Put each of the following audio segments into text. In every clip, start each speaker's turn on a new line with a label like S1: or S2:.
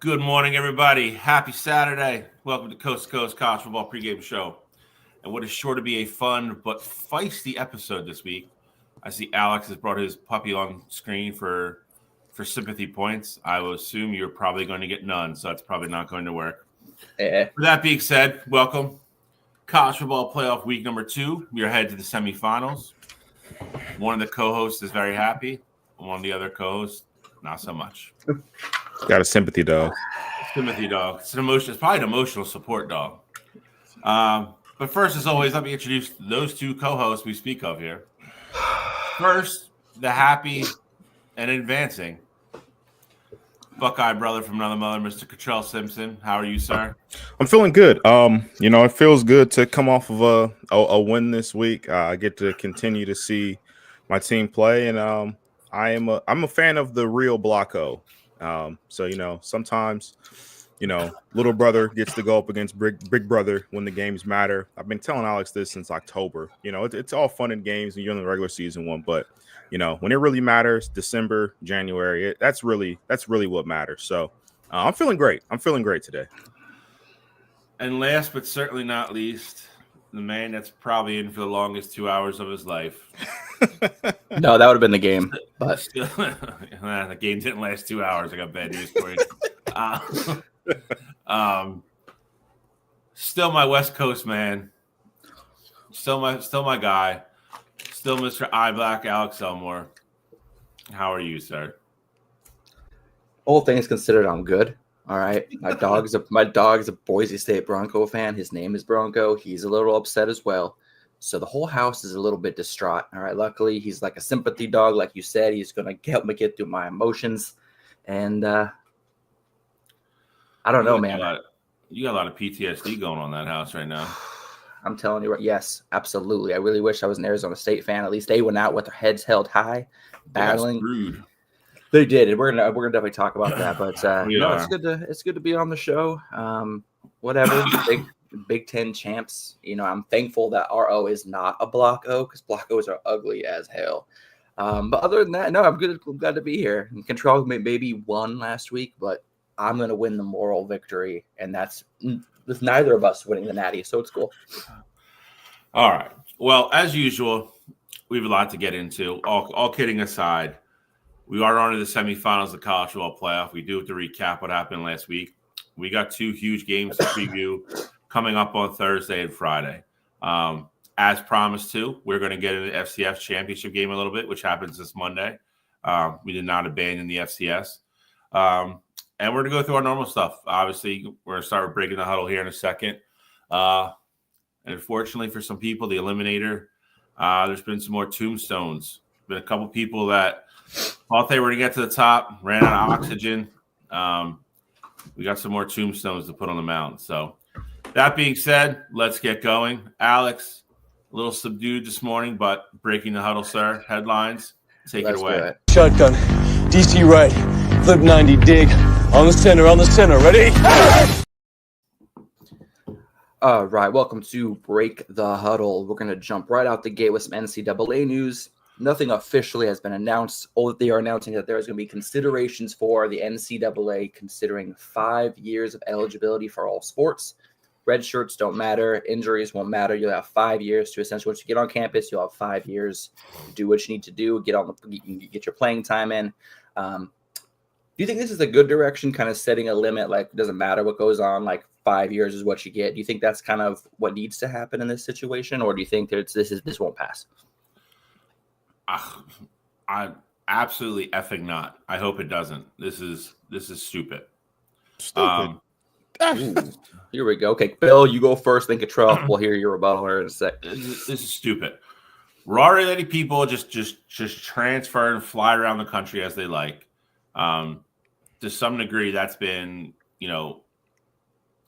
S1: Good morning, everybody. Happy Saturday. Welcome to Coast College Football Pregame Show. And what is sure to be a fun but feisty episode this week. I see Alex has brought his puppy on screen for sympathy points. I will assume you're probably going to get none, so it's probably not going to work. With that being said, welcome. College Football Playoff Week number 2. We are headed to the semifinals. One of the co-hosts is very happy. One of the other co-hosts, not so much.
S2: Got a sympathy dog.
S1: Sympathy dog. It's probably an emotional support dog. But first, as always, let me introduce those two co-hosts we speak of here. First, the happy and advancing Buckeye brother from another mother, Mr. Cottrell Simpson. How are you, sir?
S2: I'm feeling good. It feels good to come off of a win this week. I get to continue to see my team play, and I'm a fan of the real Blocko. Sometimes, little brother gets to go up against big brother when the games matter. I've been telling Alex this since October. It's all fun and games and you're in the regular season one, but when it really matters, December, January, that's really what matters. So I'm feeling great. I'm feeling great today.
S1: And last but certainly not least, the man that's probably in for the longest 2 hours of his life.
S3: No, that would have been the game. But
S1: the game didn't last 2 hours. I got bad news for you. Still my West Coast man. Still my guy. Still Mr. I Black Alex Elmore. How are you, sir?
S3: All things considered, I'm good. All right. My dog's a Boise State Bronco fan. His name is Bronco. He's a little upset as well. So the whole house is a little bit distraught. All right. Luckily, he's like a sympathy dog, like you said. He's going to help me get through my emotions. And I don't know, man.
S1: You got a lot of PTSD going on in that house right now.
S3: I'm telling you, yes, absolutely. I really wish I was an Arizona State fan. At least they went out with their heads held high, battling. They did. And we're gonna definitely talk about that. But it's good to be on the show. Whatever. Big Ten champs. I'm thankful that our O is not a block O because block O's are ugly as hell. But other than that, no, I'm good. I'm glad to be here. And Control maybe won last week, but I'm gonna win the moral victory, and that's with neither of us winning the Natty, so it's cool.
S1: All right. Well, as usual, we have a lot to get into. All kidding aside, we are on to the semifinals of the College Football Playoff. We do have to recap what happened last week. We got 2 huge games to preview coming up on Thursday and Friday. As promised to, we're going to get into the FCS championship game a little bit, which happens this Monday. We did not abandon the FCS. And we're going to go through our normal stuff. Obviously, we're going to start breaking the huddle here in a second. And unfortunately for some people, the Eliminator, there's been some more tombstones. Been a couple people that thought they were going to get to the top, ran out of oxygen. We got some more tombstones to put on the mountain. So that being said, let's get going. Alex, a little subdued this morning, but breaking the huddle, sir. Headlines, take it away.
S4: Shotgun, DC right, flip 90, dig. On the center, ready?
S3: All right, welcome to Break the Huddle. We're going to jump right out the gate with some NCAA news. Nothing officially has been announced. All that they are announcing that there is going to be considerations for the NCAA considering 5 years of eligibility for all sports. Red shirts don't matter. Injuries won't matter. You'll have 5 years to essentially, once you get on campus, you'll have 5 years to do what you need to do, get your playing time in. Do you think this is a good direction, kind of setting a limit, like it doesn't matter what goes on, like 5 years is what you get? Do you think that's kind of what needs to happen in this situation, or do you think that this won't pass?
S1: I absolutely effing not. I hope it doesn't. This is stupid.
S2: Stupid.
S3: Here we go. Okay, Bill, you go first. Then Cottrell, we'll hear your rebuttal here in a sec.
S1: This is stupid. We're already letting people just transfer and fly around the country as they like. To some degree, that's been, I don't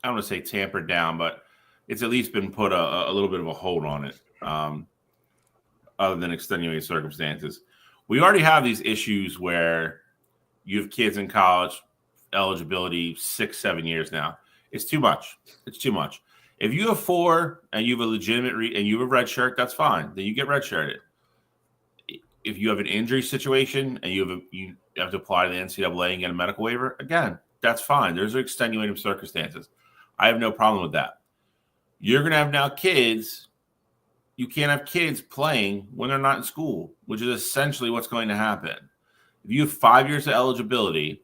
S1: want to say tampered down, but it's at least been put a little bit of a hold on it, other than extenuating circumstances. We already have these issues where you have kids in college eligibility 6-7 years now. It's too much. It's too much. If you have 4 and you have a legitimate and you have a red shirt, that's fine. Then you get red shirted. If you have an injury situation and you have to apply to the NCAA and get a medical waiver, again, That's fine. There's extenuating circumstances. I have no problem with that. You're going to have now kids. You can't have kids playing when they're not in school, which is essentially what's going to happen. If you have 5 years of eligibility,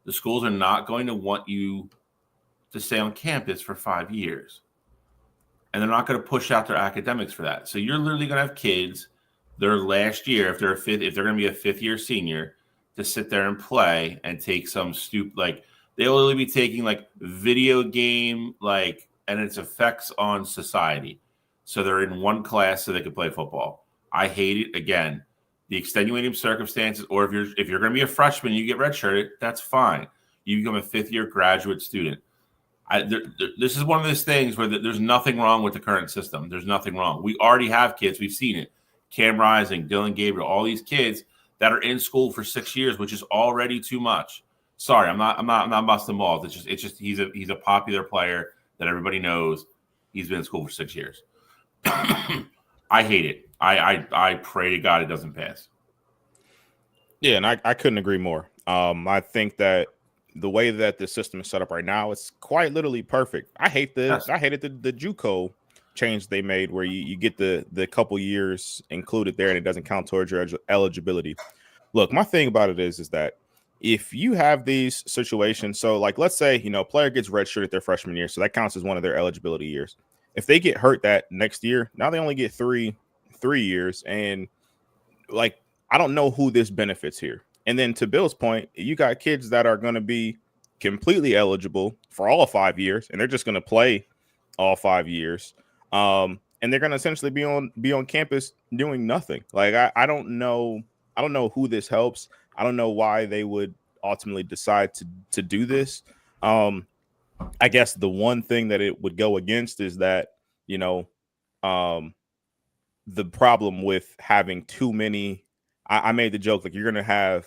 S1: the schools are not going to want you to stay on campus for 5 years. And they're not going to push out their academics for that. So you're literally going to have kids their last year, if they're going to be a fifth-year senior, to sit there and play and take some they'll literally be taking like video game, and its effects on society. So they're in one class so they can play football. I hate it. Again, the extenuating circumstances, or if you're going to be a freshman, you get redshirted, that's fine. You become a fifth-year graduate student. This is one of those things where there's nothing wrong with the current system. There's nothing wrong. We already have kids. We've seen it. Cam Rising, Dylan Gabriel, all these kids that are in school for 6 years, which is already too much. Sorry, I'm not busting balls. It's just he's a popular player that everybody knows. He's been in school for 6 years. I hate it. I pray to God it doesn't pass.
S2: Yeah, and I couldn't agree more. I think that the way that the system is set up right now, it's quite literally perfect. I hated the JUCO change they made where you get the couple years included there and it doesn't count towards your eligibility. Look, my thing about it is that if you have these situations, so like let's say, player gets redshirted their freshman year, so that counts as one of their eligibility years. If they get hurt that next year, now they only get three years, and I don't know who this benefits here. And then to Bill's point, you got kids that are going to be completely eligible for all 5 years, and they're just going to play all 5 years. And they're going to essentially be on campus doing nothing. I don't know who this helps. I don't know why they would ultimately decide to do this. I guess the one thing that it would go against is that, the problem with having too many, I made the joke, you're going to have,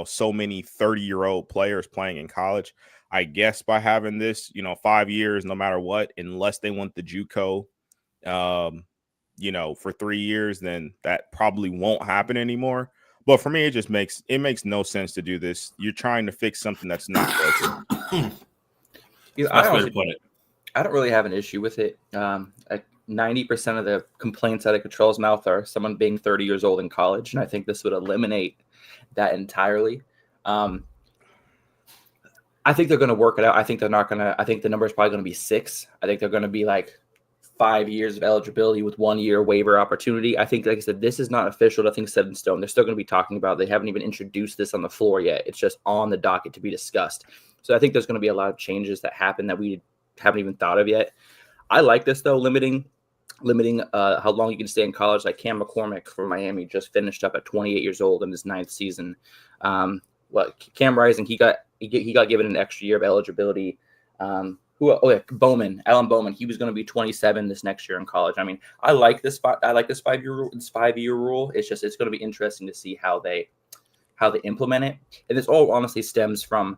S2: so many 30-year-old players playing in college. I guess by having this, 5 years, no matter what, unless they want the JUCO, for 3 years, then that probably won't happen anymore. But for me, it makes no sense to do this. You're trying to fix something that's not broken.
S3: I don't really have an issue with it. 90% of the complaints out of Control's mouth are someone being 30 years old in college, and I think this would eliminate that entirely. I think they're going to work it out. I think they're not going to. I think the number is probably going to be 6. I think they're going to be 5 years of eligibility with 1 year waiver opportunity. I think, like I said, this is not official. Nothing's set in stone. They're still going to be talking about it. They haven't even introduced this on the floor yet. It's just on the docket to be discussed. So I think there's going to be a lot of changes that happen that we haven't even thought of yet. I like this, though, limiting how long you can stay in college. Like Cam McCormick from Miami just finished up at 28 years old in his 9th season. Cam Rising, he got given an extra year of eligibility. Alan Bowman, he was going to be 27 this next year in college. I mean, I like this 5-year rule. It's going to be interesting to see how they implement it. And this all honestly stems from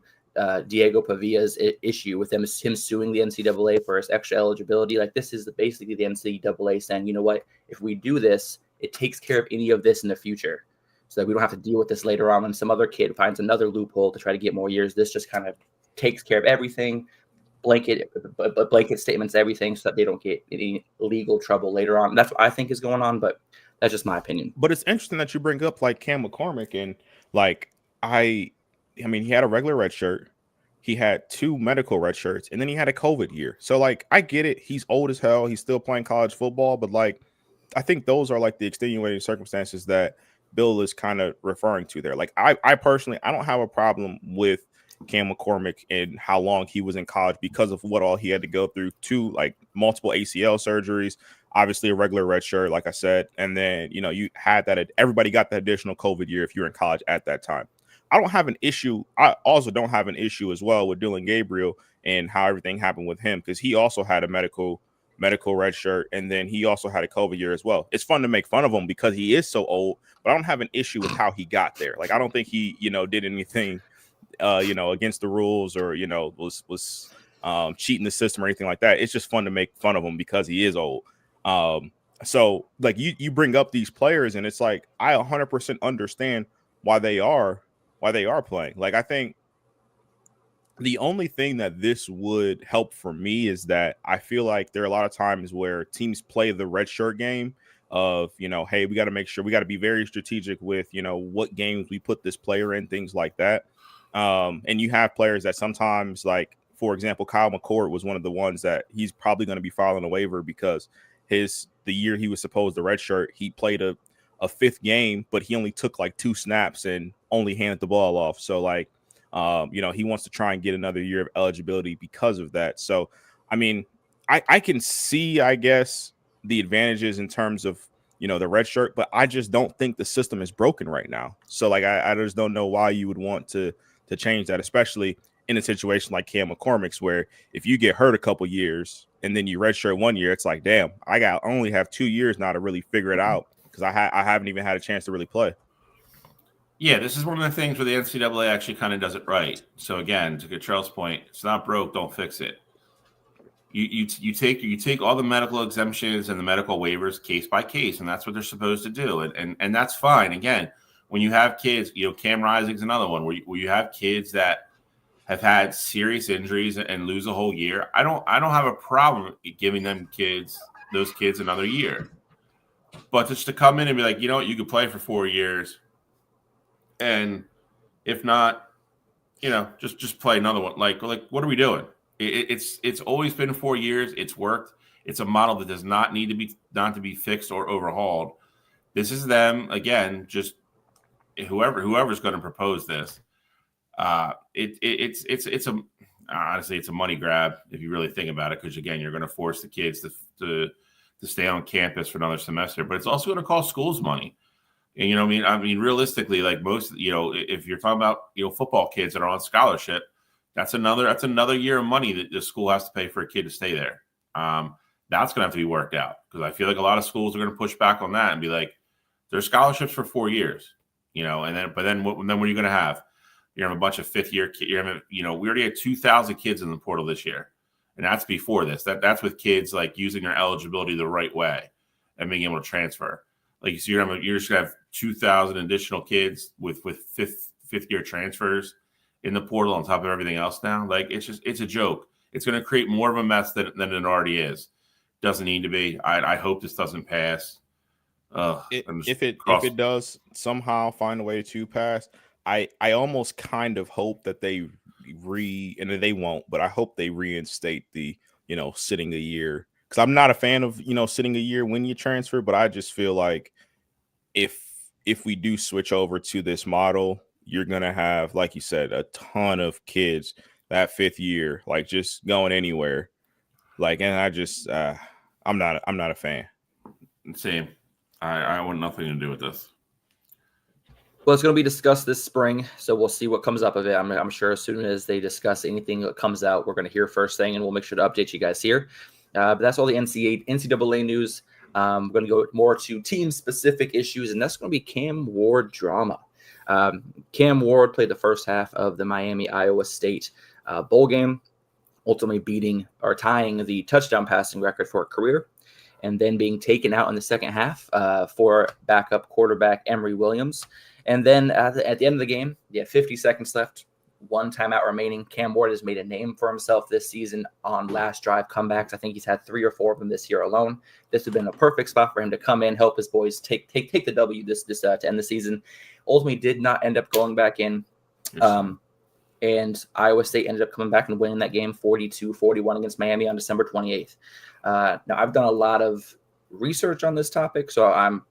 S3: Diego Pavilla's issue with him suing the NCAA for his extra eligibility. This is basically the NCAA saying, you know what, if we do this, it takes care of any of this in the future, so that we don't have to deal with this later on when some other kid finds another loophole to try to get more years. This just kind of takes care of everything, blanket statements, everything, so that they don't get any legal trouble later on. That's what I think is going on, but that's just my opinion.
S2: But it's interesting that you bring up Cam McCormick, and I mean, he had a regular red shirt, he had 2 medical red shirts, and then he had a COVID year. So I get it. He's old as hell. He's still playing college football, but I think those are the extenuating circumstances that Bill is kind of referring to there. I personally, I don't have a problem with Cam McCormick and how long he was in college because of what all he had to go through, 2 multiple ACL surgeries, obviously a regular red shirt, like I said, and then you had that. Everybody got the additional COVID year if you were in college at that time. I don't have an issue. I also don't have an issue as well with Dylan Gabriel and how everything happened with him, because he also had a medical red shirt, and then he also had a COVID year as well. It's fun to make fun of him because he is so old, but I don't have an issue with how he got there. I don't think he did anything against the rules or was cheating the system or anything like that. It's just fun to make fun of him because he is old. So you bring up these players, and it's I 100% understand why they are playing. I think The only thing that this would help for me is that I feel like there are a lot of times where teams play the red shirt game of, hey, we got to make sure we got to be very strategic with, what games we put this player in, things like that. And you have players that sometimes, like, for example, Kyle McCord was one of the ones that he's probably going to be filing a waiver because the year he was supposed to redshirt, he played a fifth game, but he only took like 2 snaps and only handed the ball off. So like, he wants to try and get another year of eligibility because of that. So, I mean, I can see, I guess, the advantages in terms of, the red shirt, but I just don't think the system is broken right now. So like, I just don't know why you would want to change that, especially in a situation like Cam McCormick's, where if you get hurt a couple years and then you redshirt 1 year, it's like, damn, I only have 2 years now to really figure it out because I haven't even had a chance to really play.
S1: Yeah, this is one of the things where the NCAA actually kind of does it right. So again, to Cottrell's point, it's not broke, don't fix it. You take all the medical exemptions and the medical waivers case by case, and that's what they're supposed to do, and that's fine. Again, when you have kids, Cam Rising's another one where you have kids that have had serious injuries and lose a whole year. I don't have a problem giving those kids another year, but just to come in and be like, you could play for 4 years. And if not, just play another one. Like, what are we doing? It's always been 4 years. It's worked. It's a model that does not need to be fixed or overhauled. This is them again. Just whoever's going to propose this. It's honestly it's a money grab if you really think about it, because again, you're going to force the kids to stay on campus for another semester, but it's also going to cost schools money. And I mean, realistically, like most, if you're talking about football kids that are on scholarship, that's another year of money that the school has to pay for a kid to stay there. That's going to have to be worked out, because I feel like a lot of schools are going to push back on that and be like, there's scholarships for 4 years, but then what are you going to have? You're going to have a bunch of fifth year kids. We already had 2,000 kids in the portal this year, and that's before this. That's with kids like using their eligibility the right way and being able to transfer. Like, so you're just gonna have 2,000 additional kids with fifth year transfers in the portal on top of everything else now. Like, it's a joke. It's going to create more of a mess than it already is. Doesn't need to be. I hope this doesn't pass.
S2: If it does somehow find a way to pass, I almost kind of hope that they and they won't, but I hope they reinstate the sitting a year. Because I'm not a fan of sitting a year when you transfer, but I just feel like if we do switch over to this model, you're gonna have, like you said, a ton of kids that fifth year, like, just going anywhere. Like, and I just I'm not a fan.
S1: Same. I want nothing to do with this.
S3: Well, it's going to be discussed this spring, so we'll see what comes up of it. I'm sure as soon as they discuss anything that comes out, we're going to hear first thing, and we'll make sure to update you guys here. But that's all the NCAA news. We're going to go more to team-specific issues, and that's going to be Cam Ward drama. Cam Ward played the first half of the Miami-Iowa State bowl game, ultimately beating or tying the touchdown passing record for a career, and then being taken out in the second half for backup quarterback Emory Williams. And then at the end of the game, 50 seconds left, 1 timeout remaining. Cam Ward has made a name for himself this season on last drive comebacks. I think he's had 3 or 4 of them this year alone. This would have been a perfect spot for him to come in, help his boys take the W this to end the season. Ultimately did not end up going back in. And Iowa State ended up coming back and winning that game 42-41 against Miami on December 28th. Now, I've done a lot of research on this topic, so I'm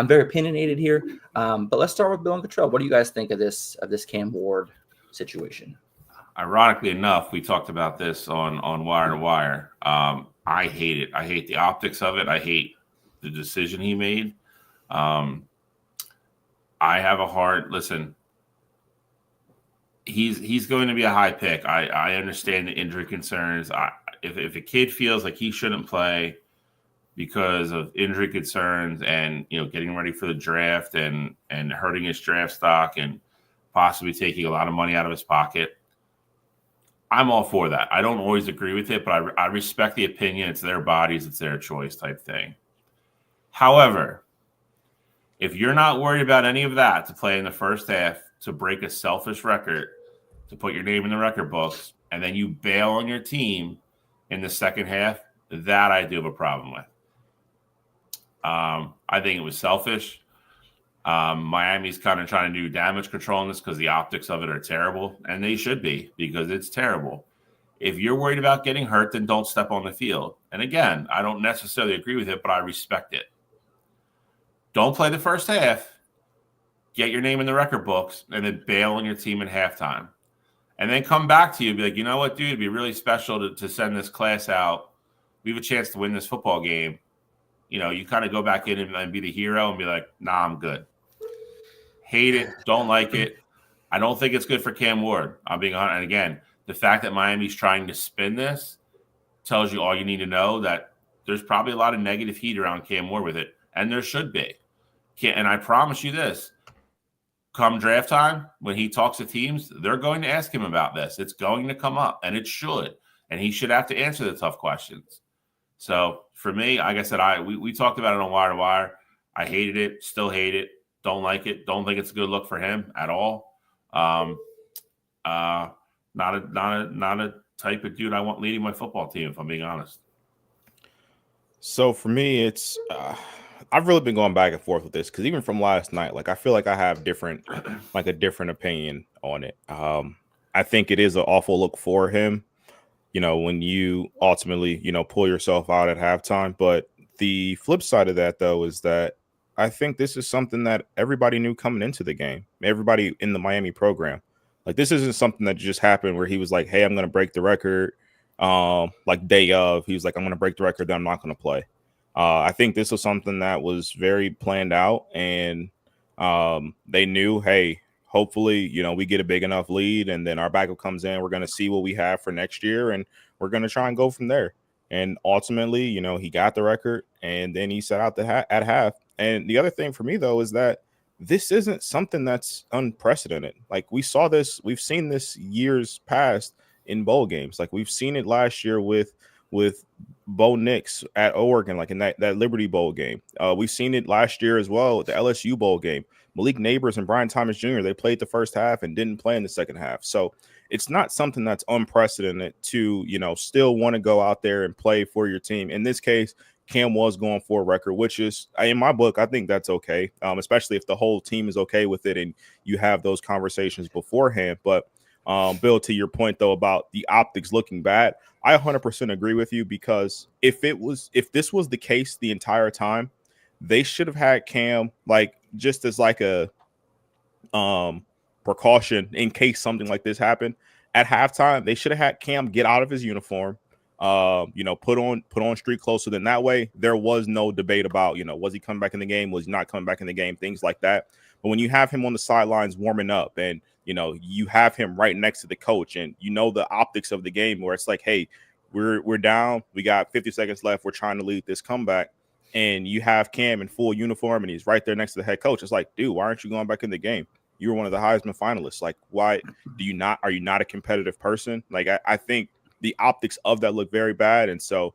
S3: very opinionated here. But let's start with Bill and Cottrell. What do you guys think of this Cam Ward situation?
S1: Ironically enough, we talked about this on Wire to Wire. I hate it. I hate the optics of it. I hate the decision he made. I have a hard listen. He's going to be a high pick. I understand the injury concerns. If a kid feels like he shouldn't play because of injury concerns and getting ready for the draft and hurting his draft stock and possibly taking a lot of money out of his pocket, I'm all for that. I don't always agree with it, but I respect the opinion. It's their bodies, it's their choice type thing. However, if you're not worried about any of that to play in the first half to break a selfish record, to put your name in the record books, and then you bail on your team in the second half, that I do have a problem with. I think it was selfish. Miami's kind of trying to do damage control in this because the optics of it are terrible, and they should be because it's terrible. If you're worried about getting hurt, then don't step on the field. And again, I don't necessarily agree with it, but I respect it. Don't play the first half, get your name in the record books, and then bail on your team at halftime. And then come back to you and be like, you know what, dude, it'd be really special to send this class out. We have a chance to win this football game. You know, you kind of go back in and be the hero and be like, nah, I'm good. Hate it. Don't like it. I don't think it's good for Cam Ward. I'm being honest. And again, the fact that Miami's trying to spin this tells you all you need to know, that there's probably a lot of negative heat around Cam Ward with it. And there should be. And I promise you this, come draft time, when he talks to teams, they're going to ask him about this. It's going to come up, and it should. And he should have to answer the tough questions. So for me, like I said, we talked about it on Wire to Wire. I hated it, still hate it, don't like it, don't think it's a good look for him at all. Not a type of dude I want leading my football team, if I'm being honest.
S2: So for me, it's I've really been going back and forth with this because even from last night, like I feel like I have a different opinion on it. I think it is an awful look for him, you know, when you ultimately, you know, pull yourself out at halftime. But the flip side of that, though, is that I think this is something that everybody knew coming into the game, everybody in the Miami program. Like, this isn't something that just happened where he was like, hey, I'm going to break the record. Like day of, he was like, I'm going to break the record, then I'm not going to play. I think this was something that was very planned out, and they knew, hey, hopefully, you know, we get a big enough lead, and then our backup comes in. We're going to see what we have for next year, and we're going to try and go from there. And ultimately, you know, he got the record, and then he set out at half. And the other thing for me, though, is that this isn't something that's unprecedented. Like, we saw this, we've seen this years past in bowl games. Like, we've seen it last year with Bo Nix at Oregon, like in that Liberty Bowl game. We've seen it last year as well at the LSU Bowl game. Malik Neighbors and Brian Thomas Jr., they played the first half and didn't play in the second half. So it's not something that's unprecedented to, you know, still want to go out there and play for your team. In this case, Cam was going for a record, which is, in my book, I think that's okay, especially if the whole team is okay with it and you have those conversations beforehand. But Bill, to your point, though, about the optics looking bad, I 100% agree with you, because if this was the case the entire time, they should have had Cam, like, just as like a precaution in case something like this happened at halftime. They should have had Cam get out of his uniform, you know, put on street clothes. So then that way there was no debate about, you know, was he coming back in the game? Was he not coming back in the game? Things like that. But when you have him on the sidelines warming up, and, you know, you have him right next to the coach, and you know the optics of the game where it's like, hey, we're down, we got 50 seconds left, we're trying to lead this comeback, and you have Cam in full uniform and he's right there next to the head coach. It's like, dude, why aren't you going back in the game? You were one of the Heisman finalists. Like, why are you not a competitive person? Like, I think the optics of that look very bad, and so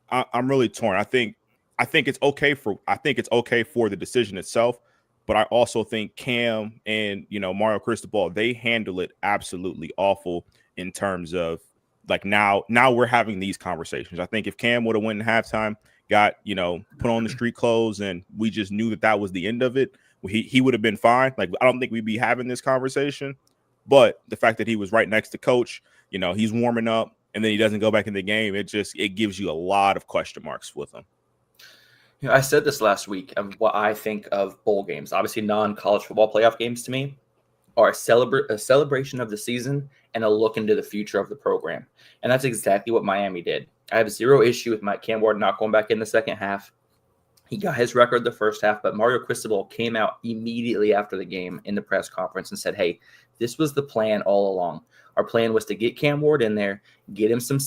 S2: I'm really torn. I think it's okay for the decision itself, but I also think Cam and, you know, Mario Cristobal, they handle it absolutely awful in terms of, like, now we're having these conversations. I think if Cam would have went in halftime, got, you know, put on the street clothes, and we just knew that was the end of it, he would have been fine. Like, I don't think we'd be having this conversation. But the fact that he was right next to coach, you know, he's warming up, and then he doesn't go back in the game, it gives you a lot of question marks with him.
S3: You know, I said this last week of what I think of bowl games. Obviously, non-college football playoff games to me are a celebration of the season and a look into the future of the program. And that's exactly what Miami did. I have zero issue with Mike Cam Ward not going back in the second half. He got his record the first half, but Mario Cristobal came out immediately after the game in the press conference and said, hey, this was the plan all along. Our plan was to get Cam Ward in there, get him some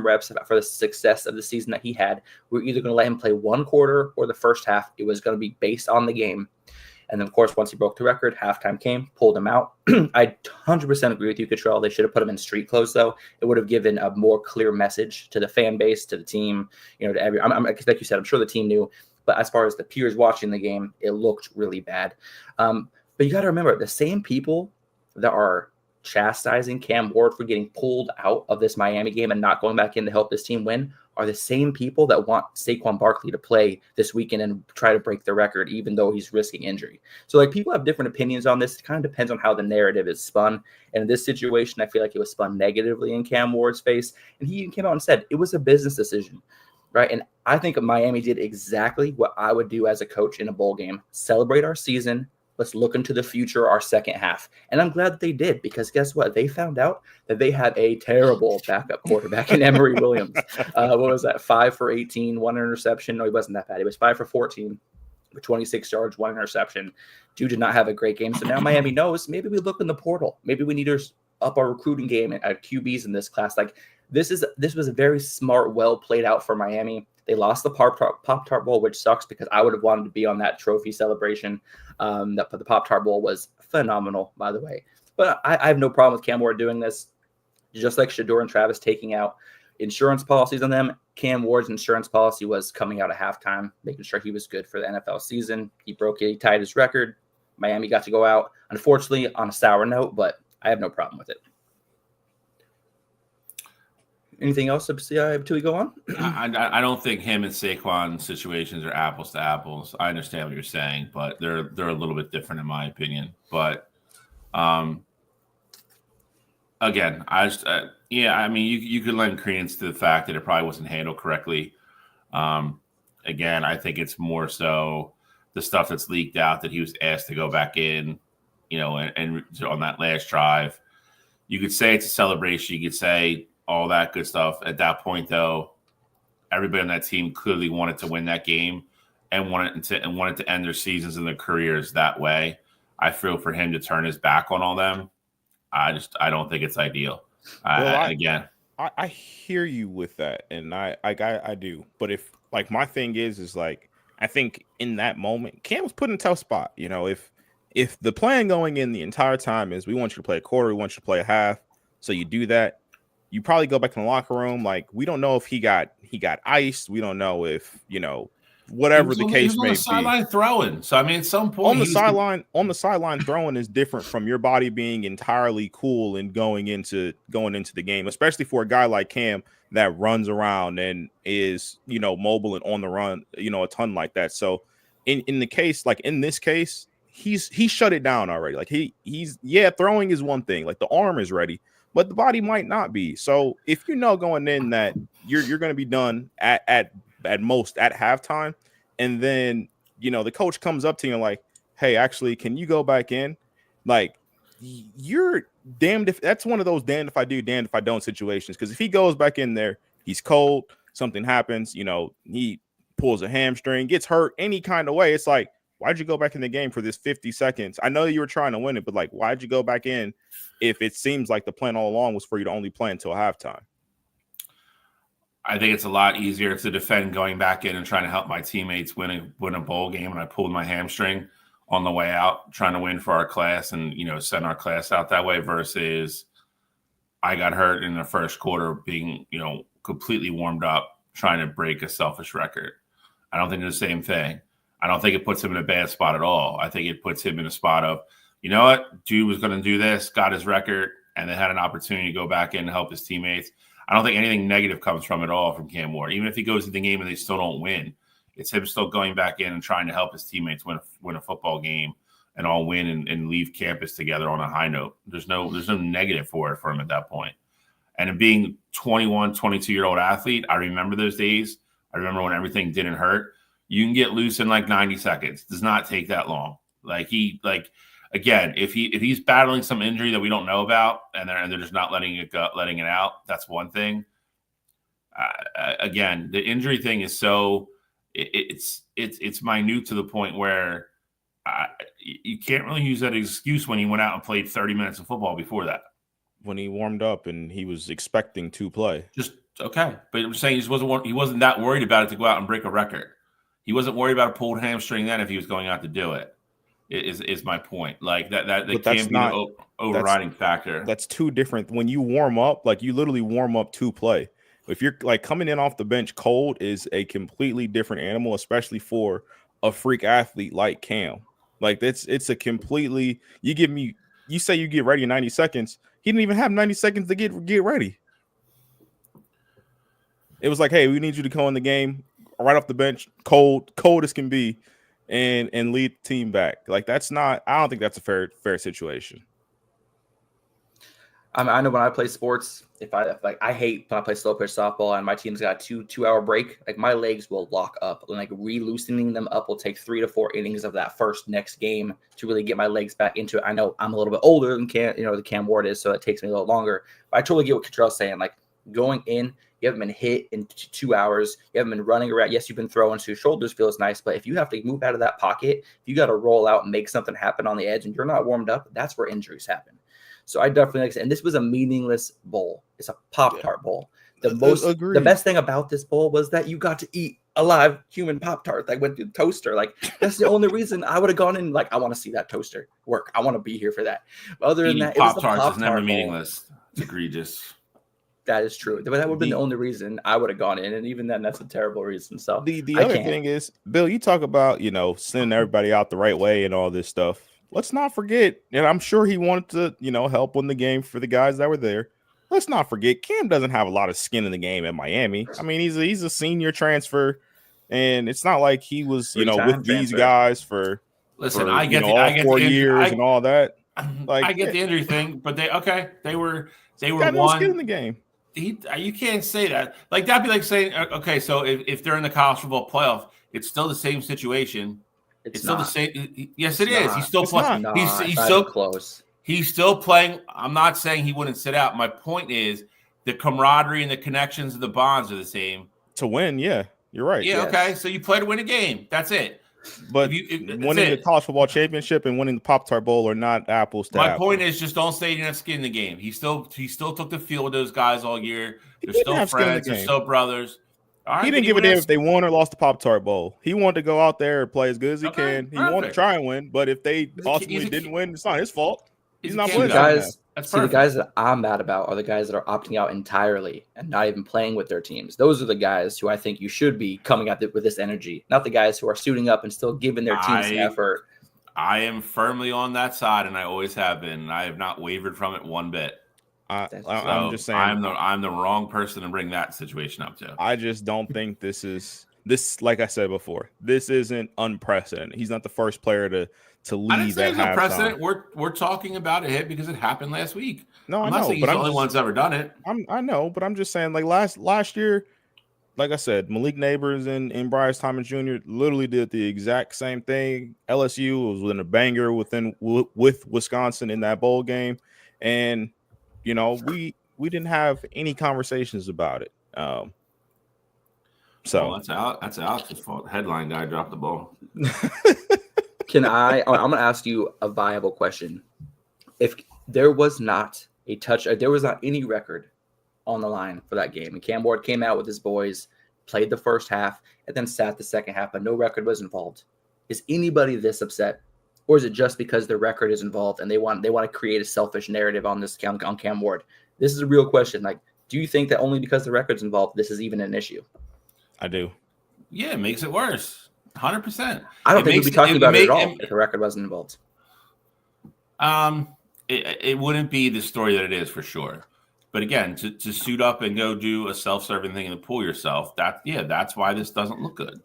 S3: reps for the success of the season that he had. We're either going to let him play one quarter or the first half. It was going to be based on the game. And then, of course, once he broke the record, halftime came, pulled him out. I 100% agree with you, Cottrell. They should have put him in street clothes, though. It would have given a more clear message to the fan base, to the team, you know, to every. Like you said, I'm sure the team knew. But as far as the peers watching the game, it looked really bad. But you got to remember, the same people that are chastising Cam Ward for getting pulled out of this Miami game and not going back in to help this team win are the same people that want Saquon Barkley to play this weekend and try to break the record, even though he's risking injury. So, like, people have different opinions on this. It kind of depends on how the narrative is spun. And in this situation, I feel like it was spun negatively in Cam Ward's face. And he even came out and said it was a business decision, right? And I think Miami did exactly what I would do as a coach in a bowl game. Celebrate our season. Let's look into the future, our second half. And I'm glad that they did, because guess what? They found out that they had a terrible backup quarterback in Emory Williams. What was that? 5 for 18, 1 interception. No, he wasn't that bad. He was 5 for 14 for 26 yards, 1 interception. Dude did not have a great game. So now Miami knows maybe we look in the portal. Maybe we need to up our recruiting game at QBs in this class. Like, this was a very smart, well played out for Miami. They lost the Pop-Tart Bowl, which sucks because I would have wanted to be on that trophy celebration. The Pop-Tart Bowl was phenomenal, by the way. But I have no problem with Cam Ward doing this. Just like Shador and Travis taking out insurance policies on them, Cam Ward's insurance policy was coming out at halftime, making sure he was good for the NFL season. He tied his record. Miami got to go out, unfortunately, on a sour note, but I have no problem with it. Anything else until we go on?
S1: I don't think him and Saquon situations are apples to apples. I understand what you're saying, but they're a little bit different in my opinion. But again, I mean, you could lend credence to the fact that it probably wasn't handled correctly. Again, I think it's more so the stuff that's leaked out that he was asked to go back in, and on that last drive. You could say it's a celebration. You could say all that good stuff. At that point, though, everybody on that team clearly wanted to win that game and wanted to end their seasons and their careers that way. I feel for him to turn his back on all them, I don't think it's ideal.
S2: I hear you with that, and I do. But if, like, my thing is like, I think in that moment, Cam was put in a tough spot. If the plan going in the entire time is we want you to play a quarter, we want you to play a half, so you do that. You probably go back in the locker room. Like, we don't know if he got iced. We don't know if, whatever the case may be.
S1: Sideline throwing. So I mean, at some point
S2: on the sideline throwing is different from your body being entirely cool and going into the game, especially for a guy like Cam that runs around and is, mobile and on the run, a ton like that. So in this case, he shut it down already. Like, he's throwing is one thing. Like, the arm is ready, but the body might not be. So if going in that you're going to be done at most at halftime, and then the coach comes up to you and like, hey, actually, can you go back in? Like, you're damned if that's one of those damned if I do, damned if I don't situations. Because if he goes back in there, he's cold, something happens, he pulls a hamstring, gets hurt any kind of way. It's like, why'd you go back in the game for this 50 seconds? I know you were trying to win it, but like, why'd you go back in if it seems like the plan all along was for you to only play until halftime?
S1: I think it's a lot easier to defend going back in and trying to help my teammates win a bowl game. And I pulled my hamstring on the way out, trying to win for our class and, send our class out that way, versus I got hurt in the first quarter being, completely warmed up, trying to break a selfish record. I don't think it's the same thing. I don't think it puts him in a bad spot at all. I think it puts him in a spot of, you know what, dude was going to do this, got his record, and then had an opportunity to go back in and help his teammates. I don't think anything negative comes from it all from Cam Ward. Even if he goes to the game and they still don't win, it's him still going back in and trying to help his teammates win a football game and all win and leave campus together on a high note. There's no negative for him at that point. And being 21, 22-year-old athlete, I remember those days. I remember when everything didn't hurt. You can get loose in like 90 seconds. It does not take that long. Again, if he's battling some injury that we don't know about and they're just not letting it out, that's one thing. Again, the injury thing is so it's minute to the point where you can't really use that excuse when he went out and played 30 minutes of football before that.
S2: When he warmed up and he was expecting to play.
S1: Just okay, but I'm saying he wasn't that worried about it to go out and break a record. He wasn't worried about a pulled hamstring then if he was going out to do it. Is my point. Like that can be an overriding factor.
S2: That's two different. When you warm up, like you literally warm up to play. If you're like coming in off the bench cold is a completely different animal, especially for a freak athlete like Cam. Like it's a completely, you give me you say you get ready in 90 seconds. He didn't even have 90 seconds to get ready. It was like, hey, we need you to go in the game right off the bench, cold as can be, and lead the team back. Like that's not. I don't think that's a fair situation.
S3: I know when I play sports, if I hate when I play slow pitch softball and my team's got a 2-hour break, like my legs will lock up. And like re-loosening them up will take 3 to 4 innings of that next game to really get my legs back into it. I know I'm a little bit older than Cam Ward is, so it takes me a little longer. But I totally get what Cottrell's saying. Like going in, you haven't been hit in 2 hours. You haven't been running around. Yes, you've been throwing, so your shoulders feels nice. But if you have to move out of that pocket, if you got to roll out and make something happen on the edge and you're not warmed up, that's where injuries happen. So I definitely like it. And this was a meaningless bowl. It's a Pop-Tart bowl. The best thing about this bowl was that you got to eat a live human Pop-Tart that went through the toaster. Like that's the only reason I would have gone in. Like I want to see that toaster work. I want to be here for that. But other than that,
S1: Pop-Tarts is never meaningless. It's egregious.
S3: That is true. But that would have been the only reason I would have gone in. And even then, that's a terrible reason. So
S2: the other thing is, Bill, you talk about, sending everybody out the right way and all this stuff. Let's not forget, and I'm sure he wanted to, help win the game for the guys that were there. Let's not forget, Cam doesn't have a lot of skin in the game at Miami. I mean, he's a senior transfer, and it's not like he was, with these guys for.
S1: Listen,
S2: for,
S1: I get
S2: all 4 years and all that. Like
S1: I get the injury thing, but they were
S2: got no skin in the game.
S1: You can't say that. Like that'd be like saying, okay, so if they're in the college football playoff, it's still the same situation. It's still the same. Yes, it is. He's still playing. He's so
S3: close.
S1: He's still playing. I'm not saying he wouldn't sit out. My point is the camaraderie and the connections and the bonds are the same.
S2: To win, yeah, you're right.
S1: Yeah, yes. Okay. So you play to win a game. That's it.
S2: But winning the college football championship and winning the Pop-Tart Bowl are not apples to apples.
S1: My point is just don't say you didn't have skin in the game. He still took the field with those guys all year. They're still friends. They're still brothers. Right,
S2: he didn't give a damn if they won or lost the Pop-Tart Bowl. He wanted to go out there and play as good as he can. He wanted to try and win, but if they ultimately didn't win, it's not his fault. He's not playing.
S3: The guys that I'm mad about are the guys that are opting out entirely and not even playing with their teams. Those are the guys who I think you should be coming at with this energy, not the guys who are suiting up and still giving their teams the effort.
S1: I am firmly on that side, and I always have been. I have not wavered from it one bit.
S2: I'm just saying
S1: I'm the wrong person to bring that situation up to.
S2: I just don't think this. Like I said before, this isn't unprecedented. He's not the first player to lead.
S1: I didn't say
S2: that
S1: it's unprecedented. We're talking about it because it happened last week.
S2: No,
S1: I'm not saying he's the only one that's ever done it.
S2: I know, but I'm just saying, like last year, like I said, Malik Neighbors and Bryce Thomas Jr. literally did the exact same thing. LSU was within a banger with Wisconsin in that bowl game, and we didn't have any conversations about it. So
S1: that's Alex's fault. Headline guy dropped the ball.
S3: I'm going to ask you a viable question. If there was not there was not any record on the line for that game, and Cam Ward came out with his boys, played the first half, and then sat the second half, but no record was involved, is anybody this upset? Or is it just because the record is involved and they want to create a selfish narrative on this on Cam Ward? This is a real question. Like, do you think that only because the record's involved, this is even an issue?
S2: I do.
S1: Yeah, it makes it worse. 100%.
S3: I don't think we'd be talking about it at all if the record wasn't involved.
S1: It wouldn't be the story that it is for sure. But again, to suit up and go do a self-serving thing and pull yourself, that's why this doesn't look good.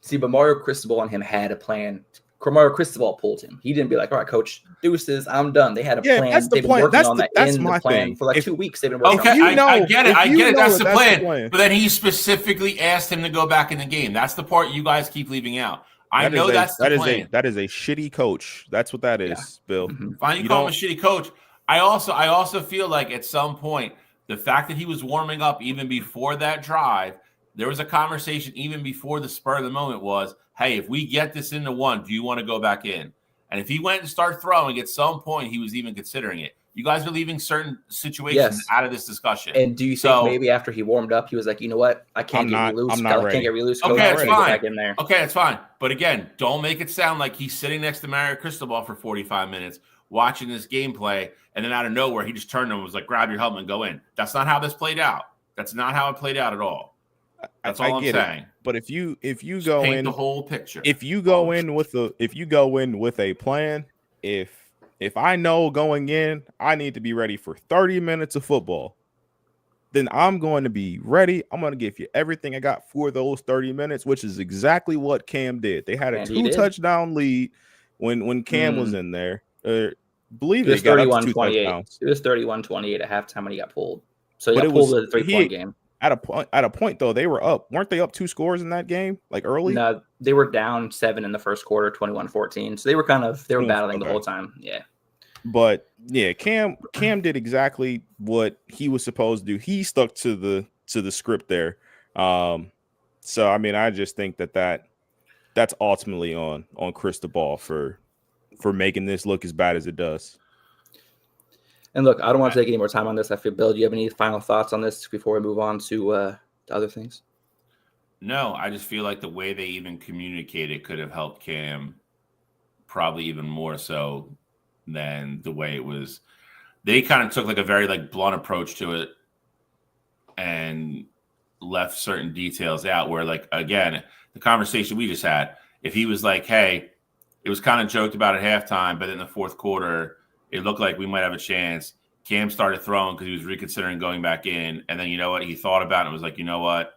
S3: See, but Mario Cristobal and him had a plan. Mario Cristobal pulled him. He didn't be like, all right, coach, deuces, I'm done. They had a plan.
S2: That's the
S3: They've been
S2: plan.
S3: working on
S2: That's my
S3: plan
S2: thing.
S3: for like 2 weeks. They've been working
S1: on it. I get it. That's the plan. But then he specifically asked him to go back in the game. That's the part you guys keep leaving out. That's the plan.
S2: That is a shitty coach. That's what that is, Bill.
S3: Mm-hmm.
S1: Fine, you call him a shitty coach. I also feel like at some point, the fact that he was warming up even before that drive, there was a conversation even before the spur of the moment was, hey, if we get this into one, do you want to go back in? And if he went and started throwing, at some point he was even considering it. You guys are leaving certain situations out of this discussion.
S3: And do you think maybe after he warmed up, he was like, you know what? I can't get loose. I can't get loose.
S1: Okay, that's fine. Back in there. Okay, that's fine. But again, don't make it sound like he's sitting next to Mario Cristobal for 45 minutes watching this gameplay, and then out of nowhere, he just turned and was like, grab your helmet and go in. That's not how this played out. That's not how it played out at all. That's all I'm saying.
S2: But if you go
S1: paint
S2: in
S1: the whole picture,
S2: if you go in with a plan, if if I know going in, I need to be ready for 30 minutes of football, then I'm going to be ready. I'm going to give you everything I got for those 30 minutes, which is exactly what Cam did. They had a 2-touchdown lead when Cam was in there. Believe
S3: it was
S2: they got up to 2
S3: 31-28.
S2: touchdowns.
S3: It was 31-28 at halftime when he got pulled. So he
S2: But
S3: got pulled with a 3-point game.
S2: At a point though, they were up. Weren't they up 2 scores in that game? Like early?
S3: No, they were down 7 in the first quarter, 21-14. So they were battling the whole time. Yeah.
S2: But yeah, Cam did exactly what he was supposed to do. He stuck to the script there. So I mean, I just think that's ultimately on Cristobal for making this look as bad as it does.
S3: And look, I don't want to take any more time on this. I feel, Bill, do you have any final thoughts on this before we move on to other things?
S1: No, I just feel like the way they even communicated could have helped Cam probably even more so than the way it was. They kind of took like a very like blunt approach to it and left certain details out where, like, again, the conversation we just had, if he was like, hey, it was kind of joked about at halftime, but in the fourth quarter, it looked like we might have a chance. Cam started throwing because he was reconsidering going back in. And then, you know what, he thought about it and was like, you know what,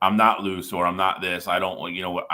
S1: I'm not loose or I'm not this. I don't, you know what,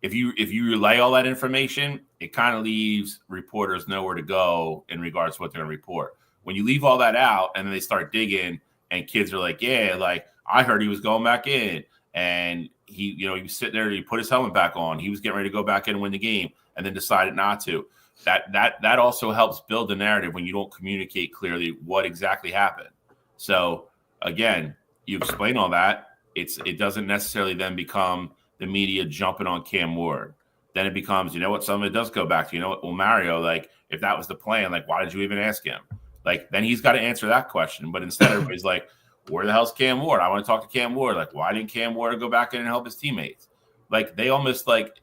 S1: if you relay all that information, it kind of leaves reporters nowhere to go in regards to what they're going to report. When you leave all that out and then they start digging and kids are like, yeah, like I heard he was going back in and he was sitting there, he put his helmet back on. He was getting ready to go back in and win the game and then decided not to. That also helps build the narrative when you don't communicate clearly what exactly happened. So again, you explain all that. It doesn't necessarily then become the media jumping on Cam Ward. Then it becomes, you know what, some of it does go back to, you know what, well, Mario, like if that was the plan, like why did you even ask him? Like then he's got to answer that question. But instead everybody's like, where the hell's Cam Ward? I want to talk to Cam Ward. Like why didn't Cam Ward go back in and help his teammates? Like they almost like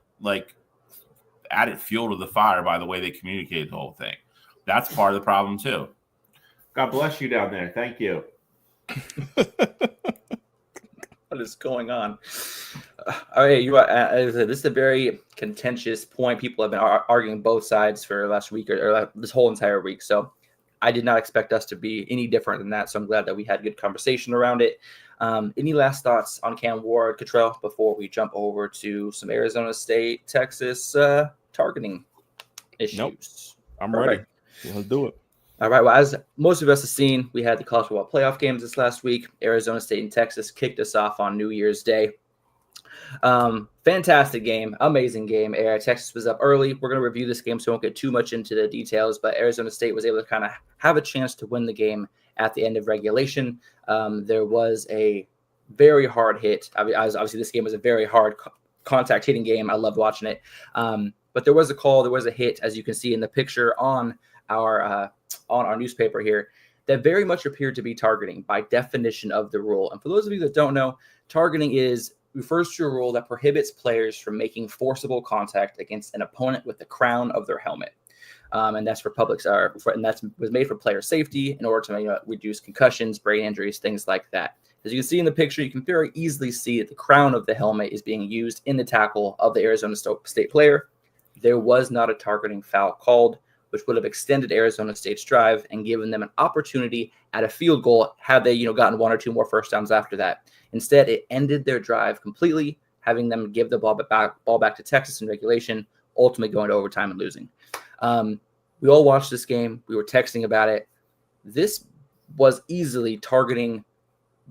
S1: added fuel to the fire by the way they communicated the whole thing. That's part of the problem too. God bless you down there. Thank you.
S3: What is going on? All right, this is a very contentious point. People have been arguing both sides for last week or this whole entire week. So I did not expect us to be any different than that. So I'm glad that we had good conversation around it. Any last thoughts on Cam Ward, Cottrell, before we jump over to some Arizona State, Texas targeting issues?
S2: Nope. I'm ready. Let's do it.
S3: All right. Well, as most of us have seen, we had the college football playoff games this last week. Arizona State and Texas kicked us off on New Year's Day. Fantastic game. Amazing game. Texas was up early. We're going to review this game, so we won't get too much into the details, but Arizona State was able to kind of have a chance to win the game at the end of regulation. There was a very hard hit. Obviously, this game was a very hard contact hitting game. I loved watching it. But there was a call. There was a hit, as you can see in the picture on our newspaper here, that very much appeared to be targeting by definition of the rule. And for those of you that don't know, targeting refers to a rule that prohibits players from making forcible contact against an opponent with the crown of their helmet. And that's and that was made for player safety in order to reduce concussions, brain injuries, things like that. As you can see in the picture, you can very easily see that the crown of the helmet is being used in the tackle of the Arizona State player. There was not a targeting foul called, which would have extended Arizona State's drive and given them an opportunity at a field goal had they, gotten one or two more first downs after that. Instead, it ended their drive completely, having them give the ball back to Texas in regulation, ultimately going to overtime and losing. We all watched this game. We were texting about it. This was easily targeting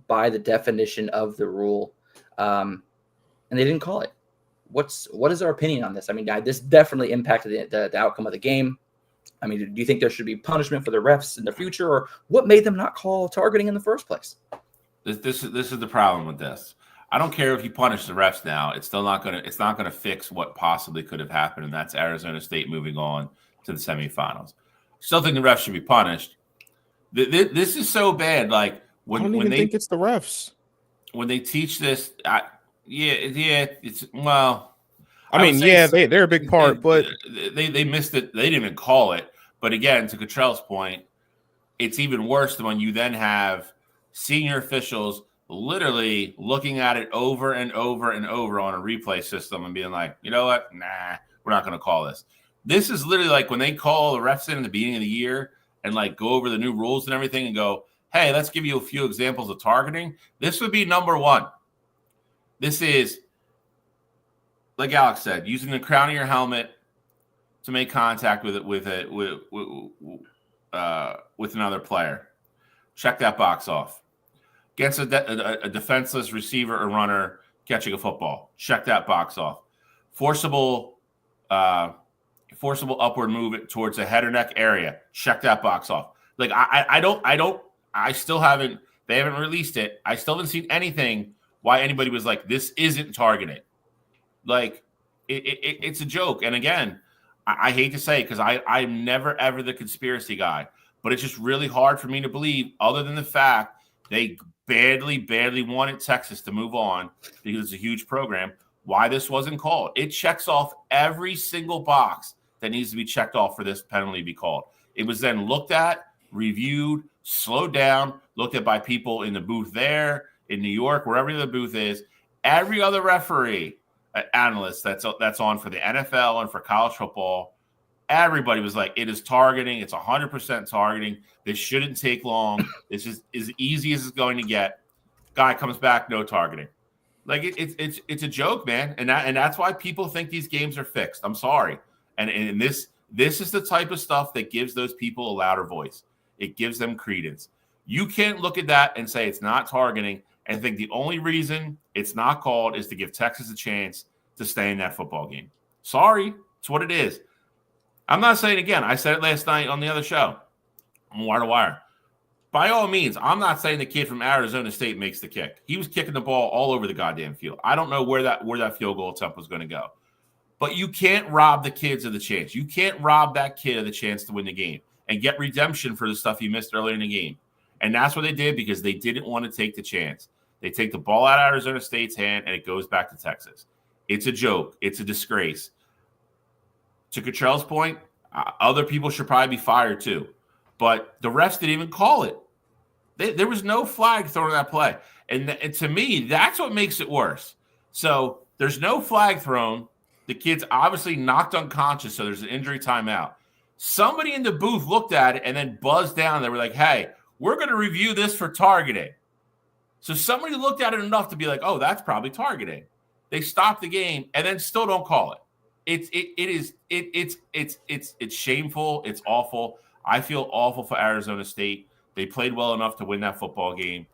S3: by the definition of the rule, and they didn't call it. What is our opinion on this? I mean, this definitely impacted the outcome of the game. I mean, do you think there should be punishment for the refs in the future, or what made them not call targeting in the first place?
S1: This is the problem with this. I don't care if you punish the refs now; it's still not gonna fix what possibly could have happened, and that's Arizona State moving on to the semifinals. Still think the refs should be punished. This is so bad. Like
S2: I don't even think it's the refs
S1: when they teach this. It's well.
S2: I mean, they're a big part, but
S1: they missed it. They didn't even call it. But again, to Cottrell's point, it's even worse than when you then have senior officials literally looking at it over and over and over on a replay system and being like, you know what? Nah, we're not going to call this. This is literally like when they call the refs in the beginning of the year and like go over the new rules and everything and go, hey, let's give you a few examples of targeting. This would be number one. This is, like Alex said, using the crown of your helmet to make contact with another player. Check that box off. Against a defenseless receiver or runner catching a football. Check that box off. Forcible upward movement towards the head or neck area. Check that box off. Like I still haven't. They haven't released it. I still haven't seen anything why anybody was like, this isn't targeted. Like it's a joke. And again, I hate to say it because I'm never ever the conspiracy guy, but it's just really hard for me to believe. Other than the fact they badly wanted Texas to move on because it's a huge program. Why this wasn't called? It checks off every single box that needs to be checked off for this penalty to be called. It was then looked at, reviewed, slowed down, looked at by people in the booth there, in New York, wherever the booth is. Every other referee, analyst that's on for the NFL and for college football, everybody was like, it is targeting. It's 100% targeting. This shouldn't take long. This is as easy as it's going to get. Guy comes back, no targeting. Like it's a joke, man, and that's why people think these games are fixed. I'm sorry, and this is the type of stuff that gives those people a louder voice. It gives them credence. You can't look at that and say it's not targeting and think the only reason it's not called is to give Texas a chance to stay in that football game. Sorry, it's what it is. I'm not saying again. I said it last night on the other show on Wire to Wire. By all means, I'm not saying the kid from Arizona State makes the kick. He was kicking the ball all over the goddamn field. I don't know where that field goal attempt was going to go. But you can't rob the kids of the chance. You can't rob that kid of the chance to win the game and get redemption for the stuff he missed earlier in the game. And that's what they did because they didn't want to take the chance. They take the ball out of Arizona State's hand, and it goes back to Texas. It's a joke. It's a disgrace. To Cottrell's point, other people should probably be fired too. But the refs didn't even call it. There was no flag thrown on that play. And to me, that's what makes it worse. So there's no flag thrown. The kid's obviously knocked unconscious, so there's an injury timeout. Somebody in the booth looked at it and then buzzed down. They were like, hey, we're going to review this for targeting. So somebody looked at it enough to be like, oh, that's probably targeting. They stopped the game and then still don't call it. It's shameful. It's awful. I feel awful for Arizona State. They played well enough to win that football game.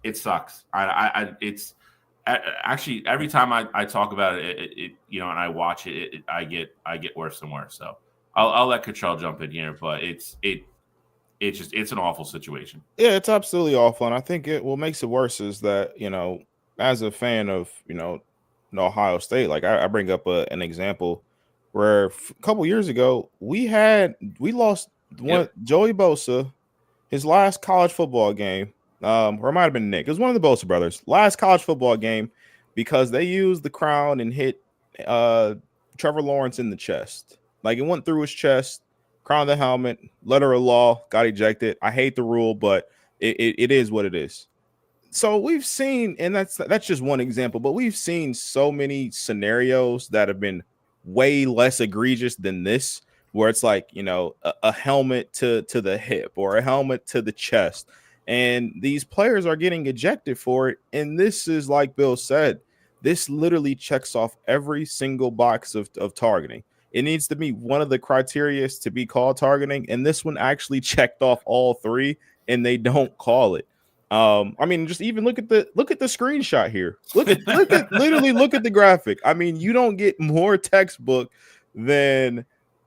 S1: It sucks. It's actually every time I talk about it, and I watch it, I get worse and worse. So I'll let Cottrell jump in here, but it's an awful situation.
S2: Yeah, it's absolutely awful, and I think what makes it worse is that as a fan of Ohio State, like I bring up an example where a couple years ago we lost Joey Bosa. His last college football game, or it might have been Nick. It was one of the Bosa brothers. Last college football game because they used the crown and hit Trevor Lawrence in the chest. Like it went through his chest, crown of the helmet, letter of law, got ejected. I hate the rule, but it is what it is. So we've seen, and that's just one example, but we've seen so many scenarios that have been way less egregious than this, where it's like, a helmet to the hip or a helmet to the chest. And these players are getting ejected for it. And this is, like Bill said, this literally checks off every single box of targeting. It needs to be one of the criteria to be called targeting. And this one actually checked off all three, and they don't call it. Just even look at the screenshot here. Look at the graphic. I mean, you don't get more textbook than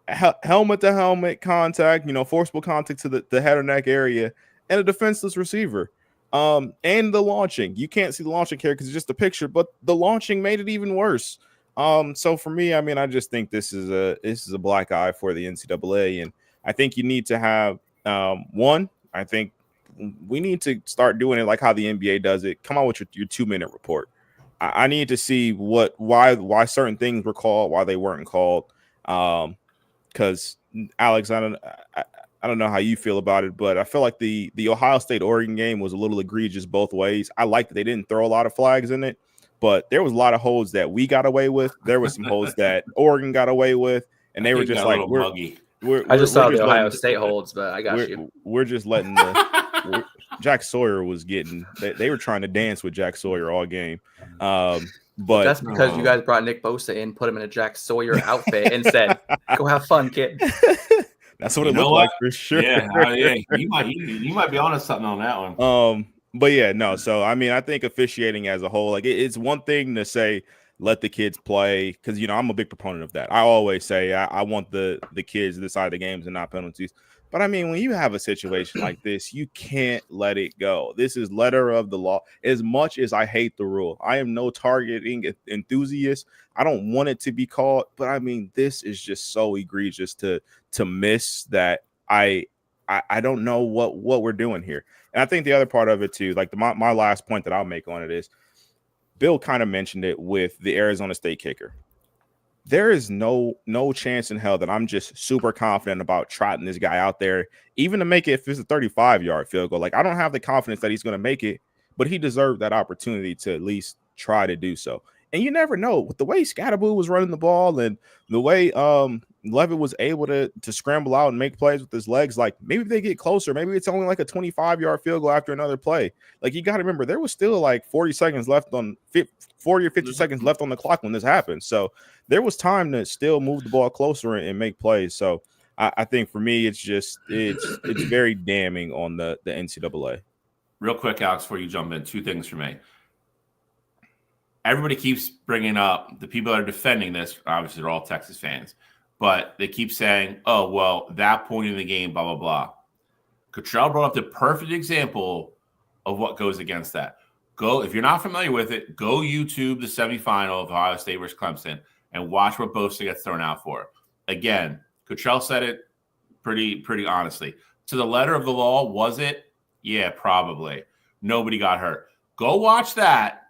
S2: helmet to helmet contact, forcible contact to the head or neck area, and a defenseless receiver. And the launching. You can't see the launching here because it's just a picture, but the launching made it even worse. So for me, I just think this is a black eye for the NCAA, and I think you need to have one. I think we need to start doing it like how the NBA does it. Come on with your 2-minute report. I need to see why certain things were called, why they weren't called. Because Alex, I don't know how you feel about it, but I feel like the Ohio State-Oregon game was a little egregious both ways. I like that they didn't throw a lot of flags in it, but there was a lot of holds that we got away with. There were some holds that Oregon got away with, and they were just like,
S1: muggy.
S3: I just saw the Ohio State holds, but I got you.
S2: We're just letting the Jack Sawyer was getting. They were trying to dance with Jack Sawyer all game. But
S3: that's because you guys brought Nick Bosa in, put him in a Jack Sawyer outfit, and said, "Go have fun, kid."
S2: That's what it looked like for sure.
S1: Yeah, you might be onto something on that one.
S2: But yeah, no. So I mean, I think officiating as a whole, like it's one thing to say let the kids play, because I'm a big proponent of that. I always say I want the kids to decide the games and not penalties. But I mean, when you have a situation like this, you can't let it go. This is letter of the law. As much as I hate the rule, I am no targeting enthusiast. I don't want it to be called, but I mean, this is just so egregious to miss that I don't know what we're doing here. And I think the other part of it too, like my last point that I'll make on it is, Bill kind of mentioned it with the Arizona State kicker. There is no chance in hell that I'm just super confident about trotting this guy out there, even to make it if it's a 35-yard field goal. Like, I don't have the confidence that he's going to make it, but he deserved that opportunity to at least try to do so. And you never know, with the way Scatterboo was running the ball and the way Levitt was able to scramble out and make plays with his legs, like maybe they get closer. Maybe it's only like a 25-yard field goal after another play. Like, you got to remember, there was still like 40 or 50 seconds left on the clock when this happened. So there was time to still move the ball closer and make plays. So I think for me, it's very damning on the NCAA.
S1: Real quick, Alex, before you jump in, two things for me. Everybody keeps bringing up the people that are defending this. Obviously, they're all Texas fans, but they keep saying, "Oh, well, that point in the game, blah blah blah." Cottrell brought up the perfect example of what goes against that. If you're not familiar with it, go YouTube the semifinal of Ohio State versus Clemson and watch what Bosa gets thrown out for. Again, Cottrell said it pretty honestly. To the letter of the law, was it? Yeah, probably. Nobody got hurt. Go watch that.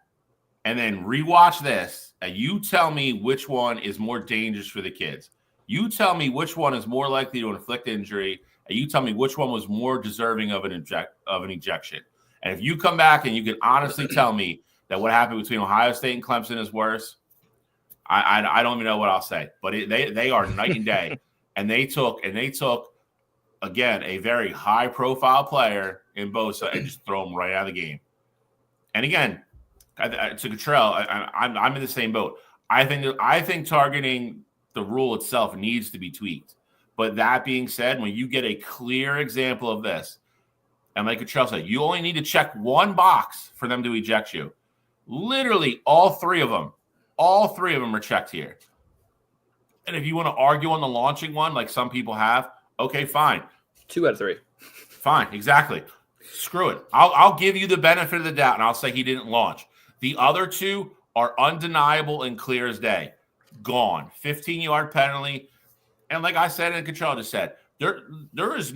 S1: And then rewatch this, and you tell me which one is more dangerous for the kids. You tell me which one is more likely to inflict injury, and you tell me which one was more deserving of an ejection. And if you come back and you can honestly tell me that what happened between Ohio State and Clemson is worse, I don't even know what I'll say. But they are night and day, and they took again a very high profile player in Bosa and just throw him right out of the game. And again, to Cottrell, I'm in the same boat. I think targeting the rule itself needs to be tweaked. But that being said, when you get a clear example of this, and like Cottrell said, you only need to check one box for them to eject you. Literally, all three of them are checked here. And if you want to argue on the launching one, like some people have, okay, fine.
S3: 2 out of 3.
S1: Fine, exactly. Screw it. I'll give you the benefit of the doubt, and I'll say he didn't launch. The other two are undeniable and clear as day. Gone. 15-yard penalty. And like I said, and Cottrell just said, there is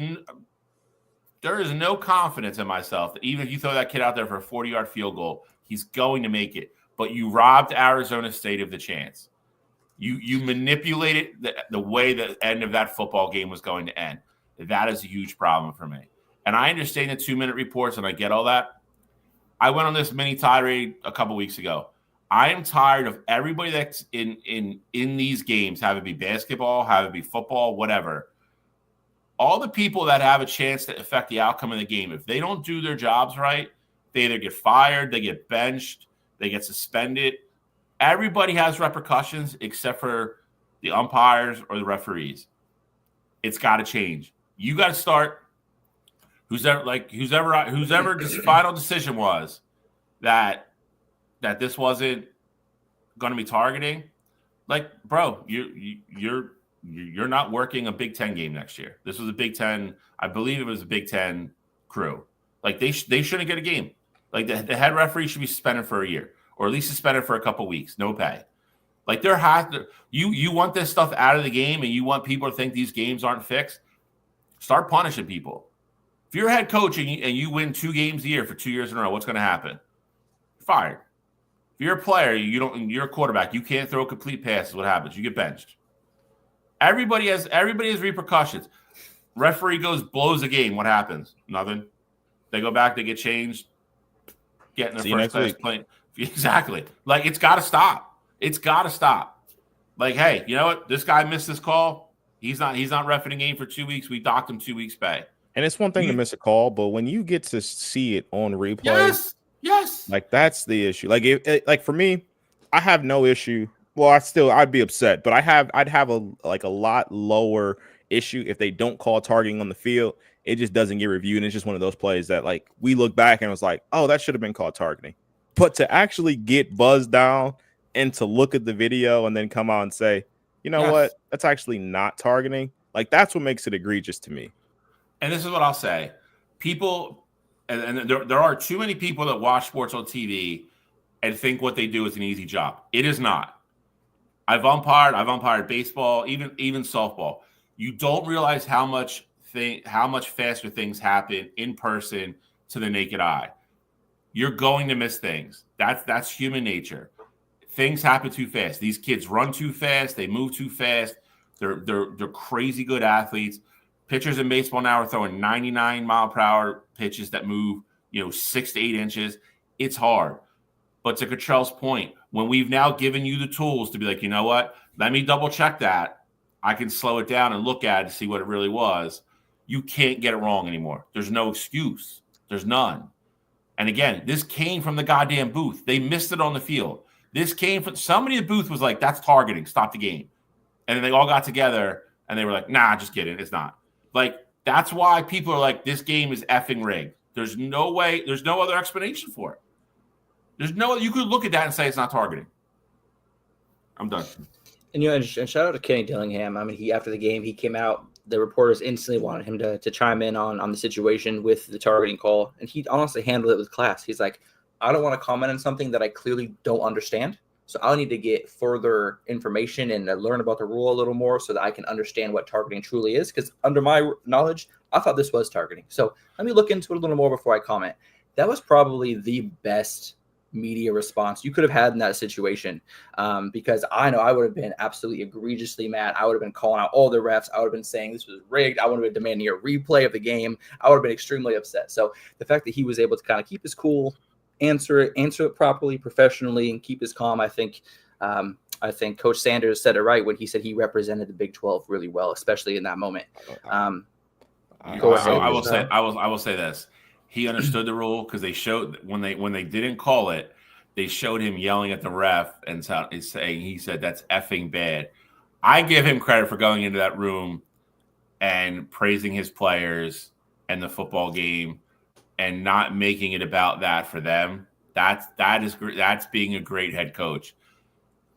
S1: no confidence in myself that even if you throw that kid out there for a 40-yard field goal, he's going to make it. But you robbed Arizona State of the chance. You manipulated the way the end of that football game was going to end. That is a huge problem for me. And I understand the 2-minute reports, and I get all that. I went on this mini tirade a couple weeks ago. I am tired of everybody that's in these games, have it be basketball, have it be football, whatever. All the people that have a chance to affect the outcome of the game, if they don't do their jobs right, they either get fired, they get benched, they get suspended. Everybody has repercussions except for the umpires or the referees. It's got to change. You got to start. Whoever this final decision was that this wasn't going to be targeting, like, bro, you're not working a Big Ten game next year. This was a Big Ten. I believe it was a Big Ten crew. Like, they shouldn't get a game. Like, the head referee should be suspended for a year, or at least suspended for a couple weeks, no pay. Like, you want this stuff out of the game, and you want people to think these games aren't fixed. Start punishing people. If you're a head coach and you win 2 games a year for 2 years in a row, what's going to happen? You're fired. If you're a player, you're a quarterback, you can't throw complete passes, what happens? You get benched. Everybody has repercussions. Referee blows a game, what happens? Nothing. They go back, they get changed, get in their first class plane. Exactly. Like, it's got to stop. It's got to stop. Like, hey, you know what? This guy missed this call. He's not reffing a game for 2 weeks. We docked him 2 weeks pay.
S2: And it's one thing to miss a call, but when you get to see it on replay,
S1: yes,
S2: like that's the issue. Like like for me, I have no issue. Well, I'd be upset, but I'd have a lot lower issue if they don't call targeting on the field. It just doesn't get reviewed, and it's just one of those plays that like we look back and it was like, oh, that should have been called targeting. But to actually get buzzed down and to look at the video and then come out and say, you know what, that's actually not targeting. Like that's what makes it egregious to me.
S1: And this is what I'll say. People, and there are too many people that watch sports on TV and think what they do is an easy job. It is not. I've umpired baseball, even softball. You don't realize how much faster things happen in person to the naked eye. You're going to miss things. That's human nature. Things happen too fast. These kids run too fast. They move too fast. They're crazy good athletes. Pitchers in baseball now are throwing 99-mile-per-hour pitches that move, 6 to 8 inches. It's hard. But to Cottrell's point, when we've now given you the tools to be like, you know what, let me double check that. I can slow it down and look at it to see what it really was. You can't get it wrong anymore. There's no excuse. There's none. And again, this came from the goddamn booth. They missed it on the field. This came from somebody in the booth was like, that's targeting. Stop the game. And then they all got together and they were like, nah, just kidding. It's not. Like, that's why people are like, this game is effing rigged. There's no way. There's no other explanation for it. There's no other. You could look at that and say it's not targeting. I'm done.
S3: And and shout out to Kenny Dillingham. I mean, after the game, he came out. The reporters instantly wanted him to chime in on the situation with the targeting call, and he honestly handled it with class. He's like, I don't want to comment on something that I clearly don't understand, so I'll need to get further information and learn about the rule a little more so that I can understand what targeting truly is. Because under my knowledge, I thought this was targeting. So let me look into it a little more before I comment. That was probably the best media response you could have had in that situation, because I know I would have been absolutely egregiously mad. I would have been calling out all the refs. I would have been saying this was rigged. I would have been demanding a replay of the game. I would have been extremely upset. So the fact that he was able to kind of keep his cool, answer it properly, professionally, and keep his calm, I think Coach Sanders said it right when he said he represented the Big 12 really well, especially in that moment.
S1: I will say this. He understood the rule because they showed when they didn't call it, they showed him yelling at the ref and saying, he said, that's effing bad. I give him credit for going into that room and praising his players and the football game and not making it about that for them. That's being a great head coach.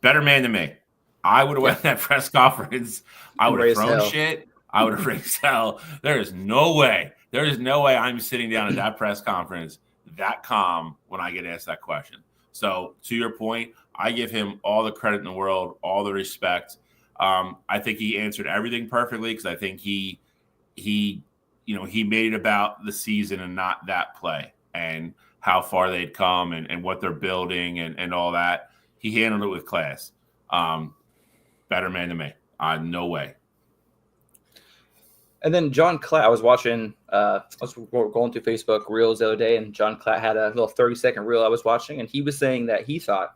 S1: Better man than me. I would have went to that press conference. I would have thrown shit. I would have raised hell. There is no way I'm sitting down at that press conference that calm when I get asked that question. So to your point, I give him all the credit in the world, all the respect. I think he answered everything perfectly because I think he made it about the season and not that play and how far they'd come and what they're building and all that. He handled it with class. Better man than me. No way.
S3: And then John Klatt, I was watching, I was going through Facebook Reels the other day, and John Klatt had a little 30-second reel I was watching, and he was saying that he thought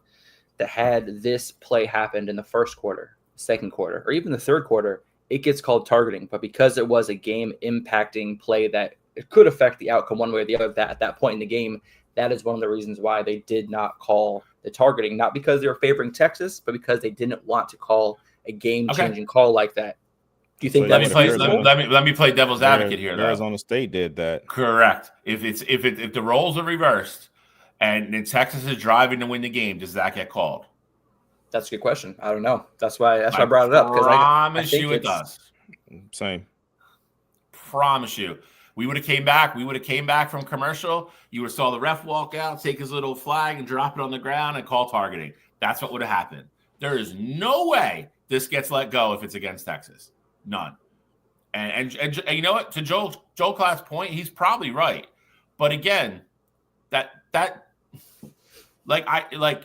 S3: that had this play happened in the first quarter, second quarter, or even the third quarter, it gets called targeting. But because it was a game-impacting play that it could affect the outcome one way or the other at that point in the game, that is one of the reasons why they did not call the targeting, not because they were favoring Texas, but because they didn't want to call a game-changing call like that. Do you think
S1: let me play devil's advocate here? Though.
S2: Arizona State did that.
S1: Correct. If the roles are reversed and then Texas is driving to win the game, does that get called?
S3: That's a good question. I don't know. That's why I brought it up. Because
S1: promise you it does.
S2: Same.
S1: Promise you. We would have came back from commercial. You would have saw the ref walk out, take his little flag and drop it on the ground and call targeting. That's what would have happened. There is no way this gets let go if it's against Texas. None. And you know what? To Joel Klatt's point, he's probably right. But again, that like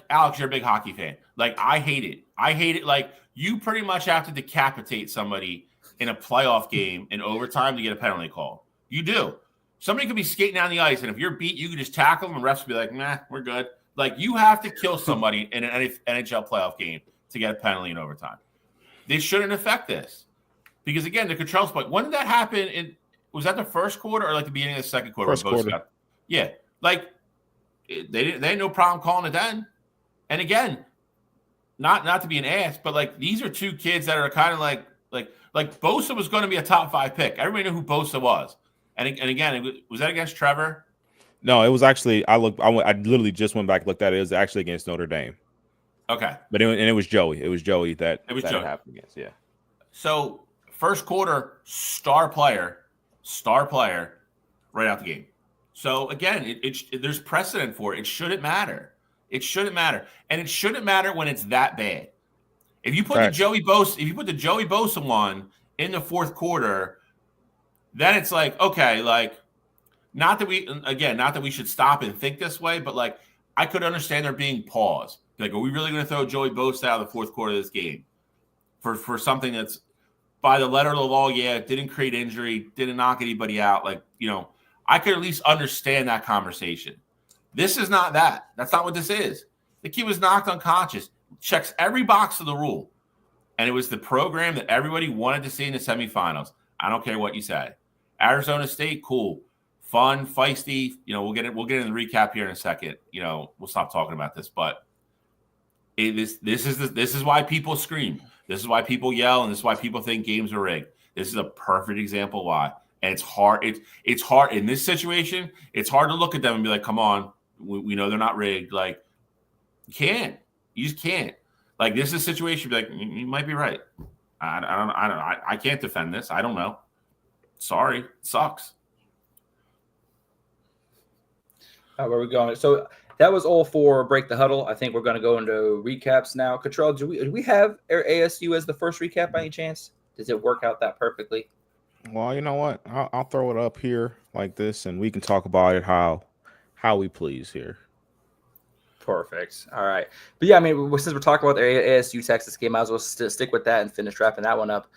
S1: Alex, you're a big hockey fan. Like I hate it. Like you pretty much have to decapitate somebody in a playoff game in overtime to get a penalty call. You do. Somebody could be skating down the ice, and if you're beat, you could just tackle them, and refs will be like, nah, we're good. Like you have to kill somebody in an NHL playoff game to get a penalty in overtime. This shouldn't affect this because again, the control spike. When did that happen? Was that the first quarter or like the beginning of the second quarter?
S2: First quarter.
S1: Yeah, like they had no problem calling it then. And again, not to be an ass, but like these are two kids that are kind of like Bosa was going to be a top 5 pick. Everybody knew who Bosa was. And again, was that against Trevor?
S2: No, it was actually I literally just went back and looked at it. It was actually against Notre Dame.
S1: Okay,
S2: but it was Joey. It was Joey that
S1: Joey.
S2: happened against. Yeah.
S1: So first quarter, star player, right out the game. So again, there's precedent for it. It shouldn't matter. It shouldn't matter, and it shouldn't matter when it's that bad. If you put the Joey Bosa one in the fourth quarter, then it's like okay, like not that we should stop and think this way, but like I could understand there being pause. Like, are we really going to throw Joey Bosa out of the fourth quarter of this game for something that's by the letter of the law? Yeah, didn't create injury, didn't knock anybody out. Like, I could at least understand that conversation. This is not that. That's not what this is. The kid was knocked unconscious, checks every box of the rule, and it was the program that everybody wanted to see in the semifinals. I don't care what you say. Arizona State, cool, fun, feisty. We'll get into the recap here in a second. We'll stop talking about this, but this is why people scream. This is why people yell, and this is why people think games are rigged. This is a perfect example why. And it's hard. It's hard in this situation. It's hard to look at them and be like, "Come on, we know they're not rigged." Like, you can't. You just can't. Like, this is a situation. Be like, you might be right. I can't defend this. I don't know. Sorry, it sucks.
S3: Where are we going? So that was all for Break the Huddle. I think we're going to go into recaps now. Cottrell, do we have ASU as the first recap by any chance? Does it work out that perfectly?
S2: Well, you know what? I'll throw it up here like this, and we can talk about it how we please here.
S3: Perfect. All right. But yeah, I mean, since we're talking about the ASU Texas game, I might as well stick with that and finish wrapping that one up.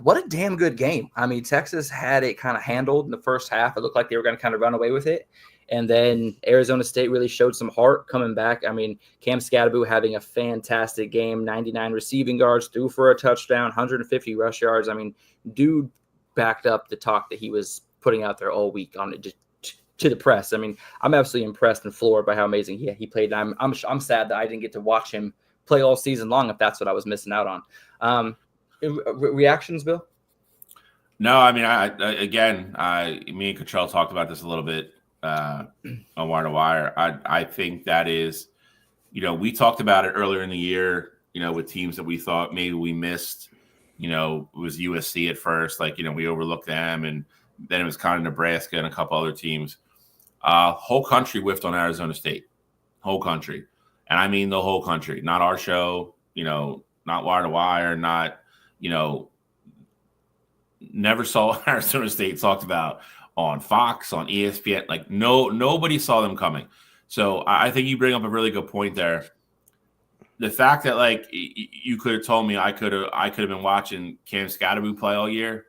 S3: What a damn good game. I mean, Texas had it kind of handled in the first half. It looked like they were going to kind of run away with it. And then Arizona State really showed some heart coming back. I mean, Cam Scadaboo having a fantastic game, 99 receiving yards, threw for a touchdown, 150 rush yards. I mean, dude backed up the talk that he was putting out there all week on it to the press. I mean, I'm absolutely impressed and floored by how amazing he played. And I'm sad that I didn't get to watch him play all season long if that's what I was missing out on. Reactions, Bill?
S1: No, I mean, me and Cottrell talked about this a little bit on Wire to Wire. I think that is, we talked about it earlier in the year, with teams that we thought maybe we missed. It was USC at first, we overlooked them, and then it was kind of Nebraska and a couple other teams. Whole country whiffed on Arizona State, whole country, and I mean the whole country, not our show, not Wire to Wire, not, never saw Arizona State talked about on Fox, on ESPN. Like, nobody saw them coming. So I think you bring up a really good point there. The fact that you could have told me I could have been watching Cam Scadaboo play all year.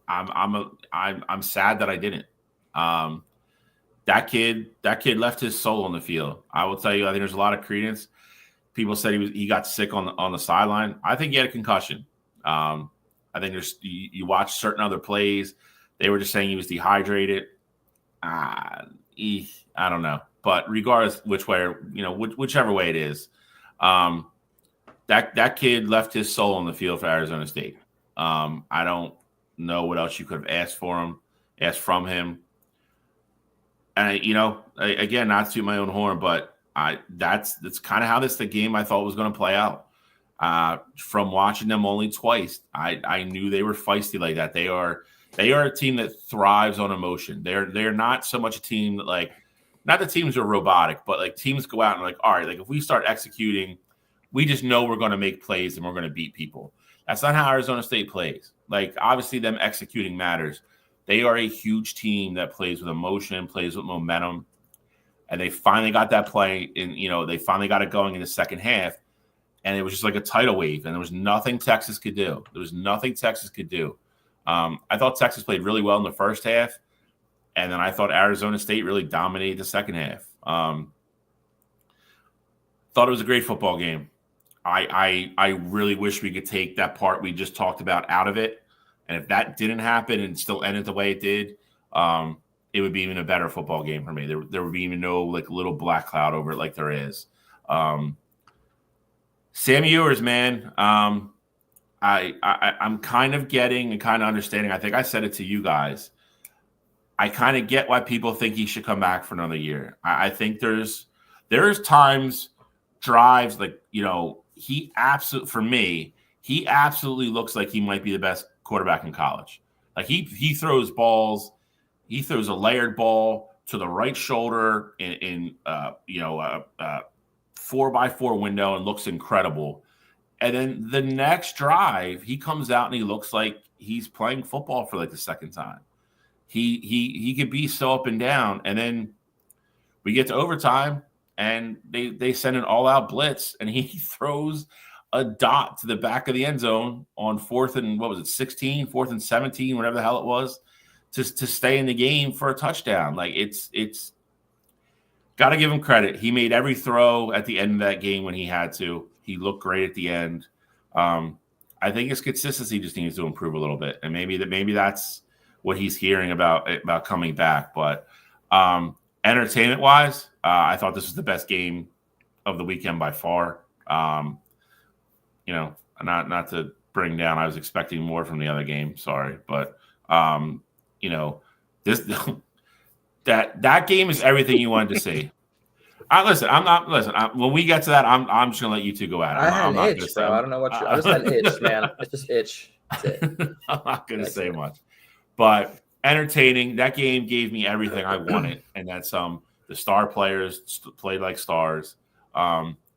S1: I'm sad that I didn't. That kid left his soul on the field. I will tell you, I think there's a lot of credence. People said he got sick on the sideline. I think he had a concussion. I think you watch certain other plays. They were just saying he was dehydrated. I don't know. But regardless whichever way it is, that kid left his soul on the field for Arizona State. I don't know what else you could have asked from him. And again, not to toot my own horn, but that's kind of how the game I thought was going to play out. From watching them only twice, I knew they were feisty like that. They are a team that thrives on emotion. They're not so much a team that not the teams are robotic, but teams go out and all right, if we start executing, we just know we're going to make plays and we're going to beat people. That's not how Arizona State plays. Obviously them executing matters. They are a huge team that plays with emotion, plays with momentum, and they finally got that play they finally got it going in the second half. And it was just like a tidal wave, and there was nothing Texas could do. I thought Texas played really well in the first half, and then I thought Arizona State really dominated the second half. Thought it was a great football game. I really wish we could take that part we just talked about out of it. And if that didn't happen and still ended the way it did, it would be even a better football game for me. There would be even no like little black cloud over it like there is. Sam Ewers, man, I'm kind of getting and kind of understanding. I think I said it to you guys. I kind of get why people think he should come back for another year. I think there's times, drives, like, he absolutely looks like he might be the best quarterback in college. Like he throws balls, he throws a layered ball to the right shoulder in 4x4 window and looks incredible. And then the next drive, he comes out and he looks like he's playing football for like the second time. He could be so up and down, and then we get to overtime, and they send an all-out blitz, and he throws a dot to the back of the end zone on 4th and 16, 4th and 17, whatever the hell it was, to stay in the game for a touchdown. Like it's got to give him credit. He made every throw at the end of that game when he had to. He looked great at the end. I think his consistency just needs to improve a little bit, and maybe that's what he's hearing about coming back. But entertainment wise, I thought this was the best game of the weekend by far. Not to bring down, I was expecting more from the other game. Sorry. But this that game is everything you wanted to see. When we get to that, I'm just gonna let you two go at it.
S3: I had an itch, bro. I don't know what I just had an itch, man. It's just itch. That's it.
S1: I'm not gonna say much. But entertaining, that game gave me everything I wanted, and that's the star players played like stars.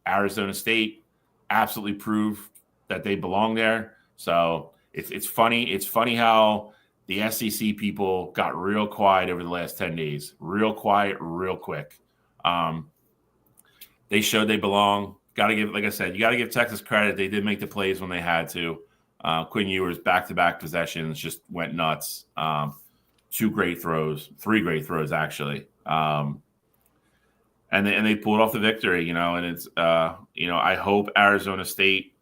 S1: Arizona State absolutely proved that they belong there. So it's funny. It's funny how the SEC people got real quiet over the last 10 days. Real quiet, real quick. They showed they belong. Got to give, like I said, you got to give Texas credit. They did make the plays when they had to. Quinn Ewers back-to-back possessions just went nuts. 3 great throws actually. And they pulled off the victory, and it's I hope Arizona State,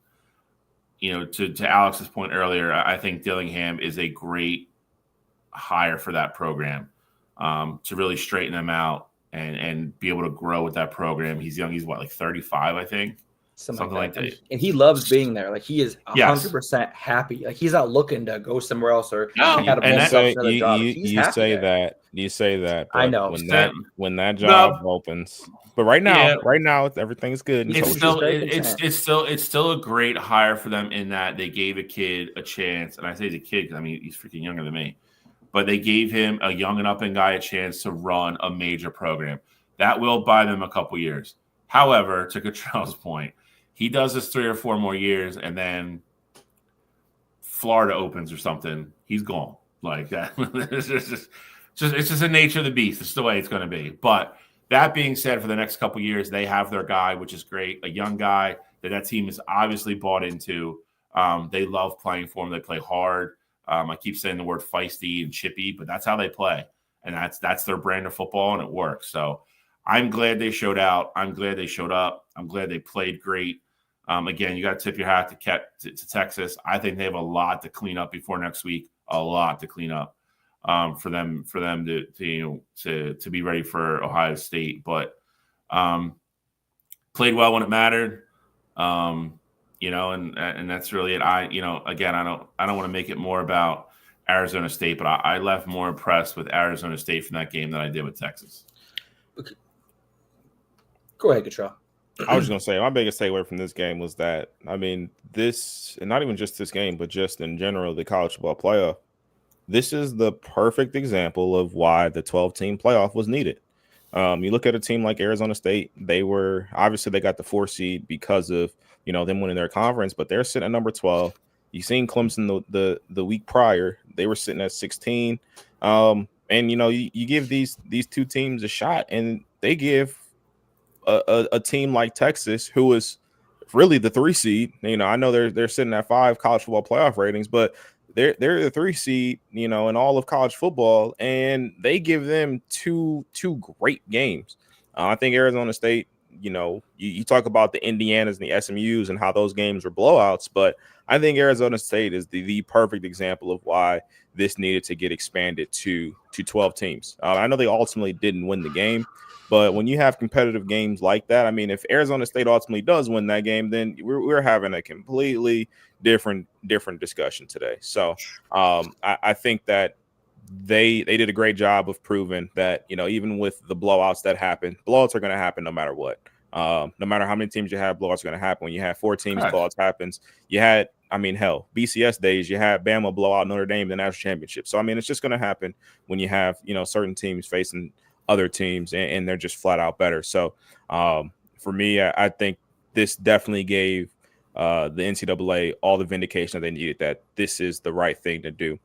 S1: to Alex's point earlier, I think Dillingham is a great hire for that program, to really straighten them out and be able to grow with that program. He's young. He's like 35, I think. Something like that.
S3: And he loves being there. Like he is 100% happy. Like he's not looking to go somewhere else or
S2: you say that.
S3: I know
S2: when that job opens. But right now, everything's good.
S1: It's still a great hire for them in that they gave a kid a chance. And I say the kid because he's freaking younger than me. But they gave him, a young and up and guy, a chance to run a major program. That will buy them a couple years. However, to Cottrell's point, he does this 3 or 4 more years, and then Florida opens or something, he's gone. Like that. it's just the nature of the beast. It's the way it's going to be. But that being said, for the next couple years, they have their guy, which is great. A young guy that team is obviously bought into. They love playing for him. They play hard. I keep saying the word feisty and chippy, but that's how they play. And that's their brand of football, and it works. So I'm glad they showed out. I'm glad they showed up. I'm glad they played great. Again, you got to tip your hat to Texas. I think they have a lot to clean up before next week. A lot to clean up for them to be ready for Ohio State. But played well when it mattered. And that's really it. Again, I don't want to make it more about Arizona State, but I left more impressed with Arizona State from that game than I did with Texas.
S3: Okay. Go ahead, Cottrell.
S2: I was just going to say, my biggest takeaway from this game was that, this, and not even just this game, but just in general, the college football playoff, this is the perfect example of why the 12-team playoff was needed. You look at a team like Arizona State, they got the 4 seed because of, them winning their conference, but they're sitting at number 12. You seen Clemson the week prior, they were sitting at 16. And, you give these 2 teams a shot, and they give a team like Texas, who is really the 3 seed. I know they're sitting at 5 college football playoff ratings, but they're the 3 seed, in all of college football, and they give them two great games. I think Arizona State, you talk about the Indianas and the SMUs and how those games were blowouts, but I think Arizona State is the perfect example of why this needed to get expanded to 12 teams. I know they ultimately didn't win the game, but when you have competitive games like that, I mean, if Arizona State ultimately does win that game, then we're having a completely different discussion today. So I think that they did a great job of proving that, even with the blowouts that happen, blowouts are going to happen no matter what. No matter how many teams you have, blowouts are going to happen. When you have 4 teams, blowouts happens. You had, BCS days, you had Bama blowout Notre Dame in the national championship. So, it's just going to happen when you have, certain teams facing other teams and they're just flat out better. So, for me, I think this definitely gave the NCAA all the vindication that they needed, that this is the right thing to do.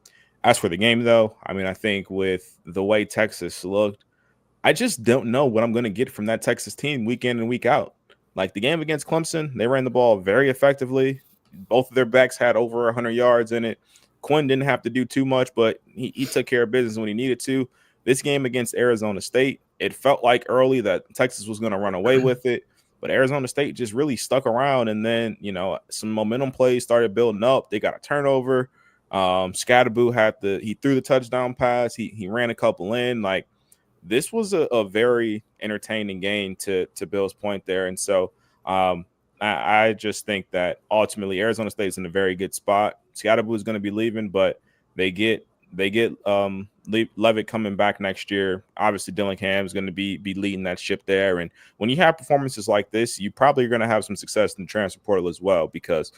S2: As for the game, though, I think with the way Texas looked, I just don't know what I'm going to get from that Texas team week in and week out. Like the game against Clemson, they ran the ball very effectively. Both of their backs had over 100 yards in it. Quinn didn't have to do too much, but he took care of business when he needed to. This game against Arizona State, it felt like early that Texas was going to run away with it, but Arizona State just really stuck around. And then, some momentum plays started building up. They got a turnover. Scatterboo he threw the touchdown pass. He ran a couple in. Like, this was a very entertaining game to Bill's point there. And so I just think that ultimately Arizona State is in a very good spot. Scatterboo is going to be leaving, but they get Levitt coming back next year. Obviously, Dillingham is going to be leading that ship there. And when you have performances like this, you probably are going to have some success in the transfer portal as well, because,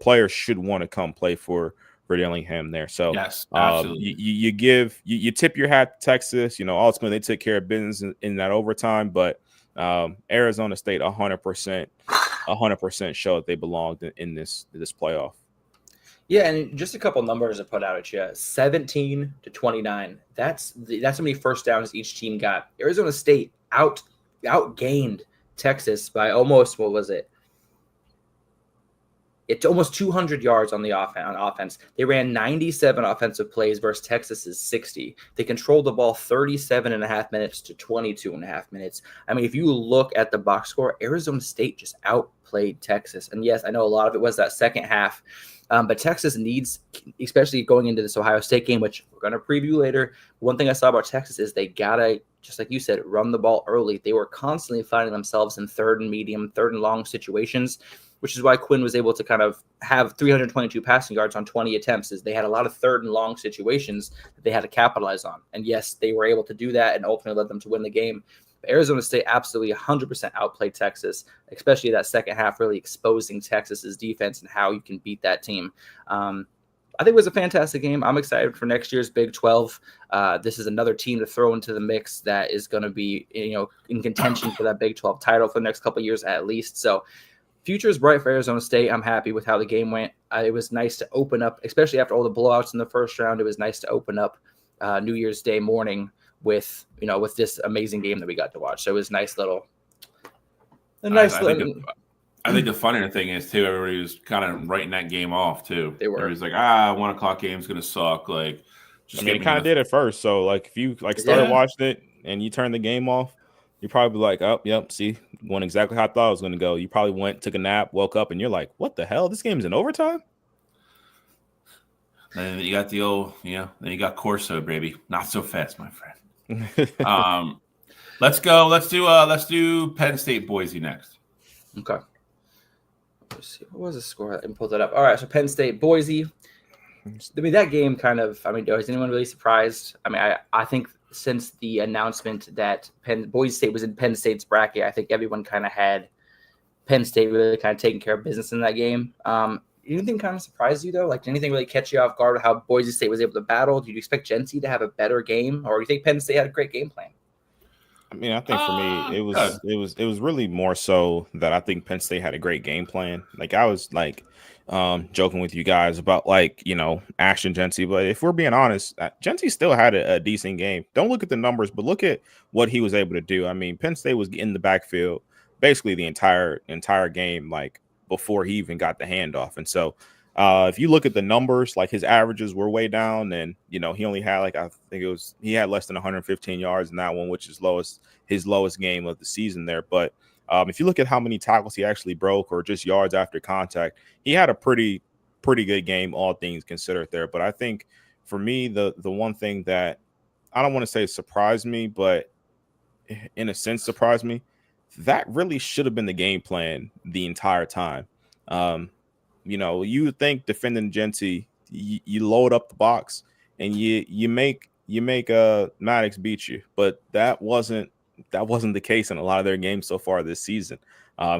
S2: players should want to come play for Dillingham there. So
S1: yes, absolutely.
S2: You tip your hat to Texas. Ultimately they took care of business in that overtime, but Arizona State 100% showed that they belonged in this playoff.
S3: Yeah, and just a couple numbers to put out at you: 17-29. That's how many first downs each team got. Arizona State outgained Texas by almost, what was it? It's almost 200 yards on offense. They ran 97 offensive plays versus Texas's 60. They controlled the ball 37.5 minutes to 22.5 minutes. If you look at the box score, Arizona State just outplayed Texas. And yes, I know a lot of it was that second half, but Texas needs, especially going into this Ohio State game, which we're going to preview later. One thing I saw about Texas is they got to, just like you said, run the ball early. They were constantly finding themselves in third and medium, third and long situations, which is why Quinn was able to kind of have 322 passing yards on 20 attempts. Is they had a lot of third and long situations that they had to capitalize on. And yes, they were able to do that and ultimately led them to win the game. But Arizona State absolutely 100% outplayed Texas, especially that second half, really exposing Texas's defense and how you can beat that team. I think it was a fantastic game. I'm excited for next year's Big 12. This is another team to throw into the mix that is going to be, in contention for that Big 12 title for the next couple of years at least. So, future is bright for Arizona State. I'm happy with how the game went. It was nice to open up, especially after all the blowouts in the first round. It was nice to open up New Year's Day morning with this amazing game that we got to watch. So it was nice little. I
S1: think the funnier thing is too, everybody was kind of writing that game off too.
S3: They were.
S1: Everybody's like, 1 o'clock game's gonna suck. Like,
S2: it kind of did at first. So like, if you started watching it and you turned the game off, you're probably like, oh, yep, see, going exactly how I thought it was going to go. You probably went, took a nap, woke up, and you're like, what the hell? This game's in overtime?
S1: And you got the old, then you got Corso, baby. Not so fast, my friend. Let's go. Let's do Penn State Boise next.
S3: Okay. Let's see. What was the score? I can pull that up. All right, so Penn State Boise. That game kind of, was anyone really surprised? I think since the announcement that Boise State was in Penn State's bracket, I think everyone kind of had Penn State really kind of taking care of business in that game. Anything kind of surprised you, though? Like, did anything really catch you off guard with how Boise State was able to battle? Did you expect Gency to have a better game, or do you think Penn State had a great game plan?
S2: I think for me, it was really more so that I think Penn State had a great game plan. Like, I was like joking with you guys about Ashton Gency, but if we're being honest, Gency still had a decent game. Don't look at the numbers, but look at what he was able to do. Penn State was in the backfield basically the entire game, like before he even got the handoff, and so If you look at the numbers, like his averages were way down, and he only had he had less than 115 yards in that one, which is his lowest game of the season there. But if you look at how many tackles he actually broke or just yards after contact, he had a pretty good game, all things considered there. But I think for me, the one thing that I don't want to say surprised me, but in a sense surprised me, that really should have been the game plan the entire time. You think defending Genty, you load up the box and you make Maddox beat you, but that wasn't the case in a lot of their games so far this season.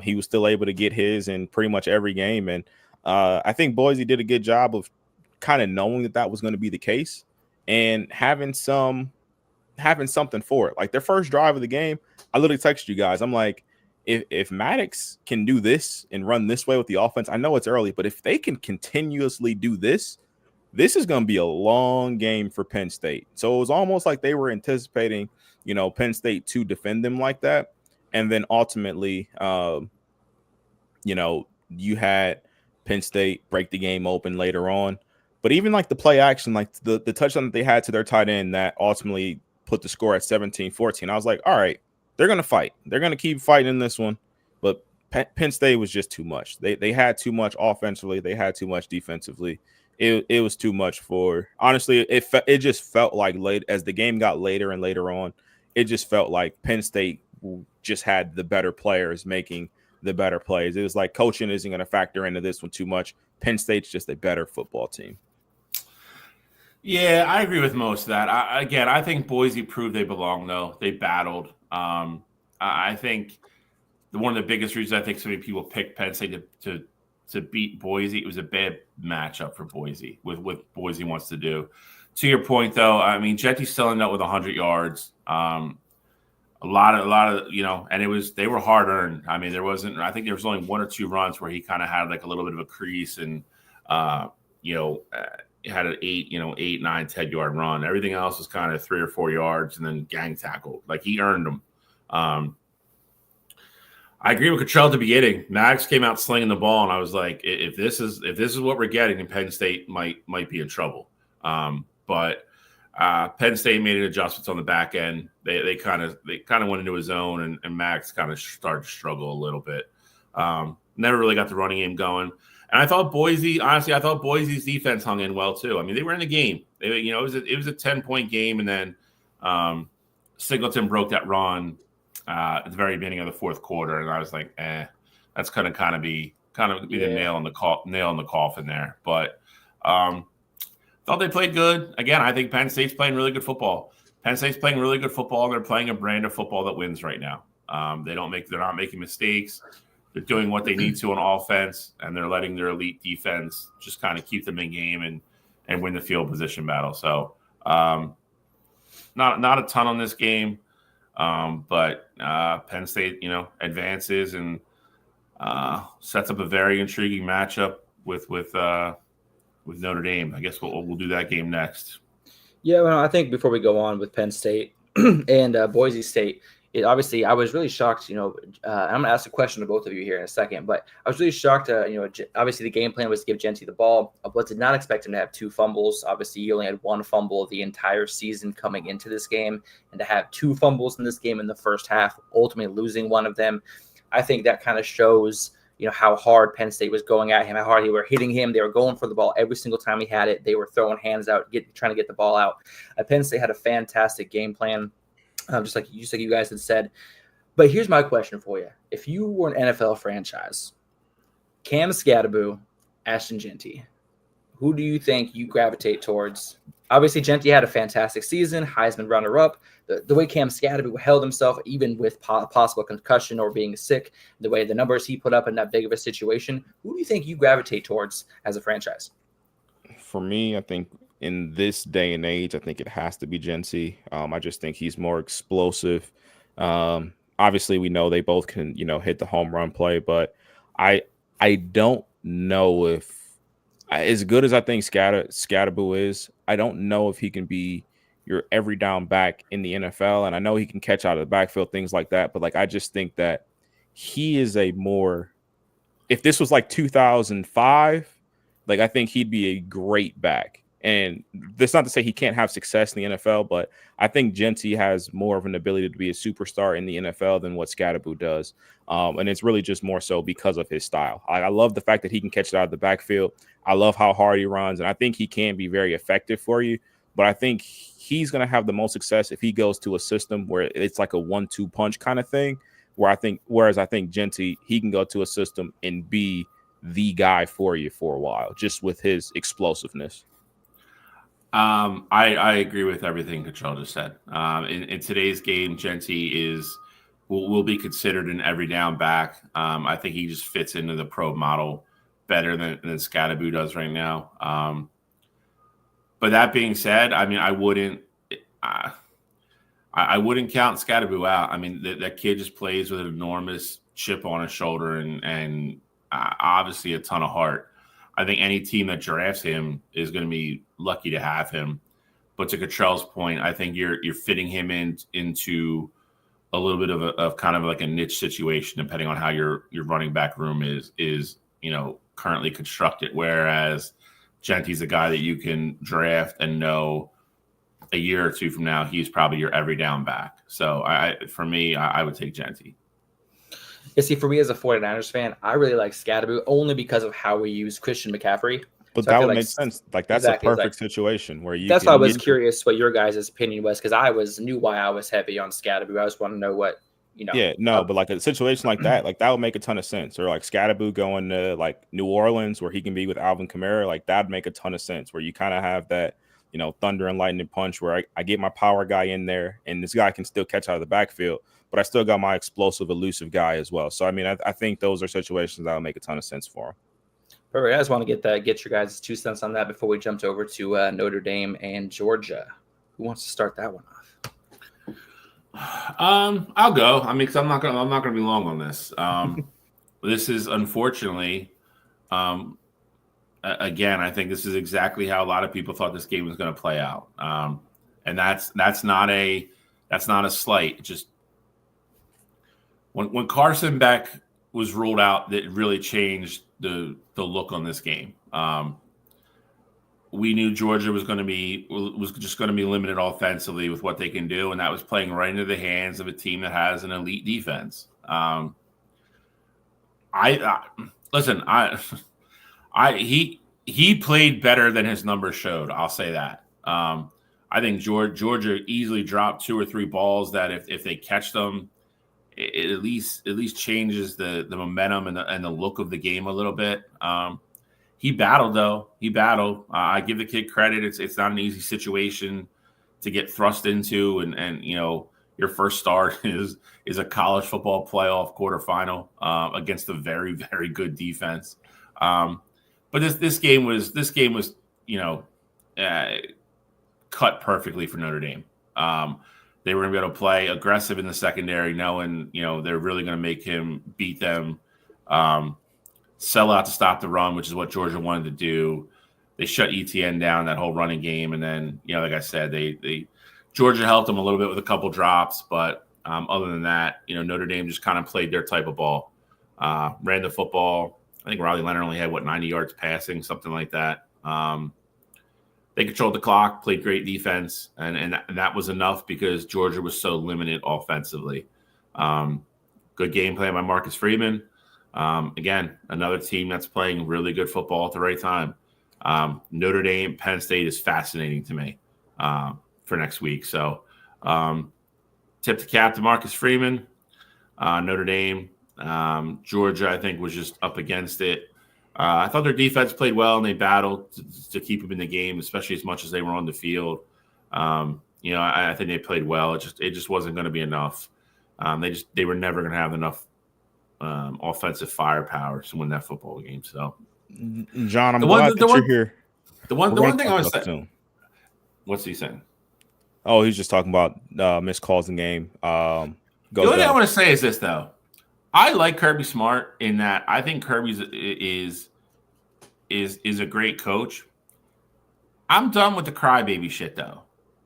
S2: He was still able to get his in pretty much every game, and I think Boise did a good job of kind of knowing that was going to be the case and having something for it. Like their first drive of the game, I literally texted you guys. I'm like, if Maddox can do this and run this way with the offense, I know it's early, but if they can continuously do this is going to be a long game for Penn State. So it was almost like they were anticipating, Penn State to defend them like that. And then ultimately, you had Penn State break the game open later on. But even like the play action, like the touchdown that they had to their tight end that ultimately put the score at 17-14, I was like, all right, they're going to fight. They're going to keep fighting in this one. But Penn State was just too much. They had too much offensively. They had too much defensively. It was too much for – honestly, it just felt like late as the game got later and later on, it just felt like Penn State just had the better players making the better plays. It was like coaching isn't going to factor into this one too much. Penn State's just a better football team.
S1: Yeah, I agree with most of that. I think Boise proved they belong, though. They battled. I think one of the biggest reasons I think so many people picked Penn State to beat Boise, it was a bad matchup for Boise with what Boise wants to do. To your point, though, I mean, Jetty's still ended up with 100 yards. A lot of, and they were hard earned. I mean, I think there was only one or two runs where he kind of had like a little bit of a crease and, had an 8, 9, 10 yard run. Everything else was kind of 3 or 4 yards and then gang tackle. Like he earned them. I agree with Cottrell at the beginning. Maddox came out slinging the ball, and I was like, if this is what we're getting, then Penn State might be in trouble. But Penn State made adjustments on the back end. They kind of went into his zone, and Maddox kind of started to struggle a little bit. Never really got the running game going. And I thought Boise's defense hung in well too. I mean, they were in the game. It was a 10-point game, and then Singleton broke that run at the very beginning of the fourth quarter, and I was like, that's going to kind of be the nail in the coffin there. But thought they played good. Again, I think Penn State's playing really good football. Penn State's playing really good football, and they're playing a brand of football that wins right now. They're not making mistakes. They're doing what they need to on offense, and they're letting their elite defense just kind of keep them in game and win the field position battle. So not a ton on this game, but Penn State, advances and sets up a very intriguing matchup with Notre Dame. I guess we'll do that game next.
S3: Yeah, well, I think before we go on with Penn State and Boise State, obviously I was really shocked. I'm going to ask a question to both of you here in a second, but I was really shocked. Obviously the game plan was to give Genty the ball, but did not expect him to have 2 fumbles. Obviously, he only had 1 fumble the entire season coming into this game, and to have 2 fumbles in this game in the first half, ultimately losing one of them, I think that kind of shows how hard Penn State was going at him, how hard they were hitting him. They were going for the ball every single time he had it. They were throwing hands out, trying to get the ball out. Penn State had a fantastic game plan, just like you guys had said. But here's my question for you. If you were an NFL franchise, Cam Scadaboo, Ashton Genty, who do you think you gravitate towards? Obviously, Genty had a fantastic season, Heisman runner-up. The way Cam Scadaboo held himself, even with possible concussion or being sick, the way the numbers he put up in that big of a situation, who do you think you gravitate towards as a franchise?
S2: For me, I think in this day and age, I think it has to be Genty. I just think he's more explosive. Obviously, we know they both can, hit the home run play, but I don't know if, as good as I think Scadaboo is, I don't know if he can be your every down back in the NFL. And I know he can catch out of the backfield, things like that. But I just think that he is if this was like 2005, Like, I think he'd be a great back. And that's not to say he can't have success in the NFL, but I think Genty has more of an ability to be a superstar in the NFL than what Scadaboo does. And it's really just more so because of his style. I love the fact that he can catch it out of the backfield. I love how hard he runs, and I think he can be very effective for you. But I think he's going to have the most success if he goes to a system where it's like a 1-2 punch kind of thing, whereas I think Genty, he can go to a system and be the guy for you for a while, just with his explosiveness.
S1: I agree with everything Cottrell just said. In today's game, Genty will be considered an every down back. I think he just fits into the pro model better than Scadaboo does right now. But that being said, I mean, I wouldn't count Scadaboo out. I mean, that kid just plays with an enormous chip on his shoulder and obviously a ton of heart. I think any team that drafts him is going to be lucky to have him. But to Cottrell's point, I think you're fitting him into a little bit of kind of like a niche situation, depending on how your running back room is currently constructed. Whereas Genty's a guy that you can draft and know a year or two from now he's probably your every down back. So for me, I would take Genty.
S3: Yeah, see, for me as a 49ers fan, I really like Scadaboo only because of how we use Christian McCaffrey.
S2: But so that would make sense. Like, that's exactly, a perfect situation where you.
S3: That's why I was curious what your guys' opinion was, because I knew why I was heavy on Scadaboo. I just want to know what,
S2: Yeah, no, but like a situation like that would make a ton of sense. Or like Scadaboo going to like New Orleans where he can be with Alvin Kamara, like that'd make a ton of sense. Where you kind of have that, thunder and lightning punch where I get my power guy in there, and this guy can still catch out of the backfield, but I still got my explosive, elusive guy as well. So I mean, I think those are situations that would make a ton of sense for him.
S3: Perfect. I just want to get your guys' 2 cents on that before we jumped over to Notre Dame and Georgia. Who wants to start that one off?
S1: I'll go. I mean, because I'm not gonna be long on this. This is unfortunately, again, I think this is exactly how a lot of people thought this game was going to play out. And that's not a slight. Just when Carson Beck was ruled out, that really changed the look on this game. We knew Georgia was just going to be limited offensively with what they can do, and that was playing right into the hands of a team that has an elite defense. He played better than his numbers showed. I'll say that. I think Georgia easily dropped 2 or 3 balls that if they catch them, it at least changes the momentum and the look of the game a little bit. He battled though. I give the kid credit. It's not an easy situation to get thrust into, and your first start is a college football playoff quarterfinal against a very, very good defense. But this game was cut perfectly for Notre Dame. They were going to be able to play aggressive in the secondary, knowing they're really going to make him beat them. Sell out to stop the run, which is what Georgia wanted to do. They shut ETN down that whole running game, and then like I said, Georgia helped them a little bit with a couple drops, but other than that, Notre Dame just kind of played their type of ball. Ran the football. I think Riley Leonard only had 90 yards passing, something like that. They controlled the clock, played great defense, and that was enough because Georgia was so limited offensively. Good game plan by Marcus Freeman. Again, another team that's playing really good football at the right time. Notre Dame, Penn State is fascinating to me for next week. So tip the cap to Marcus Freeman. Notre Dame, Georgia, I think, was just up against it. I thought their defense played well, and they battled to keep them in the game, especially as much as they were on the field. I think they played well. It just wasn't going to be enough. They were never going to have enough offensive firepower to win that football game. So,
S2: John, I'm glad that you're here.
S1: The one thing I was saying. What's he saying?
S2: Oh, he's just talking about missed calls in game.
S1: The only thing I want to say is this, though. I like Kirby Smart in that I think Kirby is a great coach. I'm done with the crybaby shit, though.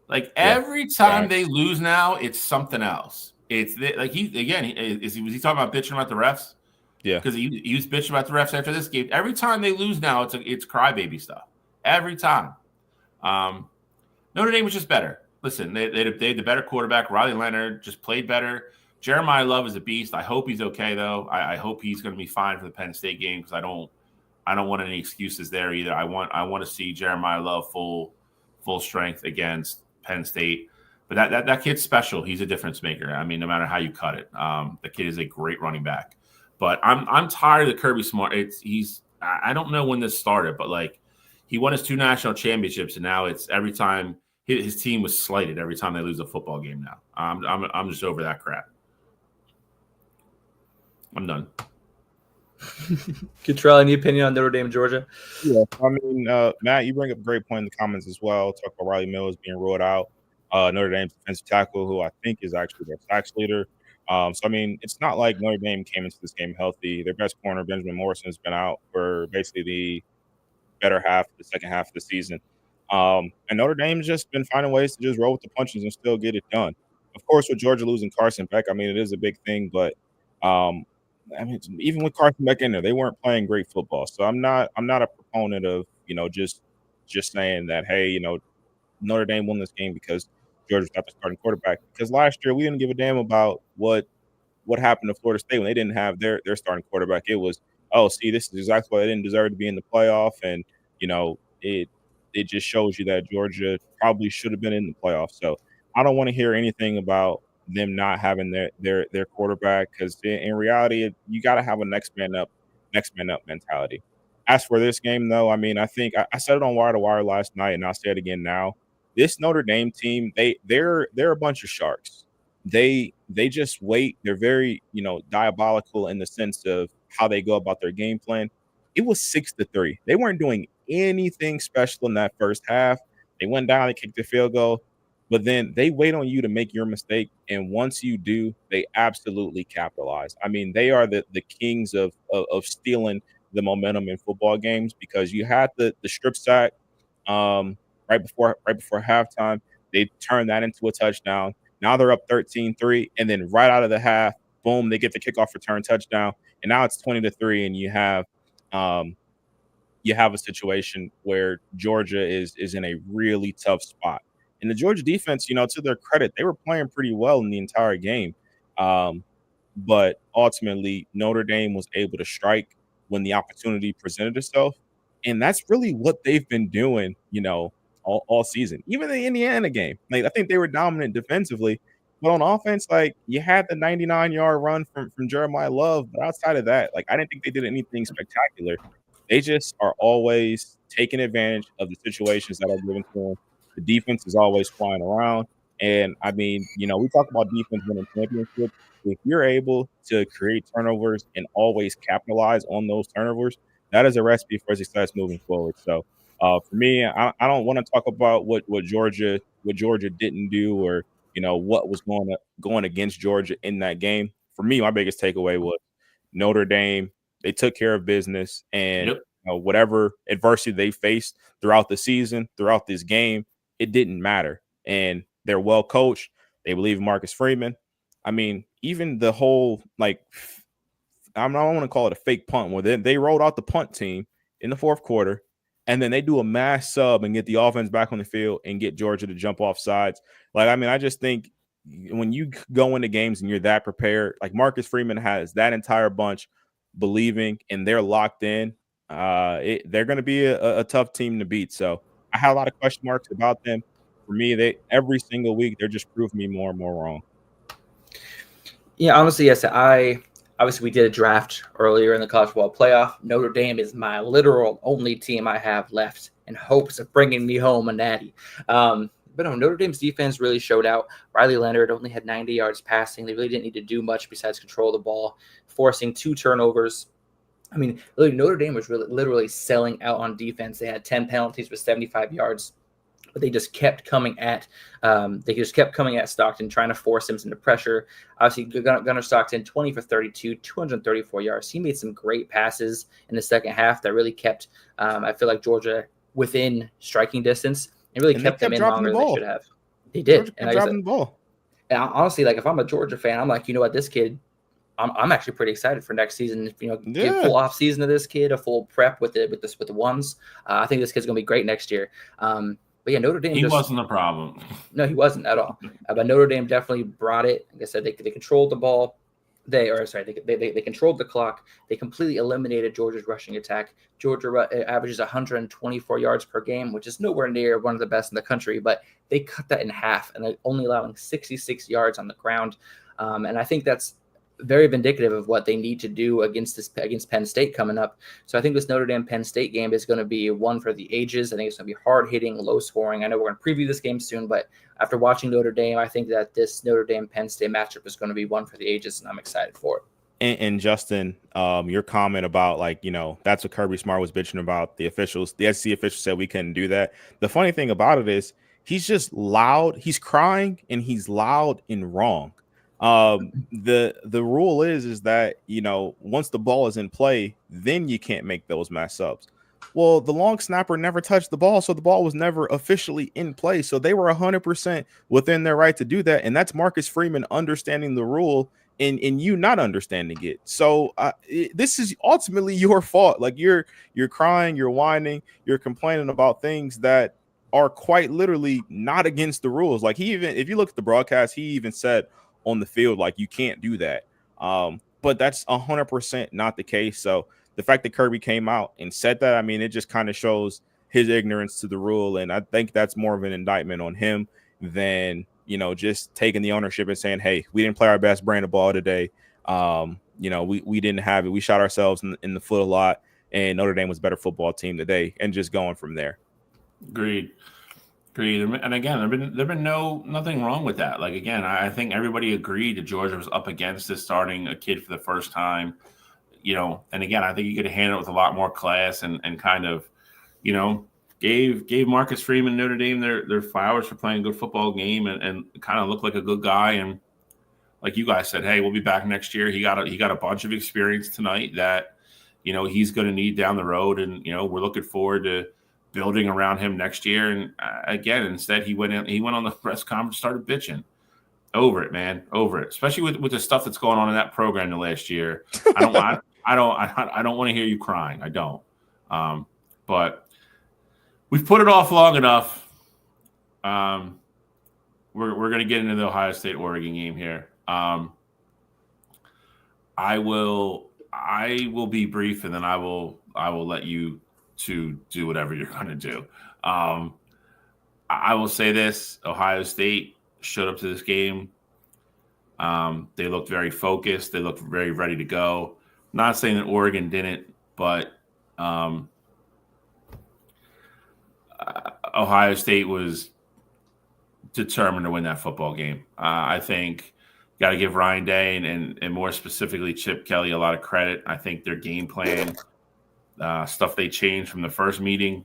S1: Like every time they lose now, it's something else. It's like was he talking about bitching about the refs?
S2: Yeah,
S1: because he was bitching about the refs after this game. Every time they lose now, it's crybaby stuff. Every time. Notre Dame was just better. Listen, they had the better quarterback. Riley Leonard just played better. Jeremiah Love is a beast. I hope he's okay though. I hope he's going to be fine for the Penn State game because I don't want any excuses there either. I want to see Jeremiah Love full strength against Penn State. But that kid's special. He's a difference maker. I mean, no matter how you cut it, the kid is a great running back. But I'm tired of the Kirby Smart. I don't know when this started, but like he won his 2 national championships, and now it's every time his team was slighted every time they lose a football game. Now I'm just over that crap. I'm done.
S3: Cottrell, any opinion on Notre Dame, Georgia?
S2: Yeah, I mean, Matt, you bring up a great point in the comments as well. Talk about Riley Mills being ruled out. Notre Dame's defensive tackle, who I think is actually their sacks leader. So, I mean, it's not like Notre Dame came into this game healthy. Their best corner, Benjamin Morrison, has been out for basically the second half of the season. And Notre Dame's just been finding ways to just roll with the punches and still get it done. Of course, with Georgia losing Carson Beck, I mean, it is a big thing, but I mean, even with Carson Beck in there, they weren't playing great football. So I'm not a proponent of, just saying that, hey, Notre Dame won this game because Georgia's not the starting quarterback. Because last year we didn't give a damn about what happened to Florida State when they didn't have their starting quarterback. It was, oh, see, this is exactly why they didn't deserve to be in the playoff, and it just shows you that Georgia probably should have been in the playoff. So I don't want to hear anything about them not having their quarterback, because in reality, you got to have a next man up mentality. As for this game, though, I mean, I think I said it on Wire to Wire last night, and I'll say it again now. This Notre Dame team, they're a bunch of sharks. They just wait. They're very diabolical in the sense of how they go about their game plan. It was 6-3. They weren't doing anything special in that first half. They went down, they kicked the field goal. But then they wait on you to make your mistake, and once you do, they absolutely capitalize. I mean, they are the kings of stealing the momentum in football games, because you had the strip sack right before halftime. They turned that into a touchdown. Now they're up 13-3, and then right out of the half, boom, they get the kickoff return touchdown, and now it's 20-3, and you have a situation where Georgia is in a really tough spot. And the Georgia defense, to their credit, they were playing pretty well in the entire game. But ultimately, Notre Dame was able to strike when the opportunity presented itself. And that's really what they've been doing, all season. Even the Indiana game, like, I think they were dominant defensively. But on offense, like, you had the 99-yard run from Jeremiah Love. But outside of that, like, I didn't think they did anything spectacular. They just are always taking advantage of the situations that are given to them. The defense is always flying around. And, I mean, we talk about defense winning championships. If you're able to create turnovers and always capitalize on those turnovers, that is a recipe for success moving forward. So, for me, I don't want to talk about what Georgia didn't do, or, what was going against Georgia in that game. For me, my biggest takeaway was Notre Dame, they took care of business, and whatever adversity they faced throughout the season, throughout this game, it didn't matter. And they're well coached. They believe in Marcus Freeman. I mean, even the whole, like, I don't want to call it a fake punt, where they rolled out the punt team in the fourth quarter, and then they do a mass sub and get the offense back on the field and get Georgia to jump off sides. Like, I mean, I just think when you go into games and you're that prepared, like Marcus Freeman has that entire bunch believing, and they're locked in, they're going to be a tough team to beat. So I had a lot of question marks about them. For me, every single week, they're just proving me more and more wrong.
S3: Yeah, honestly, yes. Obviously we did a draft earlier in the college football playoff. Notre Dame is my literal only team I have left in hopes of bringing me home a natty. But no, Notre Dame's defense really showed out. Riley Leonard only had 90 yards passing. They really didn't need to do much besides control the ball, forcing 2 turnovers. I mean, really, Notre Dame was literally selling out on defense. They had 10 penalties with 75 yards, but they just kept coming at Stockton, trying to force him into pressure. Obviously, Gunnar Stockton, 20 for 32, 234 yards. He made some great passes in the second half that really kept, I feel like, Georgia within striking distance. It really kept them in longer than they should have. They did.
S2: Georgia kept dropping the ball.
S3: And honestly, like, if I'm a Georgia fan, I'm like, you know what, this kid I'm actually pretty excited for next season. Give
S2: Yeah.
S3: full off season of this kid, a full prep with the ones. I think this kid's gonna be great next year. But yeah, Notre Dame.
S1: He wasn't the problem.
S3: No, he wasn't at all. But Notre Dame definitely brought it. Like I said, they controlled the ball. They controlled the clock. They completely eliminated Georgia's rushing attack. Georgia averages 124 yards per game, which is nowhere near one of the best in the country, but they cut that in half, and they're only allowing 66 yards on the ground. And I think that's very vindicative of what they need to do against Penn State coming up. So I think this Notre Dame Penn State game is going to be one for the ages. I think it's going to be hard hitting, low scoring. I know we're going to preview this game soon, but after watching Notre Dame, I think that this Notre Dame Penn State matchup is going to be one for the ages, and I'm excited for it.
S2: And Justin, your comment about that's what Kirby Smart was bitching about. The SEC officials said we couldn't do that. The funny thing about it is he's just loud. He's crying and he's loud and wrong. The rule is that once the ball is in play, then you can't make those mess ups. Well, the long snapper never touched the ball, so the ball was never officially in play. So they were 100% within their right to do that, and that's Marcus Freeman understanding the rule and you not understanding it. So this is ultimately your fault. Like you're crying, you're whining, you're complaining about things that are quite literally not against the rules. Like if you look at the broadcast, he even said on the field, like, you can't do that. But that's 100% not the case. So the fact that Kirby came out and said that, I mean, it just kind of shows his ignorance to the rule. And I think that's more of an indictment on him than, just taking the ownership and saying, hey, we didn't play our best brand of ball today. We didn't have it. We shot ourselves in the foot a lot, and Notre Dame was a better football team today, and just going from there.
S1: Agreed. And again, there've been nothing wrong with that. Like, again, I think everybody agreed that Georgia was up against this, starting a kid for the first time. And again, I think you could handle it with a lot more class and kind of, gave Marcus Freeman, Notre Dame their flowers for playing a good football game and kind of looked like a good guy. And like you guys said, hey, we'll be back next year. He got a bunch of experience tonight that, he's going to need down the road. And, we're looking forward to building around him next year. And again, instead he went on the press conference, started bitching. Over it, man. Over it. Especially with the stuff that's going on in that program the last year. I don't want to hear you crying. I don't. But we've put it off long enough. We're going to get into the Ohio State Oregon game here. I will be brief, and then I will let you to do whatever you're going to do. I will say this: Ohio State showed up to this game. They looked very focused. They looked very ready to go. Not saying that Oregon didn't, but Ohio State was determined to win that football game. I think got to give Ryan Day and more specifically Chip Kelly a lot of credit. I think their game plan, stuff they changed from the first meeting,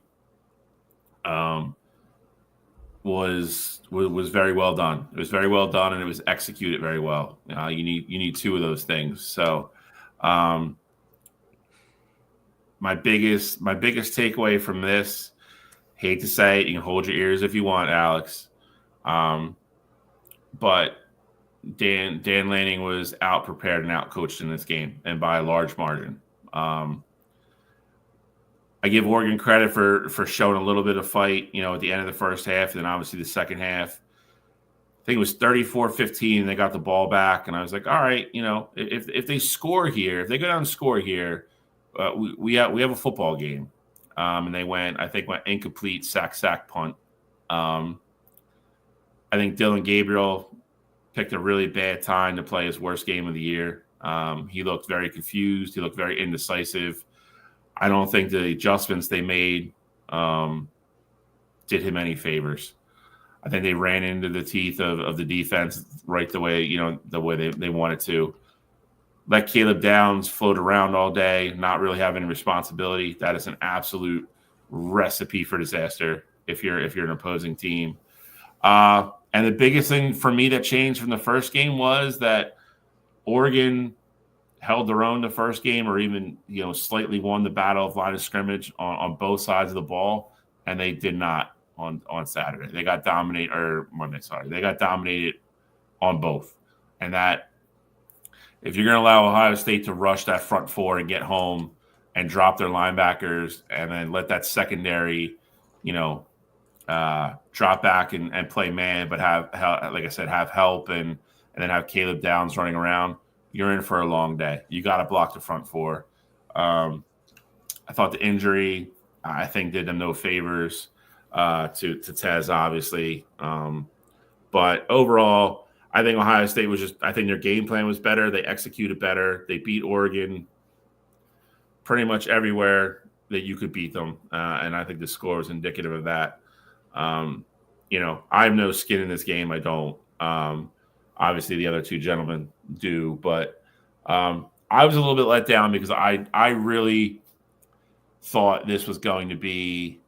S1: was very well done. It was very well done, and it was executed very well. You need two of those things. So, my biggest takeaway from this, hate to say it, you can hold your ears if you want, Alex, but Dan Lanning was out prepared and out coached in this game, and by a large margin. I give Oregon credit for showing a little bit of fight, at the end of the first half, and then obviously the second half. I think it was 34-15, and they got the ball back, and I was like, all right, if they score here, if they go down and score here, we have a football game. And they went incomplete, sack, punt. I think Dylan Gabriel picked a really bad time to play his worst game of the year. He looked very confused. He looked very indecisive. I don't think the adjustments they made did him any favors. I think they ran into the teeth of the defense right the way they wanted to. Let Caleb Downs float around all day, not really have any responsibility. That is an absolute recipe for disaster if you're an opposing team. And the biggest thing for me that changed from the first game was that Oregon held their own the first game, or even slightly won the battle of line of scrimmage on both sides of the ball, and they did not on Saturday. They got dominated, or Monday, sorry. They got dominated on both, and that if you're going to allow Ohio State to rush that front four and get home and drop their linebackers and then let that secondary, drop back and play man, but have, like I said, have help and then have Caleb Downs running around, you're in for a long day. You got to block the front four. I thought the injury, I think, did them no favors to Tez, obviously. But overall, I think Ohio State I think their game plan was better. They executed better. They beat Oregon pretty much everywhere that you could beat them. And I think the score was indicative of that. I have no skin in this game. I don't. Obviously, the other two gentlemen do. But I was a little bit let down because I really thought this was going to be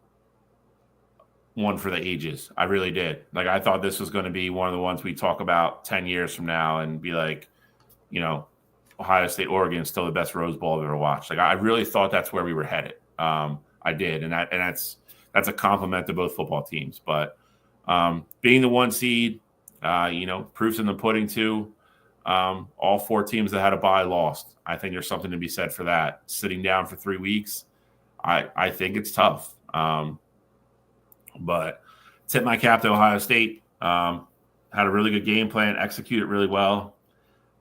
S1: one for the ages. I really did. Like, I thought this was going to be one of the ones we talk about 10 years from now and be like, Ohio State, Oregon is still the best Rose Bowl I've ever watched. Like, I really thought that's where we were headed. I did. And that's a compliment to both football teams. But being the 1 seed, proofs in the pudding too. All 4 teams that had a bye lost. I think there's something to be said for that. Sitting down for 3 weeks, I think it's tough. But tip my cap to Ohio State. Had a really good game plan, executed really well.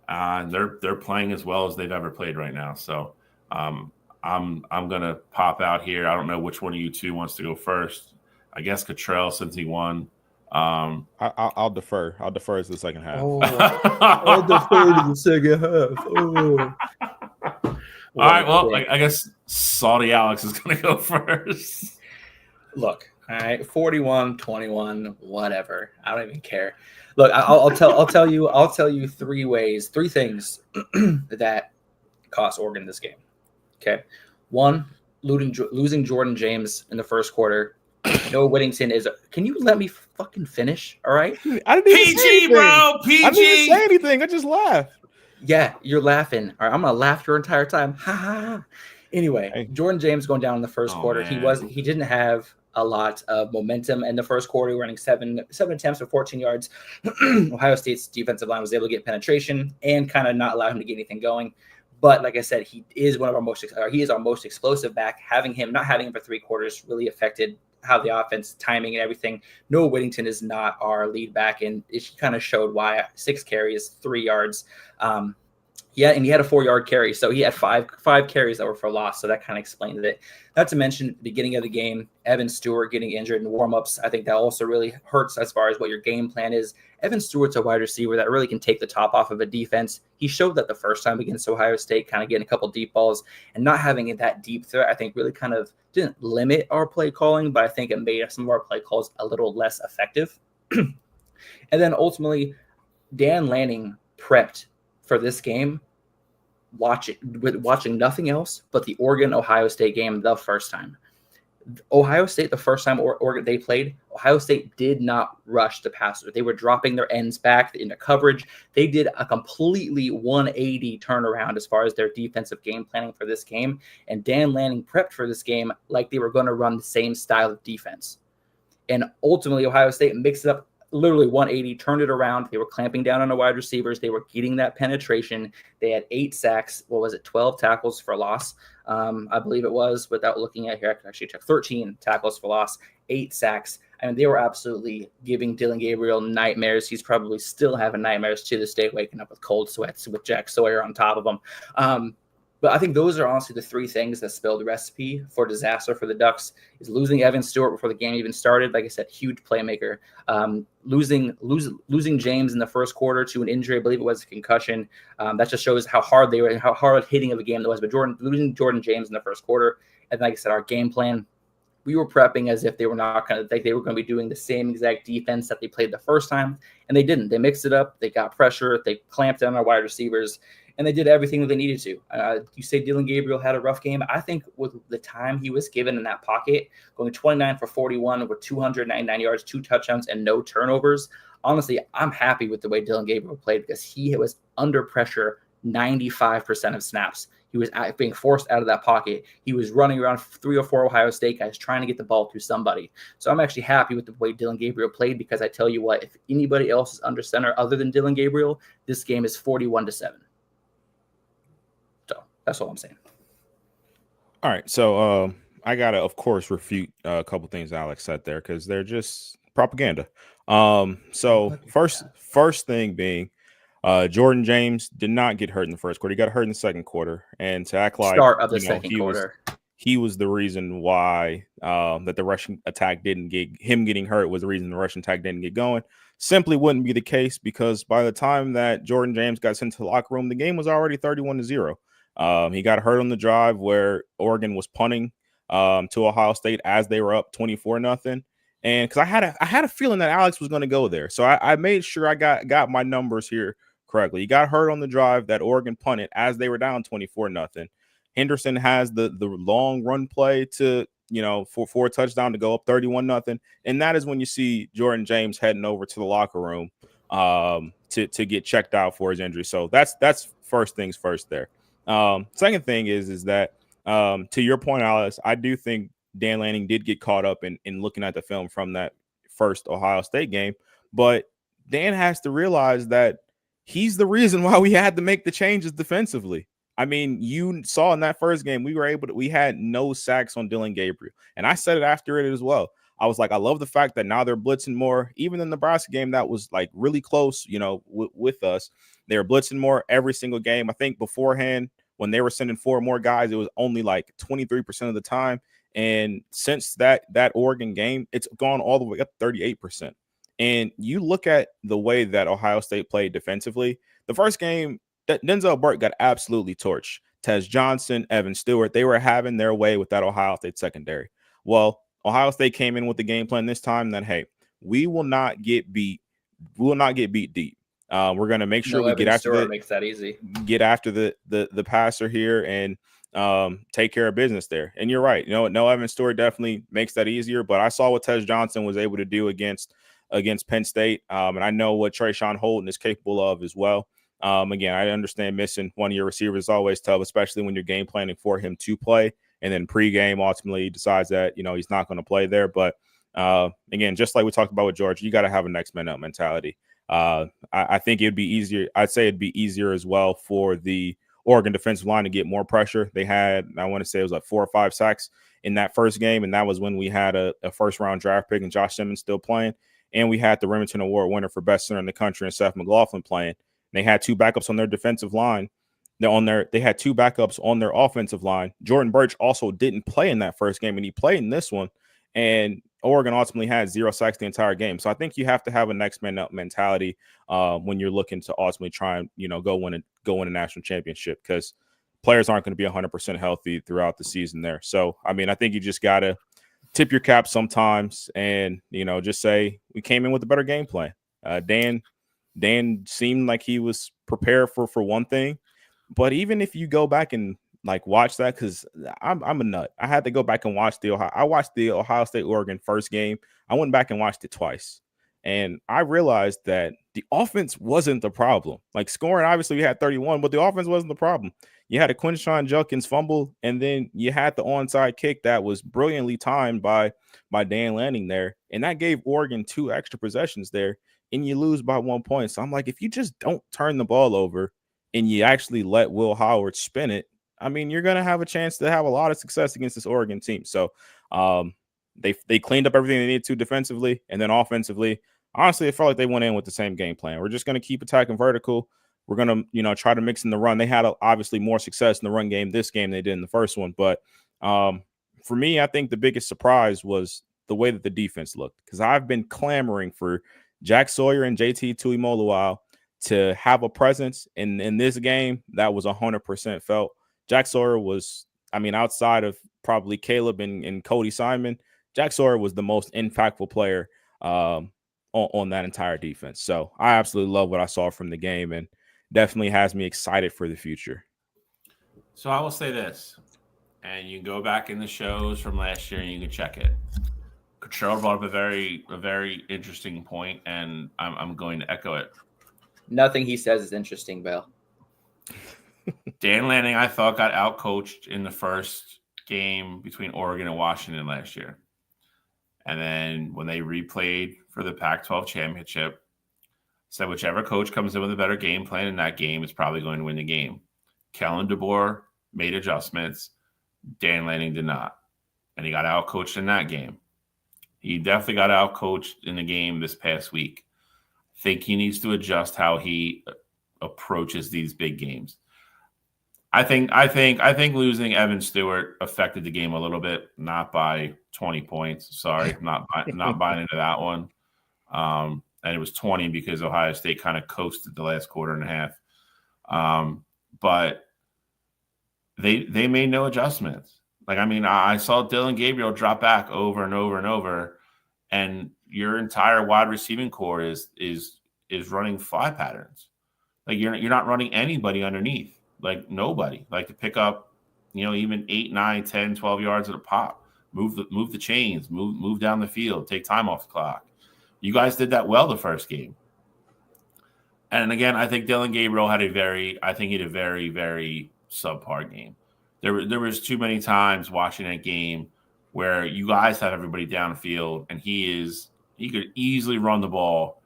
S1: They're playing as well as they've ever played right now. So I'm gonna pop out here. I don't know which one of you two wants to go first. I guess Cottrell, since he won.
S2: I'll defer. I'll defer to the second half.
S3: I'll defer to the second half.
S1: All right. Well, I guess Salty Alex is going to go first.
S3: Look, all right, 41-21, whatever. I don't even care. Look, I'll tell you 3 things that cost Oregon this game. Okay, 1, losing Jordan James in the first quarter. Noah Whittington is. Can you let me fucking finish? All right.
S2: I didn't even say anything.
S1: Bro. PG.
S2: I didn't even say anything. I just laughed.
S3: Yeah, you're laughing. All right, I'm gonna laugh your entire time. Ha ha. Anyway,
S2: Hey.
S3: Jordan James going down in the first quarter.
S1: Man.
S3: He didn't have a lot of momentum in the first quarter, running seven attempts for 14 yards. Ohio State's defensive line was able to get penetration and kind of not allow him to get anything going. But like I said, he is our most explosive back. Not having him for 3 quarters really affected how the offense, timing, and everything. Noah Whittington is not our lead back, and it kind of showed why. 6 carries, 3 yards. And he had a 4-yard carry, so he had five carries that were for loss, so that kind of explained it. Not to mention, beginning of the game, Evan Stewart getting injured in warm-ups. I think that also really hurts as far as what your game plan is. Evan Stewart's a wide receiver that really can take the top off of a defense. He showed that the first time against Ohio State, kind of getting a couple deep balls and not having that deep threat, I think really kind of didn't limit our play calling, but I think it made some of our play calls a little less effective. And then ultimately, Dan Lanning prepped for this game, watching nothing else but the Oregon-Ohio State game the first time. Ohio State, the first time Oregon they played, Ohio State did not rush the passer. They were dropping their ends back into coverage. They did a completely 180 turnaround as far as their defensive game planning for this game. And Dan Lanning prepped for this game like they were going to run the same style of defense. And ultimately, Ohio State mixed it up literally 180, turned it around. They were clamping down on the wide receivers. They were getting that penetration. They had 8 sacks. 12 tackles for loss? I believe it was, without looking at here. I can actually check. 13 tackles for loss, 8 sacks. I mean, they were absolutely giving Dylan Gabriel nightmares. He's probably still having nightmares to this day, waking up with cold sweats with Jack Sawyer on top of him. But I think those are honestly the 3 things that spelled the recipe for disaster for the Ducks. Is losing Evan Stewart before the game even started. Like I said, huge playmaker. Losing James in the first quarter to an injury, I believe it was a concussion. That just shows how hard they were, how hard hitting of a game that was. But losing Jordan James in the first quarter, and like I said, our game plan, we were prepping as if they were not going to think they were going to be doing the same exact defense that they played the first time, and they didn't. They mixed it up. They got pressure. They clamped down our wide receivers. And they did everything that they needed to. You say Dylan Gabriel had a rough game. I think with the time he was given in that pocket, going 29 for 41 with 299 yards, 2 touchdowns, and no turnovers. Honestly, I'm happy with the way Dylan Gabriel played because he was under pressure 95% of snaps. He was being forced out of that pocket. He was running around 3 or 4 Ohio State guys trying to get the ball to somebody. So I'm actually happy with the way Dylan Gabriel played because I tell you what, if anybody else is under center other than Dylan Gabriel, this game is 41-7. That's all I'm saying.
S2: All right, so I gotta, of course, refute a couple things Alex said there because they're just propaganda. So first thing being, Jordan James did not get hurt in the first quarter. He got hurt in the second quarter, and to act like
S3: Start of the second quarter.
S2: he was the reason why that the Russian attack didn't get him getting hurt was the reason the Russian attack didn't get going. Simply wouldn't be the case because by the time that Jordan James got sent to the locker room, the game was already 31-0. He got hurt on the drive where Oregon was punting to Ohio State as they were up 24-0. And because I had a feeling that Alex was going to go there, so I made sure I got my numbers here correctly. He got hurt on the drive that Oregon punted as they were down 24-0. Henderson has the long run play to for a touchdown to go up 31-0, and that is when you see Jordan James heading over to the locker room to get checked out for his injury. So that's first things first there. Second thing is that to your point, Alice, I do think Dan Lanning did get caught up in looking at the film from that first Ohio State game, but Dan has to realize that he's the reason why we had to make the changes defensively. I mean, you saw in that first game, we had no sacks on Dylan Gabriel. And I said it after it as well. I was like, I love the fact that now they're blitzing more. Even in the Nebraska game, that was like really close, with us. They were blitzing more every single game. I think beforehand, when they were sending 4 more guys, it was only like 23% of the time. And since that Oregon game, it's gone all the way up 38%. And you look at the way that Ohio State played defensively. The first game, Denzel Burke got absolutely torched. Tez Johnson, Evan Stewart, they were having their way with that Ohio State secondary. Well, Ohio State came in with the game plan this time that, hey, we will not get beat. We will not get beat deep. We're going to make sure we get after
S3: makes that easy.
S2: Get after the passer here and take care of business there. And you're right. No, Evan Stewart definitely makes that easier. But I saw what Tez Johnson was able to do against Penn State. And I know what Trayshawn Holden is capable of as well. Again, I understand missing one of your receivers is always tough, especially when you're game planning for him to play. And then pregame ultimately he decides that, he's not going to play there. But again, just like we talked about with Georgia, you got to have a next man up mentality. I think it'd be easier. I'd say it'd be easier as well for the Oregon defensive line to get more pressure. They had, I want to say it was like 4 or 5 sacks in that first game. And that was when we had a first round draft pick and Josh Simmons still playing. And we had the Remington Award winner for best center in the country and Seth McLaughlin playing. They had 2 backups on their defensive line. They had 2 backups on their offensive line. Jordan Birch also didn't play in that first game, and he played in this one. And Oregon ultimately had 0 sacks the entire game. So I think you have to have a next man up mentality when you're looking to ultimately try and go win a national championship, because players aren't going to be 100% healthy throughout the season there. So I mean, I think you just got to tip your cap sometimes and just say we came in with a better game plan. Dan seemed like he was prepared for one thing, but even if you go back and watch that, because I'm a nut. I had to go back and watch I watched the Ohio State Oregon first game. I went back and watched it twice, and I realized that the offense wasn't the problem. Scoring, obviously we had 31, but the offense wasn't the problem. You had a Quinshon Judkins fumble, and then you had the onside kick that was brilliantly timed by Dan Lanning there, and that gave Oregon 2 extra possessions there. And you lose by 1 point. So I'm like, if you just don't turn the ball over and you actually let Will Howard spin it, I mean, you're going to have a chance to have a lot of success against this Oregon team. So they cleaned up everything they needed to defensively, and then offensively, honestly, it felt like they went in with the same game plan. We're just going to keep attacking vertical. We're going to, try to mix in the run. They had obviously more success in the run game this game than they did in the first one. But for me, I think the biggest surprise was the way that the defense looked, because I've been clamoring for Jack Sawyer and JT Tuimoloau to have a presence in this game. That was 100% felt. Jack Sawyer was, outside of probably Caleb and Cody Simon, Jack Sawyer was the most impactful player on that entire defense. So I absolutely love what I saw from the game, and definitely has me excited for the future.
S1: So I will say this, and you can go back in the shows from last year and you can check it. Cottrell brought up a very interesting point, and I'm going to echo it.
S3: Nothing he says is interesting, Bill.
S1: Dan Lanning, I thought, got outcoached in the first game between Oregon and Washington last year. And then when they replayed for the Pac-12 championship, said whichever coach comes in with a better game plan in that game is probably going to win the game. Kellen DeBoer made adjustments. Dan Lanning did not. And he got outcoached in that game. He definitely got outcoached in the game this past week. I think he needs to adjust how he approaches these big games. I think losing Evan Stewart affected the game a little bit, not by 20 points. Sorry, not buying into that one. And it was 20 because Ohio State kind of coasted the last quarter and a half. But they made no adjustments. Like, I mean, I saw Dylan Gabriel drop back over and over and over, and your entire wide receiving core is running fly patterns. Like, you're not running anybody underneath. Like, nobody. Like, to pick up, even 8, 9, 10, 12 yards at a pop. Move the chains, move down the field, take time off the clock. You guys did that well the first game. And again, I think Dylan Gabriel had a very, very subpar game. There was too many times watching that game where you guys have everybody downfield, and he could easily run the ball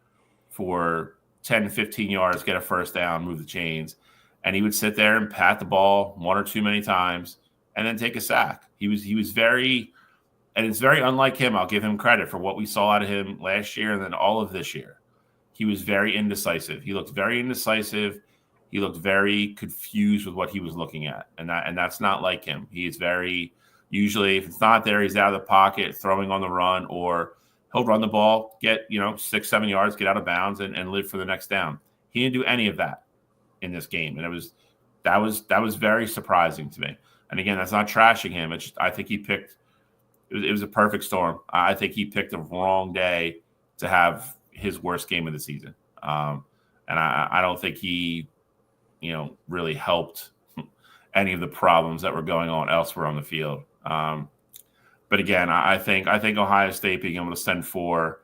S1: for 10, 15 yards, get a first down, move the chains. And he would sit there and pat the ball one or too many times and then take a sack. He was very, and it's very unlike him. I'll give him credit for what we saw out of him last year and then all of this year. He was very indecisive. He looked very indecisive. He looked very confused with what he was looking at. And that's not like him. He is very, usually if it's not there, he's out of the pocket, throwing on the run, or he'll run the ball, get 6, 7 yards, get out of bounds, and live for the next down. He didn't do any of that in this game, and that was very surprising to me. And again, that's not trashing him. It's just, I think he picked. It was a perfect storm. I think he picked the wrong day to have his worst game of the season, and I don't think he, really helped any of the problems that were going on elsewhere on the field. But again, I think Ohio State being able to send 4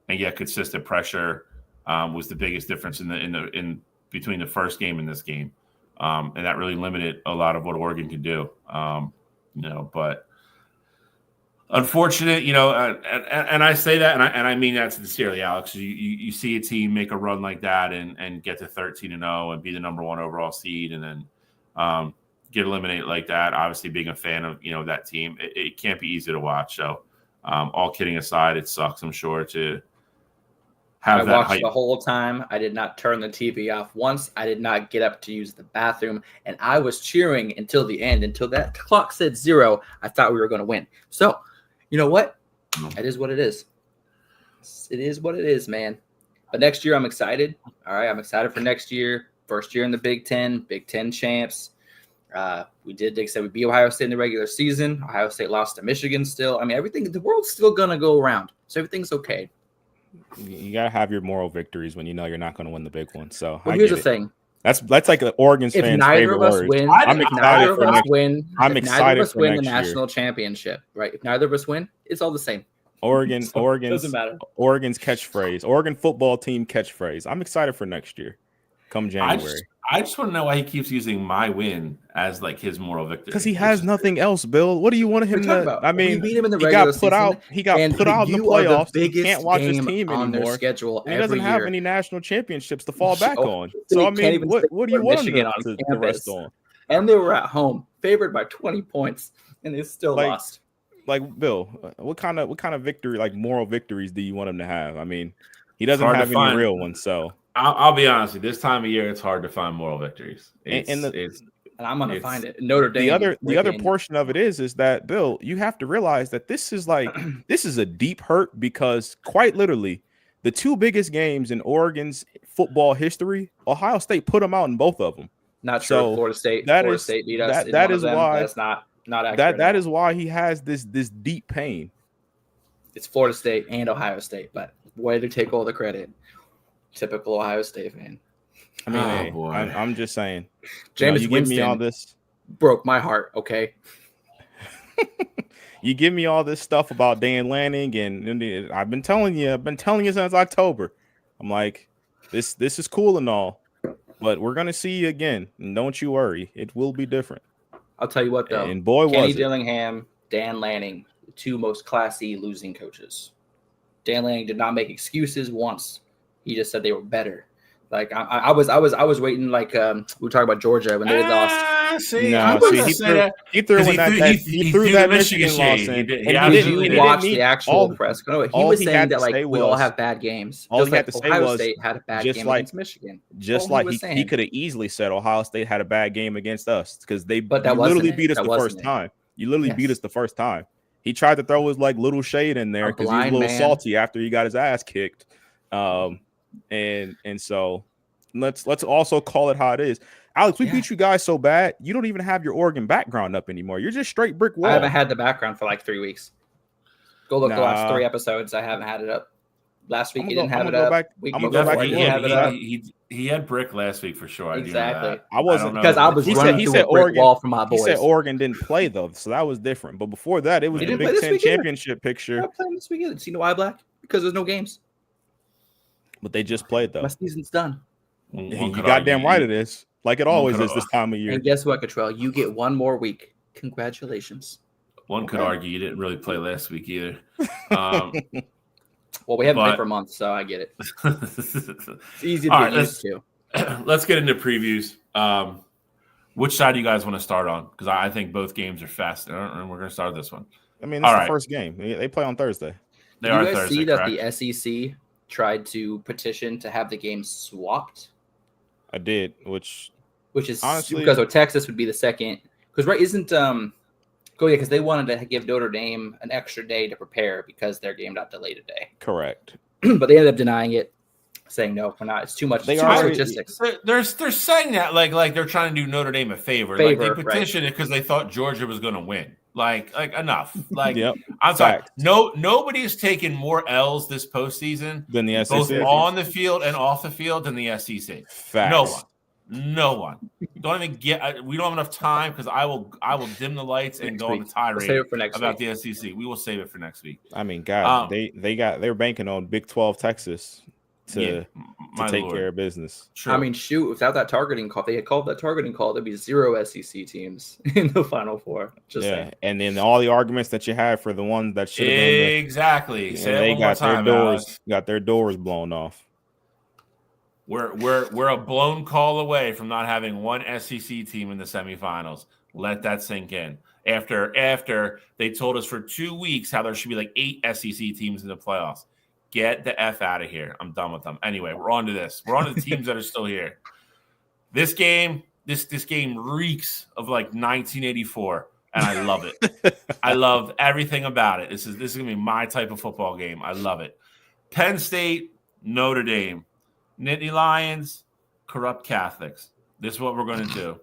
S1: and get consistent pressure was the biggest difference in between the first game and this game. And that really limited a lot of what Oregon could do. But unfortunate, and I say that, and I mean that sincerely, Alex. You see a team make a run like that and get to 13-0 and be the number 1 overall seed, and then get eliminated like that. Obviously, being a fan of that team, it can't be easy to watch. So, all kidding aside, it sucks, I'm sure, to have that. I watched
S3: the whole time. I did not turn the TV off once. I did not get up to use the bathroom, and I was cheering until the end, until that clock said 0. I thought we were going to win. So, you know what? It is what it is. It is what it is, man. But next year, I'm excited. All right, I'm excited for next year. First year in the Big Ten champs. We did, like I said, we beat Ohio State in the regular season. Ohio State lost to Michigan still. I mean, everything, the world's still going to go around. So everything's okay.
S2: You got to have your moral victories when you know you're not going to win the big one. So
S3: here's the thing.
S2: That's like the Oregon's fans' favorite words. I'm excited for next year. I'm excited for next year. The national championship,
S3: right? If neither of us win, it's all the same.
S2: Oregon's
S3: doesn't matter.
S2: Oregon's catchphrase, Oregon football team catchphrase. I'm excited for next year, come January.
S1: I just want to know why he keeps using my win as like his moral victory.
S2: Because he has nothing else, Bill. What do you want him to?
S3: About?
S2: I mean,
S3: we beat him in the regular season.
S2: He got put out in the playoffs.
S3: He
S2: can't watch his team
S3: on
S2: anymore.
S3: Their schedule
S2: he doesn't have any national championships to fall back on. So I mean, what do you want him to rest on?
S3: And they were at home, favored by 20 points, and they still lost.
S2: Like Bill, what kind of victory, like moral victories, do you want him to have? I mean, he doesn't have any real ones. So
S1: I'll be honest with you, this time of year it's hard to find moral victories.
S3: And I'm gonna find it. Notre Dame.
S2: The other portion of it is that, Bill, you have to realize that this is a deep hurt, because quite literally the 2 biggest games in Oregon's football history, Ohio State put them out in both of them.
S3: Not sure. So Florida State beat us.
S2: That is why
S3: that's not accurate.
S2: That is why he has this deep pain.
S3: It's Florida State and Ohio State, but way to take all the credit. Typical Ohio State fan.
S2: I mean, I'm just saying.
S3: James
S2: you
S3: Winston
S2: give me all this,
S3: broke my heart. Okay.
S2: You give me all this stuff about Dan Lanning, and I've been telling you since October. I'm like, this is cool and all, but we're gonna see you again, and don't you worry, it will be different.
S3: I'll tell you what, though.
S2: And boy,
S3: Kenny Dillingham, Dan Lanning, the 2 most classy losing coaches. Dan Lanning did not make excuses once. He just said they were better. Like I was waiting. Like we were talking about Georgia when they lost.
S1: See,
S2: No,
S1: I wouldn't say that.
S2: he threw
S1: 'Cause
S2: in he threw
S1: threw
S2: that
S1: the Michigan
S2: Michigan loss
S1: shade.
S2: in.
S1: He did-
S2: And
S1: he
S2: he
S3: Did
S1: absolutely
S3: you
S1: did.
S3: watch
S2: need
S3: the actual press? No, he
S2: all
S3: was
S2: he
S3: saying
S2: had
S3: that
S2: to
S3: like
S2: say
S3: we all
S2: was-
S3: have bad games.
S2: all
S3: Just
S2: he had
S3: like
S2: to say
S3: Ohio
S2: was,
S3: State had a bad
S2: just
S3: game
S2: like-
S3: against Michigan.
S2: Just
S3: all
S2: like
S3: was
S2: he
S3: saying.
S2: could have easily said Ohio State had a bad game against us because
S3: But that
S2: you
S3: wasn't
S2: literally
S3: it.
S2: beat us
S3: That
S2: the
S3: wasn't
S2: first
S3: it.
S2: time. You literally beat
S3: Yes.
S2: us the first time. He tried to throw his like little shade in there
S3: A
S2: because he was a
S3: blind
S2: little
S3: man.
S2: salty after he got his ass kicked. And so let's also call it how it is. Alex, we
S3: Yeah.
S2: beat you guys so bad you don't even have your Oregon background up anymore. You're just straight brick wall.
S3: I haven't had the background for like 3 weeks. Go look the last
S2: Nah.
S3: 3 episodes. I haven't had it up. Last week
S2: I'm
S3: you
S2: gonna
S3: didn't
S2: go-
S3: have
S2: I'm
S3: it
S2: gonna
S3: up.
S2: go back-
S3: Week
S2: I'm
S3: before
S2: gonna go back
S3: you
S2: and
S3: didn't
S2: look,
S3: have it
S2: because
S3: up.
S1: He had brick last week for sure.
S3: Exactly.
S2: I wasn't
S3: Because I was
S2: He
S3: running
S2: said
S3: through a brick
S2: Oregon-
S3: wall for my
S2: He
S3: boys.
S2: said Oregon didn't play though, so that was different. But before that, it was
S1: They
S2: the
S1: didn't
S3: play
S2: Big
S3: this
S2: Ten
S3: week either.
S2: championship
S3: They're
S2: picture.
S3: not playing this weekend. See why, Black? Because there's no games.
S2: But they just played though.
S3: My season's done.
S2: You goddamn right it is. Like it always is this time of year.
S3: And guess what, Cottrell? You get one more week. Congratulations.
S1: One could
S3: Okay.
S1: argue you didn't really play last week either.
S3: Well, we haven't
S1: But-
S3: played for months, so I get it. It's easy to
S1: All
S3: get
S1: right,
S3: used to.
S1: Let's get into previews. Which side do you guys want to start on? Because I think both games are fast, and we're going to start this one.
S2: I mean,
S1: All
S2: that's
S1: right.
S2: the first game. They play on Thursday.
S1: They
S3: Did
S1: are
S3: you guys
S1: Thursday,
S3: see that
S1: correct?
S3: the SEC tried to petition to have the game swapped?
S2: I did, which
S3: Which is
S2: Honestly-
S3: because Texas would be the second. Because because they wanted to give Notre Dame an extra day to prepare because their game got delayed a day.
S2: correct.
S3: But they ended up denying it, saying no, we're not. It's too much.
S2: They
S3: It's too much
S2: already-
S3: logistics.
S1: They're saying that like they're trying to do Notre Dame a favor. Like
S3: Favor,
S1: they
S3: right.
S1: petitioned it because they thought Georgia was going to win. Like enough. Like
S2: Yep.
S1: I'm sorry.
S2: Fact.
S1: Nobody's taken more L's this postseason,
S2: Then the
S1: both
S2: SEC.
S1: on the field and off the field, than the SEC.
S2: Facts.
S1: No one. Don't even get. We don't have enough time because I will dim the lights and
S3: Next
S1: go on
S3: week.
S1: the tirade
S3: We'll save it for next
S1: about
S3: week.
S1: the SEC. We will save it for next week.
S2: I mean, God,
S1: Um,
S2: they're banking on Big 12 Texas to
S1: Yeah, my
S2: take
S1: Lord.
S2: care of business.
S1: True.
S3: I mean, shoot, without that targeting call, if they had called that targeting call, there'd be 0 SEC teams in the Final Four. Just
S2: Yeah,
S3: saying.
S2: and then all the arguments that you had for the ones that should have been,
S1: exactly. Say
S2: and
S1: that
S2: they
S1: one more
S2: got
S1: time,
S2: their
S1: Alex.
S2: doors blown off.
S1: We're a blown call away from not having one SEC team in the semifinals. Let that sink in. After they told us for 2 weeks how there should be like 8 SEC teams in the playoffs. Get the F out of here. I'm done with them. Anyway, we're on to this. We're on to the teams that are still here. This game reeks of like 1984, and I love it. I love everything about it. This is gonna be my type of football game. I love it. Penn State, Notre Dame. Nittany Lions, corrupt Catholics. This is what we're going to do.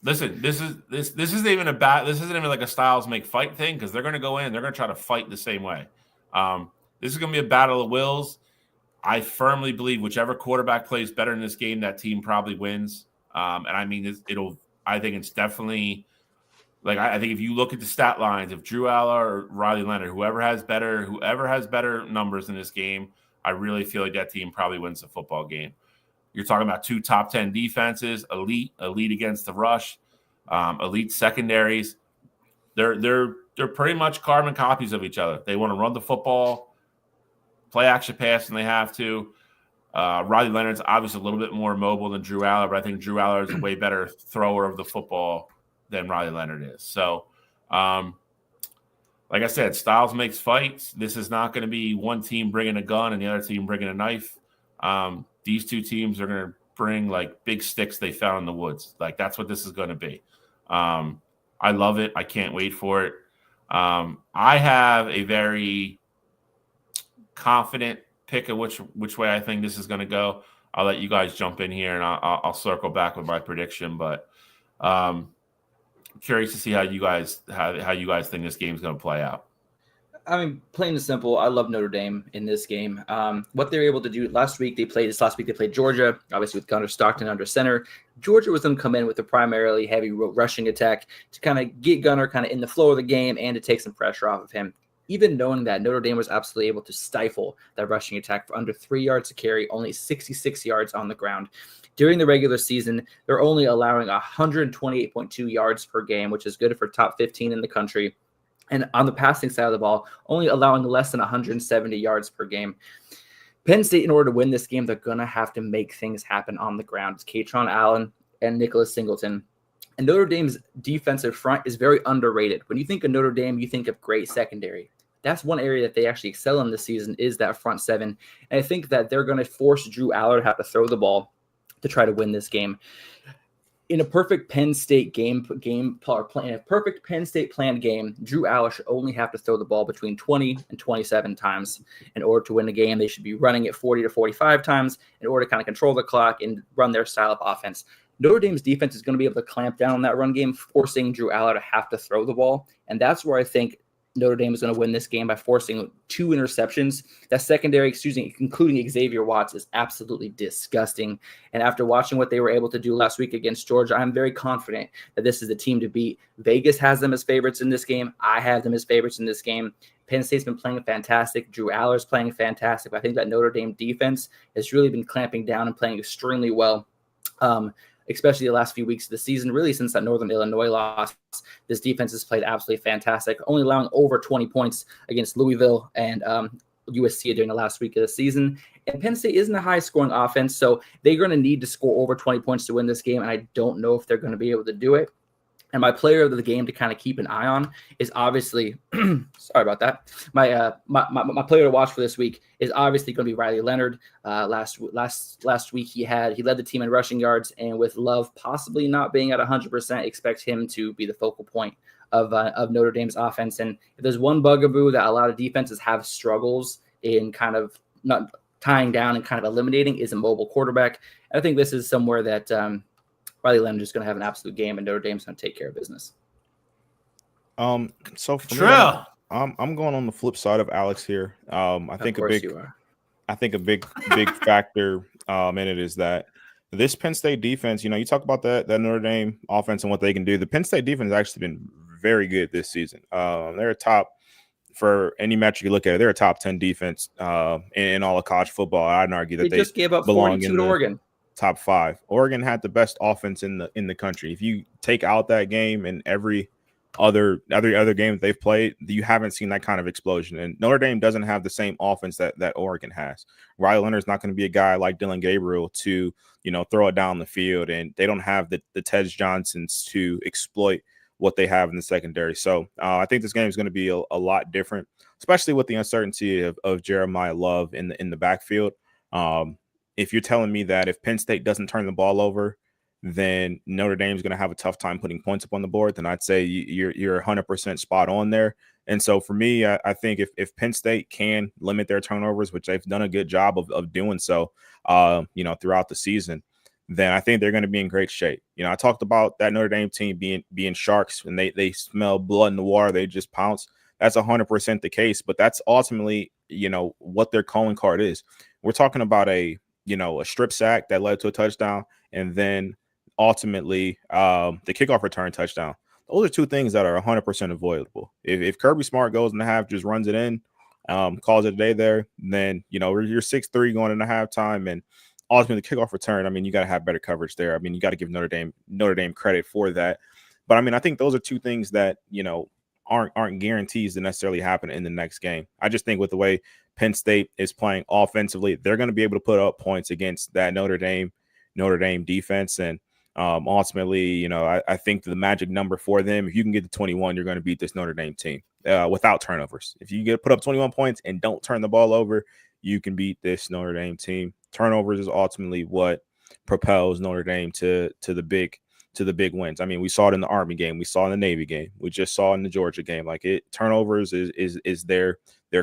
S1: Listen, this isn't even this isn't even like a Styles make fight thing because they're going to go in. They're going to try to fight the same way. This is going to be a battle of wills. I firmly believe whichever quarterback plays better in this game, that team probably wins. And I mean, I think it's definitely. Like I think if you look at the stat lines, if Drew Aller or Riley Leonard, whoever has better numbers in this game, I really feel like that team probably wins the football game. You're talking about 2 top 10 defenses, elite against the rush, elite secondaries. They're pretty much carbon copies of each other. They want to run the football, play action pass when they have to. Riley Leonard's obviously a little bit more mobile than Drew Aller, but I think Drew Aller is a way better thrower of the football than Riley Leonard is. So, like I said, Styles makes fights. This is not going to be one team bringing a gun and the other team bringing a knife. These 2 teams are going to bring like big sticks they found in the woods. Like that's what this is going to be. I love it. I can't wait for it. I have a very confident pick of which way I think this is going to go. I'll let you guys jump in here and I'll circle back with my prediction, but curious to see how you guys think this game's going to play out.
S3: I mean, plain and simple, I love Notre Dame in this game. What they were able to do last week, they played Georgia, obviously with Gunnar Stockton under center. Georgia was going to come in with a primarily heavy rushing attack to kind of get Gunnar kind of in the flow of the game and to take some pressure off of him. Even knowing that, Notre Dame was absolutely able to stifle that rushing attack for under 3 yards to carry, only 66 yards on the ground. During the regular season, they're only allowing 128.2 yards per game, which is good for top 15 in the country. And on the passing side of the ball, only allowing less than 170 yards per game. Penn State, in order to win this game, they're going to have to make things happen on the ground. It's Katron Allen and Nicholas Singleton. And Notre Dame's defensive front is very underrated. When you think of Notre Dame, you think of great secondary. That's one area that they actually excel in this season is that front seven. And I think that they're going to force Drew Allard to have to throw the ball to try to win this game. In a perfect Penn State game plan, a perfect Penn State planned game, Drew Allard should only have to throw the ball between 20 and 27 times in order to win the game. They should be running it 40 to 45 times in order to kind of control the clock and run their style of offense. Notre Dame's defense is going to be able to clamp down on that run game, forcing Drew Allard to have to throw the ball. And that's where I think Notre Dame is going to win this game by forcing 2 interceptions. That secondary, including Xavier Watts, is absolutely disgusting. And after watching what they were able to do last week against Georgia, I'm very confident that this is the team to beat. Vegas has them as favorites in this game. I have them as favorites in this game. Penn State's been playing fantastic. Drew Allard's playing fantastic. But I think that Notre Dame defense has really been clamping down and playing extremely well. Especially the last few weeks of the season, really since that Northern Illinois loss, this defense has played absolutely fantastic, only allowing over 20 points against Louisville and USC during the last week of the season. And Penn State isn't a high-scoring offense, so they're going to need to score over 20 points to win this game, and I don't know if they're going to be able to do it. And my player of the game to kind of keep an eye on is obviously sorry about that. My player to watch for this week is obviously going to be Riley Leonard. Last week he led the team in rushing yards, and with Love possibly not being at 100%, expect him to be the focal point of Notre Dame's offense. And if there's one bugaboo that a lot of defenses have struggles in kind of not tying down and kind of eliminating is a mobile quarterback. And I think this is somewhere that Riley Leonard is going to have an absolute game, and Notre Dame's going to take care of business.
S2: So for
S1: True.
S2: me, I'm going on the flip side of Alex here. I think a big factor in it is that this Penn State defense. You know, you talk about that Notre Dame offense and what they can do. The Penn State defense has actually been very good this season. They're a top, for any metric you look at it, they're a top 10 defense in all of college football. I'd argue that they
S3: just gave up
S2: belong
S3: 42
S2: in
S3: to
S2: the
S3: Oregon.
S2: Top 5. Oregon had the best offense in the country. If you take out that game and every other game that they've played, you haven't seen that kind of explosion. And Notre Dame doesn't have the same offense that Oregon has. Riley Leonard's not going to be a guy like Dylan Gabriel to, throw it down the field, and they don't have the Tej Johnsons to exploit what they have in the secondary. So I think this game is going to be a lot different, especially with the uncertainty of Jeremiah Love in the backfield. If you're telling me that if Penn State doesn't turn the ball over, then Notre Dame's going to have a tough time putting points up on the board, then I'd say you're 100% spot on there. And so for me, I think if Penn State can limit their turnovers, which they've done a good job of doing so, throughout the season, then I think they're going to be in great shape. I talked about that Notre Dame team being sharks, and they smell blood in the water, they just pounce. That's 100% the case, but that's ultimately, what their calling card is. We're talking about a strip sack that led to a touchdown, and then ultimately the kickoff return touchdown. Those are two things that are 100% avoidable. If Kirby Smart goes in the half, just runs it in, calls it a day there, then, you're 6-3 going into halftime, and ultimately the kickoff return, you got to have better coverage there. You got to give Notre Dame credit for that. But, I think those are two things that, aren't guarantees to necessarily happen in the next game. I just think with the way Penn State is playing offensively, they're going to be able to put up points against that Notre Dame defense. And ultimately, I think the magic number for them, if you can get to 21, you're going to beat this Notre Dame team without turnovers. If you put up 21 points and don't turn the ball over, you can beat this Notre Dame team. Turnovers is ultimately what propels Notre Dame to the big wins. We saw it in the Army game, we saw it in the Navy game, we just saw it in the Georgia game. Turnovers is their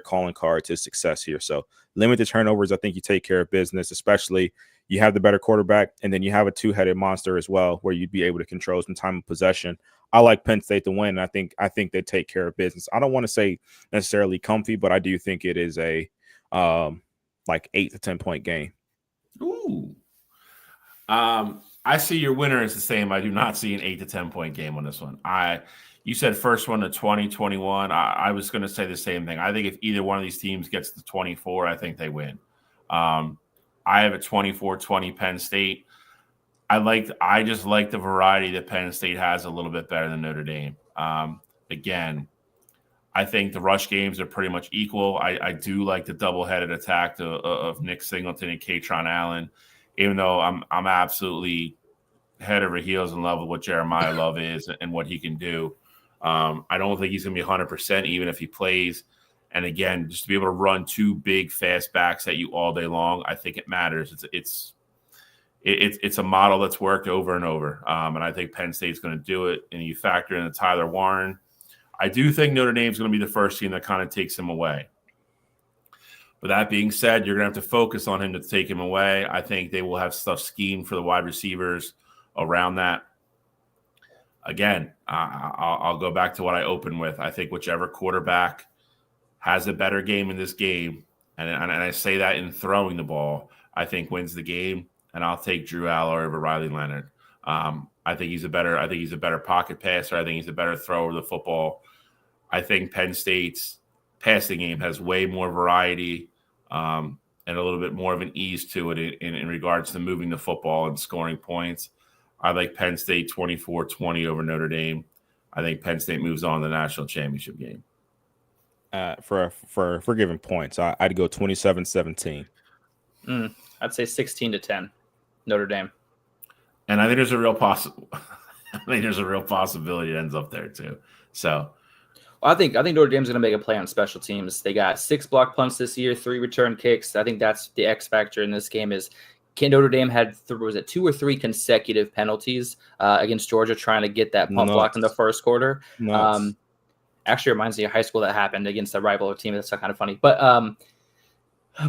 S2: calling card to success here. So limit the turnovers. I think you take care of business, especially you have the better quarterback, and then you have a two-headed monster as well, where you'd be able to control some time of possession. I like Penn State to win. I think they take care of business. I don't want to say necessarily comfy, but I do think it is a 8 to 10 point game.
S1: Ooh. I see your winner is the same. I do not see an 8 to 10 point game on this one. You said first one to 20, 21. I was going to say the same thing. I think if either one of these teams gets to 24, I think they win. I have a 24-20 Penn State. I just like the variety that Penn State has a little bit better than Notre Dame. Again, I think the rush games are pretty much equal. I do like the double-headed attack of Nick Singleton and Katron Allen, even though I'm absolutely head over heels in love with what Jeremiah Love is and what he can do. I don't think he's going to be 100% even if he plays. And again, just to be able to run two big, fast backs at you all day long, I think it matters. It's a model that's worked over and over, and I think Penn State's going to do it. And you factor in the Tyler Warren. I do think Notre Dame's going to be the first team that kind of takes him away. But that being said, you're going to have to focus on him to take him away. I think they will have stuff schemed for the wide receivers around that. Again, I'll go back to what I opened with. I think whichever quarterback has a better game in this game, and I say that in throwing the ball, I think wins the game. And I'll take Drew Aller over Riley Leonard. I think he's a better pocket passer. I think he's a better thrower of the football. I think Penn State's passing game has way more variety and a little bit more of an ease to it in regards to moving the football and scoring points. I like Penn State 24-20 over Notre Dame. I think Penn State moves on to the national championship game.
S2: For giving points, I'd go 27-17.
S5: I'd say 16-10, Notre Dame.
S1: And I think there's a real possibility it ends up there too. So,
S5: well, I think Notre Dame's going to make a play on special teams. They got 6 block punts this year, 3 return kicks. I think that's the X factor in this game. Is can Notre Dame had 2 or 3 consecutive penalties against Georgia trying to get that punt block in the first quarter. Actually reminds me of high school that happened against a rival team. That's kind of funny, but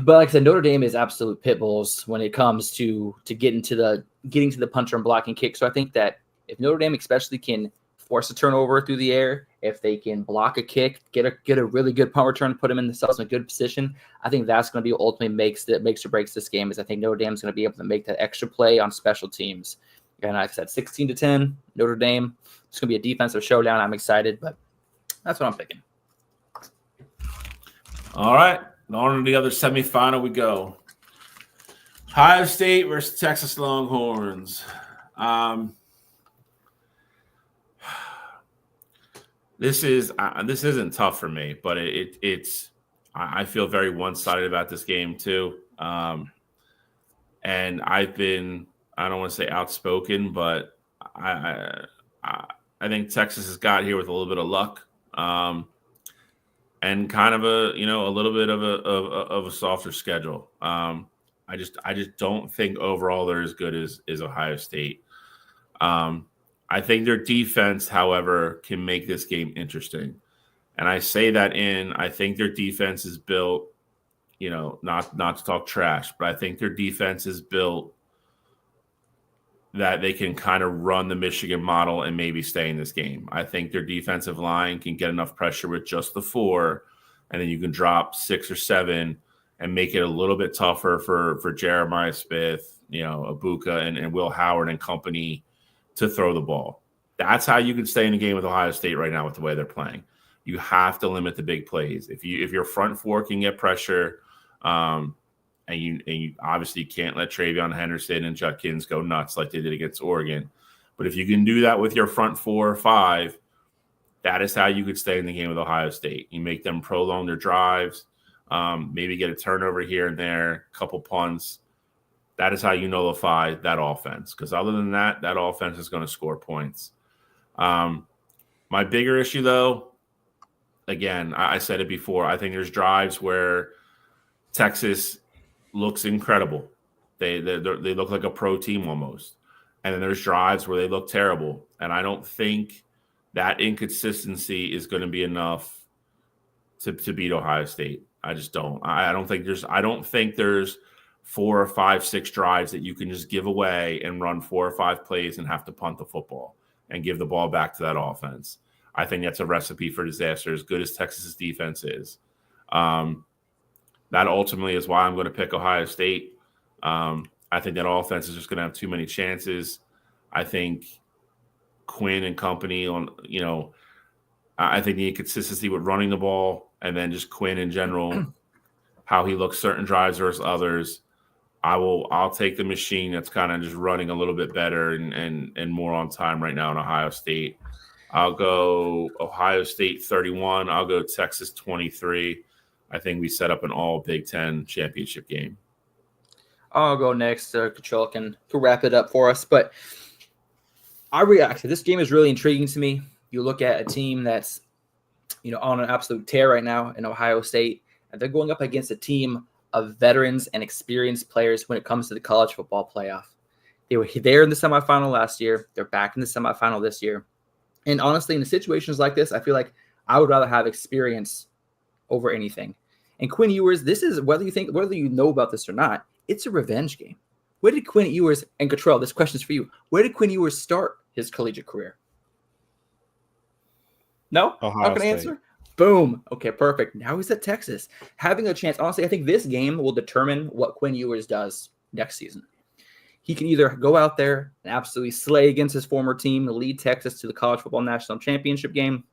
S5: like I said, Notre Dame is absolute pit bulls when it comes to getting to the punter and blocking kick. So I think that if Notre Dame especially can force a turnover through the air, if they can block a kick, get a really good punt return, put them in themselves in a good position, I think that's going to be what ultimately makes or breaks this game. Is I think Notre Dame's going to be able to make that extra play on special teams. And like I said, 16-10, Notre Dame. It's going to be a defensive showdown. I'm excited, but that's what I'm picking.
S1: All right. On to the other semifinal we go. Ohio State versus Texas Longhorns. This isn't tough for me, but I feel very one-sided about this game too. And I've been, I don't want to say outspoken, but I think Texas has got here with a little bit of luck. And kind of a little bit of a softer schedule. I just don't think overall they're as good as Ohio State. I think their defense, however, can make this game interesting. And I say that I think their defense is built, not to talk trash, but I think their defense is built that they can kind of run the Michigan model and maybe stay in this game. I think their defensive line can get enough pressure with just the 4, and then you can drop 6 or 7 and make it a little bit tougher for Jeremiah Smith, Abuka and Will Howard and company to throw the ball. That's how you can stay in the game with Ohio State right now with the way they're playing. You have to limit the big plays. If your front 4 can get pressure, and you obviously can't let Travion Henderson and Judkins go nuts like they did against Oregon. But if you can do that with your front 4 or 5, that is how you could stay in the game with Ohio State. You make them prolong their drives, maybe get a turnover here and there, a couple punts. That is how you nullify that offense. Because other than that offense is going to score points. My bigger issue, though, again, I said it before, I think there's drives where Texas looks incredible. They look like a pro team almost. And then there's drives where they look terrible. And I don't think that inconsistency is going to be enough to beat Ohio State. I just don't. I don't think there's 4 or 5, 6 drives that you can just give away and run 4 or 5 plays and have to punt the football and give the ball back to that offense. I think that's a recipe for disaster, as good as Texas's defense is. That ultimately is why I'm going to pick Ohio State. I think that offense is just going to have too many chances. I think Quinn and company I think the inconsistency with running the ball and then just Quinn in general, how he looks certain drives versus others. I'll take the machine that's kind of just running a little bit better and more on time right now in Ohio State. I'll go Ohio State 31. I'll go Texas 23. I think we set up an all Big Ten championship game.
S5: I'll go next. Control can wrap it up for us. But this game is really intriguing to me. You look at a team that's, on an absolute tear right now in Ohio State, and they're going up against a team of veterans and experienced players when it comes to the college football playoff. They were there in the semifinal last year. They're back in the semifinal this year. And honestly, in situations like this, I feel like I would rather have experience over anything. And Quinn Ewers, this is whether you know about this or not, it's a revenge game. Where did Quinn Ewers, and Cottrell, this question is for you. Where did Quinn Ewers start his collegiate career? No?
S2: Ohio
S5: Not going to
S2: State.
S5: answer? Boom. Okay, perfect. Now he's at Texas. Having a chance. Honestly, I think this game will determine what Quinn Ewers does next season. He can either go out there and absolutely slay against his former team, lead Texas to the College Football National Championship game,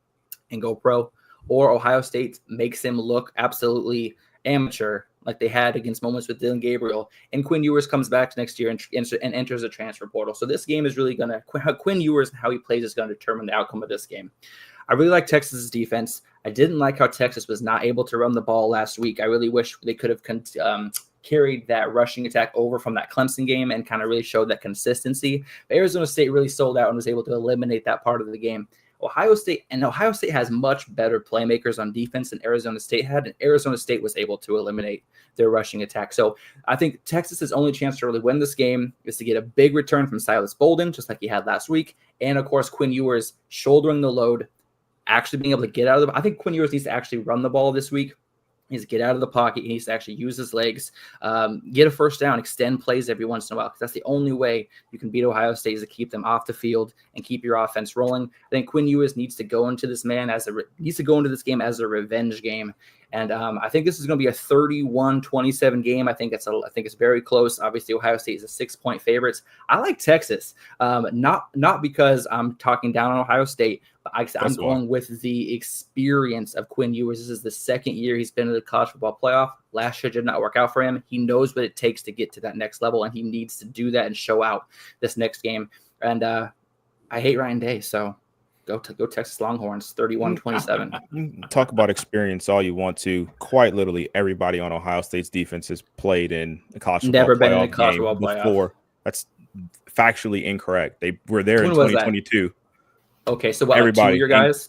S5: and go pro, or Ohio State makes him look absolutely amateur like they had against moments with Dylan Gabriel, and Quinn Ewers comes back next year and enters the transfer portal. So this game is really going to – Quinn Ewers and how he plays is going to determine the outcome of this game. I really like Texas's defense. I didn't like how Texas was not able to run the ball last week. I really wish they could have carried that rushing attack over from that Clemson game and kind of really showed that consistency. But Arizona State really sold out and was able to eliminate that part of the game. Ohio State has much better playmakers on defense than Arizona State had, and Arizona State was able to eliminate their rushing attack. So I think Texas's only chance to really win this game is to get a big return from Silas Bolden, just like he had last week, and of course Quinn Ewers shouldering the load, actually being able to get out of the – I think Quinn Ewers needs to actually run the ball this week. He needs to get out of the pocket. He needs to actually use his legs, get a first down, extend plays every once in a while, because that's the only way you can beat Ohio State is to keep them off the field and keep your offense rolling. I think Quinn Ewers needs to go into this game as a revenge game. And I think this is going to be a 31-27 game. I think it's very close. Obviously, Ohio State is a 6-point favorites. I like Texas, not because I'm talking down on Ohio State, but I'm going with the experience of Quinn Ewers. This is the second year he's been in the college football playoff. Last year did not work out for him. He knows what it takes to get to that next level, and he needs to do that and show out this next game. And I hate Ryan Day, so go Texas Longhorns, 31-27.
S2: Talk about experience all you want to. Quite literally, everybody on Ohio State's defense has played in a college football
S5: Never been in a
S2: playoff
S5: college
S2: game
S5: football playoff
S2: before. That's factually incorrect. They were there in 2022.
S5: Okay, so what? Everybody,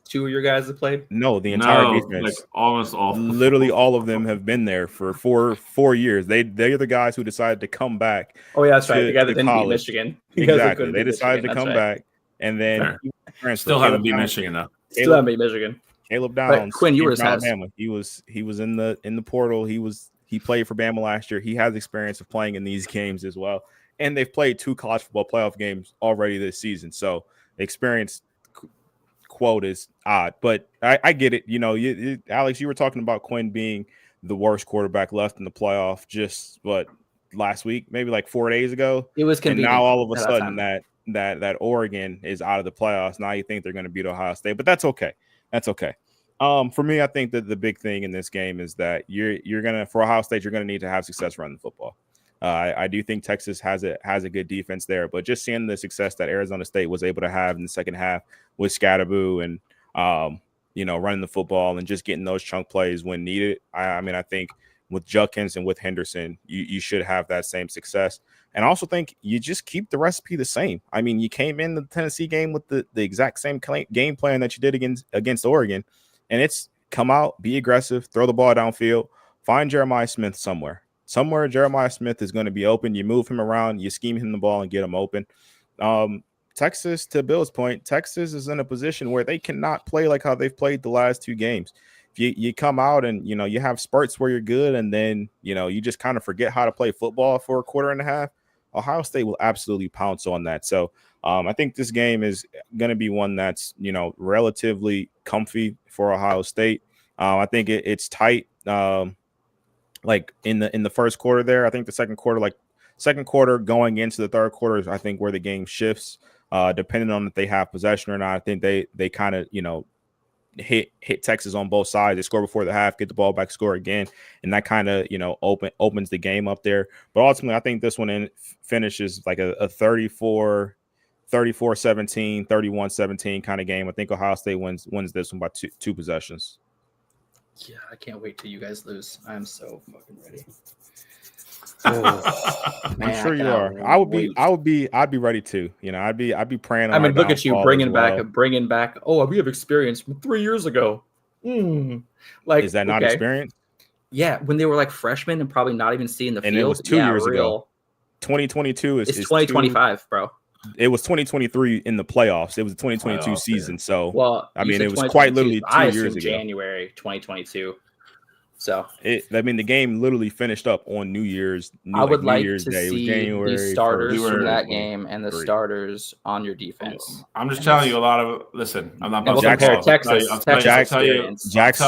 S5: two of your guys have played?
S2: No, the entire defense.
S1: Like almost all.
S2: Literally, all of them have been there for four years. They're the guys who decided to come back.
S5: Oh yeah, that's right. The guy that didn't beat Michigan.
S2: Exactly. They decided to come back, and then
S1: still haven't beat Michigan though.
S5: Still haven't beat Michigan.
S2: Caleb Downs.
S5: Quinn Ewers has.
S2: He was in the portal. He played for Bama last year. He has experience of playing in these games as well, and they've played 2 college football playoff games already this season. So experience quote is odd, but I get it. Alex, you were talking about Quinn being the worst quarterback left in the playoff last week, maybe like 4 days ago.
S5: It was convenient.
S2: And now all of a sudden that Oregon is out of the playoffs. Now you think they're going to beat Ohio State, but that's okay. That's okay. For me, I think that the big thing in this game is that for Ohio State, you're going to need to have success running the football. I do think Texas has a good defense there, but just seeing the success that Arizona State was able to have in the second half with Scatterboo and running the football and just getting those chunk plays when needed. I think with Judkins and with Henderson, you should have that same success. And I also think you just keep the recipe the same. I mean, you came in the Tennessee game with the exact same game plan that you did against Oregon, and it's come out, be aggressive, throw the ball downfield, find Jeremiah Smith somewhere. Somewhere Jeremiah Smith is going to be open. You move him around, you scheme him the ball and get him open. Texas, to Bill's point, Texas is in a position where they cannot play like how they've played the last 2 games. If you come out and, you have spurts where you're good and then, you just kind of forget how to play football for a quarter and a half, Ohio State will absolutely pounce on that. So I think this game is going to be one that's, relatively comfy for Ohio State. I think it's tight. Like in the first quarter there, I think the second quarter going into the third quarter is I think where the game shifts, depending on if they have possession or not. I think they kind of, hit Texas on both sides. They score before the half, get the ball back, score again. And that kind of, opens the game up there. But ultimately, I think this one finishes like a 34-15 34-17, 31-17 kind of game. I think Ohio State wins this one by two possessions.
S5: Yeah, I can't wait till you guys lose. I'm so fucking ready.
S2: I'm sure you are. I'd be ready too. You know, I'd be praying.
S5: I mean, look at you bringing
S2: well.
S5: back. Oh, we have experience from 3 years ago. Like,
S2: is that not experience?
S5: Yeah, when they were like freshmen and probably not even seeing the field.
S2: And it was 2 years ago. 2022 is
S5: 2025, bro.
S2: It was 2023 in the playoffs. It was the 2022 season. So,
S5: well,
S2: I mean, it was quite literally 2 years ago.
S5: January 2022. So,
S2: the game literally finished up on New Year's.
S5: I would like
S2: Year's
S5: to
S2: Day.
S5: see
S2: January
S5: the starters
S2: 1st,
S5: from that game and the starters on your defense.
S1: I'm just telling you a lot of. Listen, I'm not.
S5: We'll compare Texas.
S1: I'll tell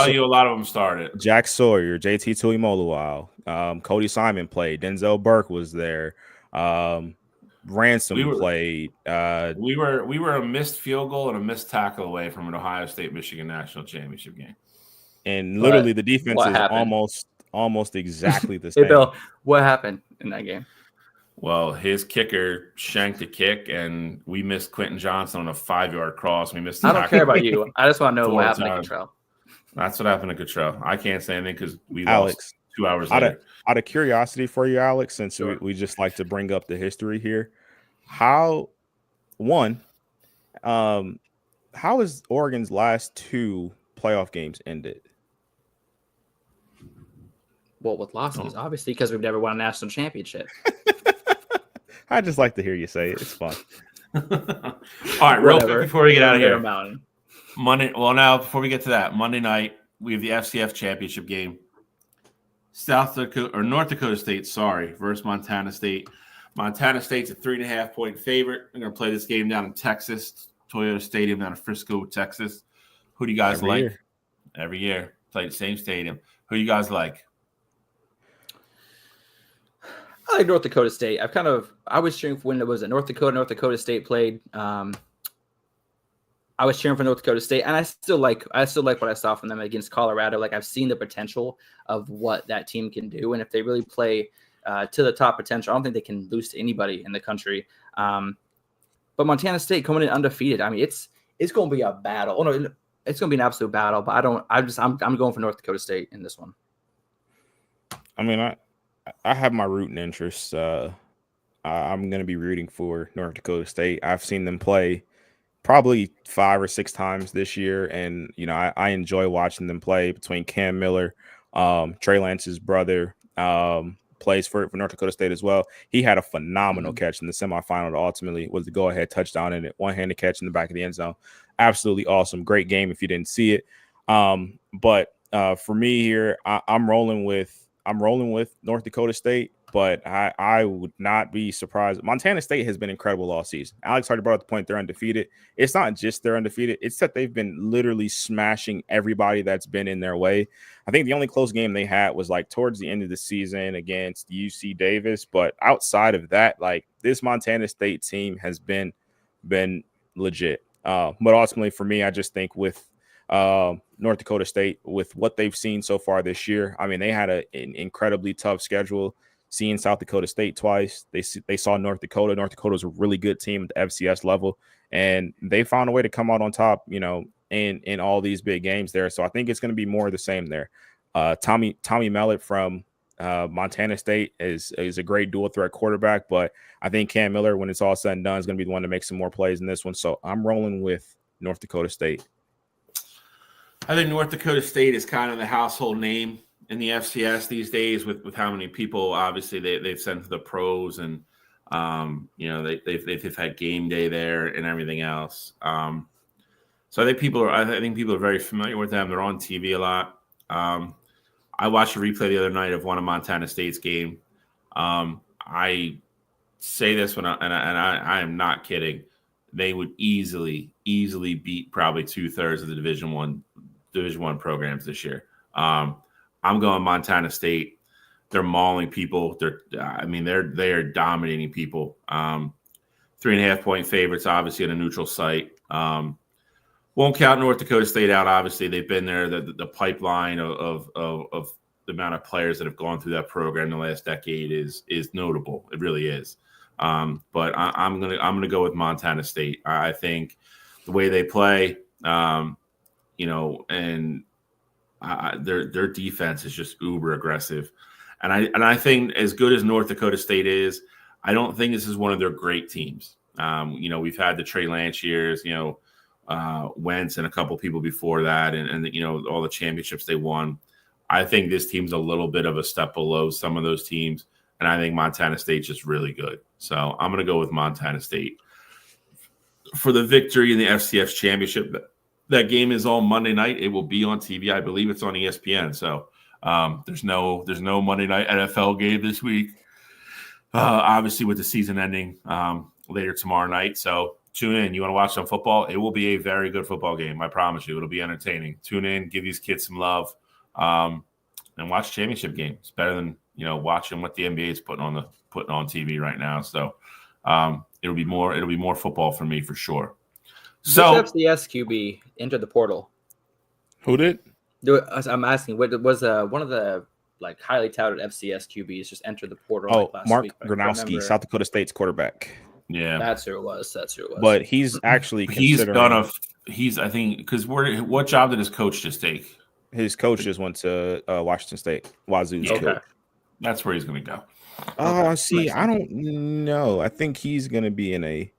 S1: you a lot of them started.
S2: Jack Sawyer, JT Tuimoloau, Cody Simon played. Denzel Burke was there. Ransom played.
S1: We were a missed field goal and a missed tackle away from an Ohio State Michigan national championship game.
S2: And literally, the defense is almost exactly the same.
S5: Hey, Bill, what happened in that game?
S1: Well, his kicker shanked a kick, and we missed Quentin Johnson on a 5-yard cross. We missed.
S5: I don't care about you. I just want to know what happened to Cottrell.
S1: That's what happened to Cottrell. I can't say anything because we
S2: Alex,
S1: lost 2 hours later.
S2: Out of curiosity for you, Alex, since we just like to bring up the history here, how is Oregon's last 2 playoff games ended?
S5: Well, with losses, obviously, because we've never won a national championship.
S2: I just like to hear you say it. It's fun.
S1: All right, real quick before we get out of here. Before we get to that, Monday night, we have the FCF championship game. North Dakota State, versus Montana State. Montana State's a 3.5-point favorite. They're going to play this game down in Texas, Toyota Stadium down in Frisco, Texas. Who do you guys like? Every year. Play the same stadium. Who do you guys like?
S5: I like North Dakota State. I was cheering for when it was at North Dakota State played. I was cheering for North Dakota State, and I still like what I saw from them against Colorado. Like, I've seen the potential of what that team can do, and if they really play to the top potential, I don't think they can lose to anybody in the country. But Montana State coming in undefeated. I mean, it's going to be a battle. Oh no, it's going to be an absolute battle. But I'm going for North Dakota State in this one.
S2: I mean, I have my rooting interests. I'm going to be rooting for North Dakota State. I've seen them play probably 5 or 6 times this year, and I enjoy watching them play. Between Cam Miller, Trey Lance's brother, plays for North Dakota State as well. He had a phenomenal catch in the semifinal that ultimately was the go-ahead touchdown in it. One-handed catch in the back of the end zone. Absolutely awesome. Great game if you didn't see it. But for me here, I'm rolling with North Dakota State, but I would not be surprised. Montana State has been incredible all season. Alex already brought up the point they're undefeated. It's not just they're undefeated. It's that they've been literally smashing everybody that's been in their way. I think the only close game they had was like towards the end of the season against UC Davis. But outside of that, like, this Montana State team has been legit. But ultimately for me, I just think with North Dakota State, with what they've seen so far this year, I mean, they had an incredibly tough schedule. Seeing South Dakota State twice, they saw North Dakota. North Dakota's a really good team at the FCS level, and they found a way to come out on top, in all these big games there. So I think it's going to be more of the same there. Tommy Mellett from Montana State is a great dual threat quarterback, but I think Cam Miller, when it's all said and done, is going to be the one to make some more plays in this one. So I'm rolling with North Dakota State.
S1: I think North Dakota State is kind of the household name in the FCS these days with how many people obviously they've sent to the pros, and they've had game day there and everything else. So I think people are very familiar with them. They're on TV a lot. I watched a replay the other night of one of Montana State's game. I say this I am not kidding. They would easily beat probably 2/3 of the Division I programs this year. I'm going Montana State. They're mauling people. They are dominating people. 3.5-point favorites, obviously, at a neutral site. Won't count North Dakota State out. Obviously, they've been there. The pipeline of the amount of players that have gone through that program in the last decade is notable. It really is. But I'm gonna go with Montana State. I think the way they play, and their defense is just uber aggressive. And I think as good as North Dakota State is, I don't think this is one of their great teams. We've had the Trey Lance years, Wentz and a couple people before that, and all the championships they won. I think this team's a little bit of a step below some of those teams, and I think Montana State's just really good. So I'm going to go with Montana State for the victory in the FCS championship. That game is on Monday night. It will be on TV. I believe it's on ESPN. So there's no Monday night NFL game this week. Obviously, with the season ending later tomorrow night. So tune in. You want to watch some football? It will be a very good football game. I promise you. It'll be entertaining. Tune in. Give these kids some love. And watch championship games. It's better than watching what the NBA is putting on TV right now. So it'll be more football for me for sure. So
S5: which FCS QB entered the portal?
S2: Who did?
S5: I'm asking. What was one of the highly touted FCS QBs just entered the portal? Last
S2: Mark
S5: week,
S2: Gronowski, South Dakota State's quarterback.
S1: Yeah,
S5: that's who it was.
S2: But he's actually
S1: I think because what job did his coach just take?
S2: His coach just went to Washington State. Wazoo's coach.
S1: That's where he's going to go.
S2: See, I don't know. I think he's going to be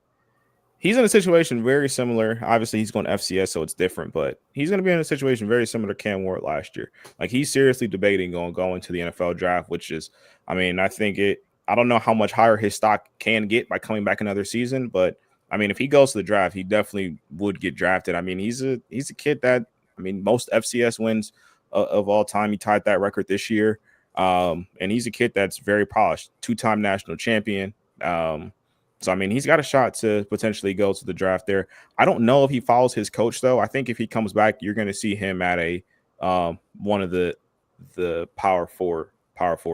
S2: he's in a situation very similar. Obviously, he's going to FCS, so it's different, but he's going to be in a situation very similar to Cam Ward last year. He's seriously debating on going to the NFL draft, which is, I don't know how much higher his stock can get by coming back another season, but if he goes to the draft, he definitely would get drafted. He's a kid that, most FCS wins of all time. He tied that record this year. And he's a kid that's very polished, 2-time national champion. So he's got a shot to potentially go to the draft there. I don't know if he follows his coach, though. I think if he comes back, you're going to see him at one of the Power Four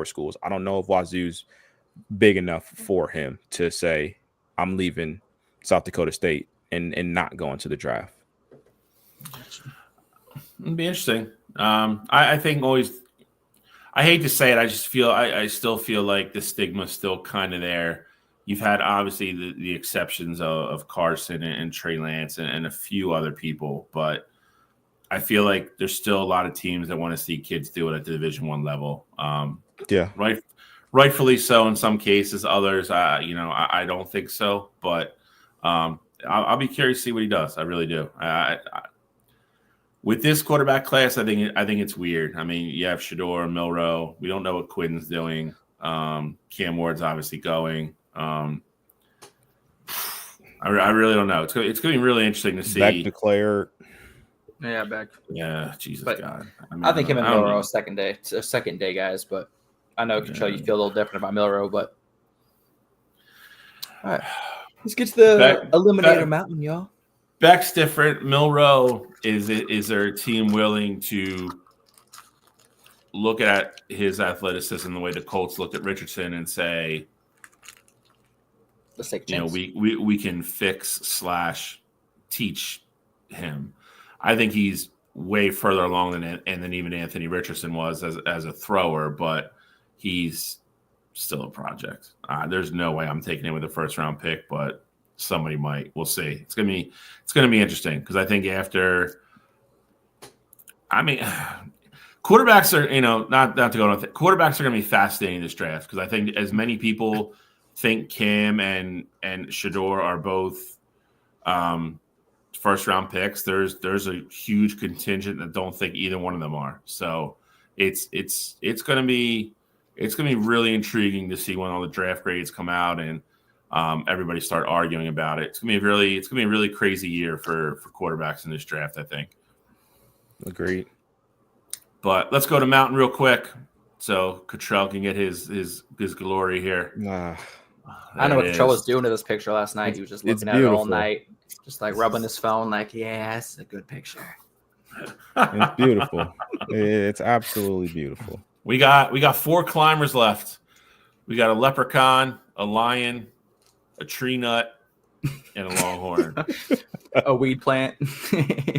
S2: schools. I don't know if Wazoo's big enough for him to say, I'm leaving South Dakota State and not going to the draft.
S1: It'd be interesting. I think always, I hate to say it, I still feel like the stigma's still kind of there. You've had obviously the exceptions of Carson and Trey Lance and a few other people, but I feel like there's still a lot of teams that want to see kids do it at the Division I level. Rightfully so in some cases. Others, I don't think so. But I'll be curious to see what he does. I really do. With this quarterback class, I think it's weird. You have Shedeur, Milroe. We don't know what Quinn's doing. Cam Ward's obviously going. I really don't know. It's going to be really interesting to see.
S2: Beck declared.
S5: Yeah, Beck.
S1: Yeah, Jesus God.
S5: I think him and Milroe second day guys, but I know Control, you feel a little different about Milroe, but all right. Let's get to the Eliminator Mountain, y'all.
S1: Beck's different. Milroe, is their team willing to look at his athleticism the way the Colts looked at Richardson and say,
S5: let's take a chance.
S1: We can fix / teach him. I think he's way further along than even Anthony Richardson was as a thrower, but he's still a project. There's no way I'm taking him with a first round pick, but somebody might. We'll see. It's gonna be interesting because I think quarterbacks are not to go on. Quarterbacks are gonna be fascinating in this draft because I think as many people think Cam and Shedeur are both first round picks. There's a huge contingent that don't think either one of them are. So it's gonna be really intriguing to see when all the draft grades come out and everybody start arguing about it. It's gonna be a really crazy year for quarterbacks in this draft, I think.
S2: Agreed.
S1: But let's go to Mountain real quick so Cottrell can get his glory here.
S5: I know what Cottrell was doing to this picture last night. He was just looking at it all night, just rubbing his phone yeah, it's a good picture.
S2: It's beautiful. It's absolutely beautiful.
S1: We got 4 climbers left. We got a leprechaun, a lion, a tree nut, and a longhorn.
S5: A weed plant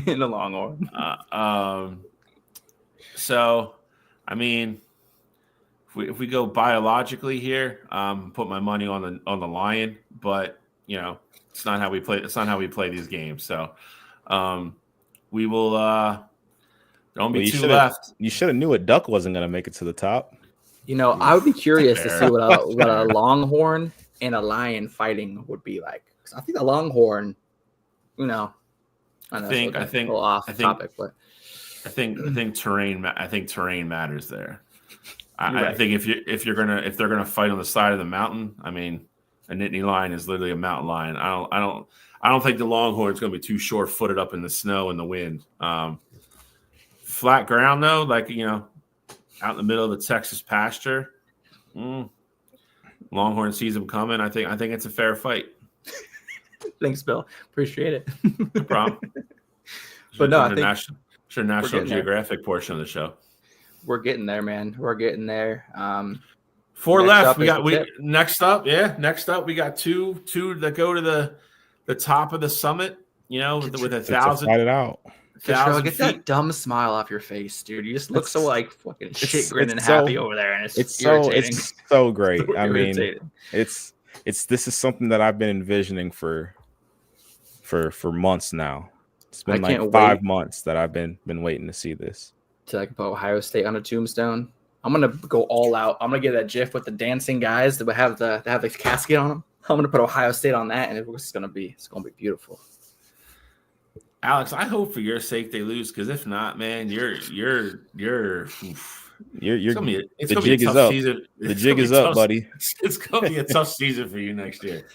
S5: and a longhorn.
S1: So, if we go biologically here, put my money on the Lion, but it's not how we play. It's not how we play these games. So we will. Don't be too left.
S2: You should have knew a duck wasn't going to make it to the top.
S3: I would be curious to see what a longhorn and a lion fighting would be like. 'Cause I think the longhorn, I think a little off topic, but
S1: I think terrain matters there. I think if they're gonna fight on the side of the mountain, I mean, a Nittany lion is literally a mountain lion. I don't think the longhorn's gonna be too short-footed up in the snow and the wind. Flat ground though, like out in the middle of the Texas pasture, Longhorn sees them coming. I think it's a fair fight.
S3: Thanks, Bill. Appreciate it.
S1: No problem.
S3: But no, I think
S1: National Geographic portion of the show.
S3: We're getting there, man. We're getting there.
S1: Four left. Next up, we got two that go to the top of the summit. With 1,000.
S2: Fight it out.
S3: Get that dumb smile off your face, dude. You just look so like fucking shit grinning happy over there, and it's
S2: so great. I mean, this is something that I've been envisioning for months now. It's been like 5 months that I've been waiting to see this.
S3: To put Ohio State on a tombstone. I'm gonna go all out. I'm gonna get that GIF with the dancing guys that have the casket on them. I'm gonna put Ohio State on that, and it's gonna be beautiful.
S1: Alex, I hope for your sake they lose, because if not, man, you're
S2: it's gonna be a tough season. The jig is up, buddy.
S1: It's gonna be a tough season for you next year.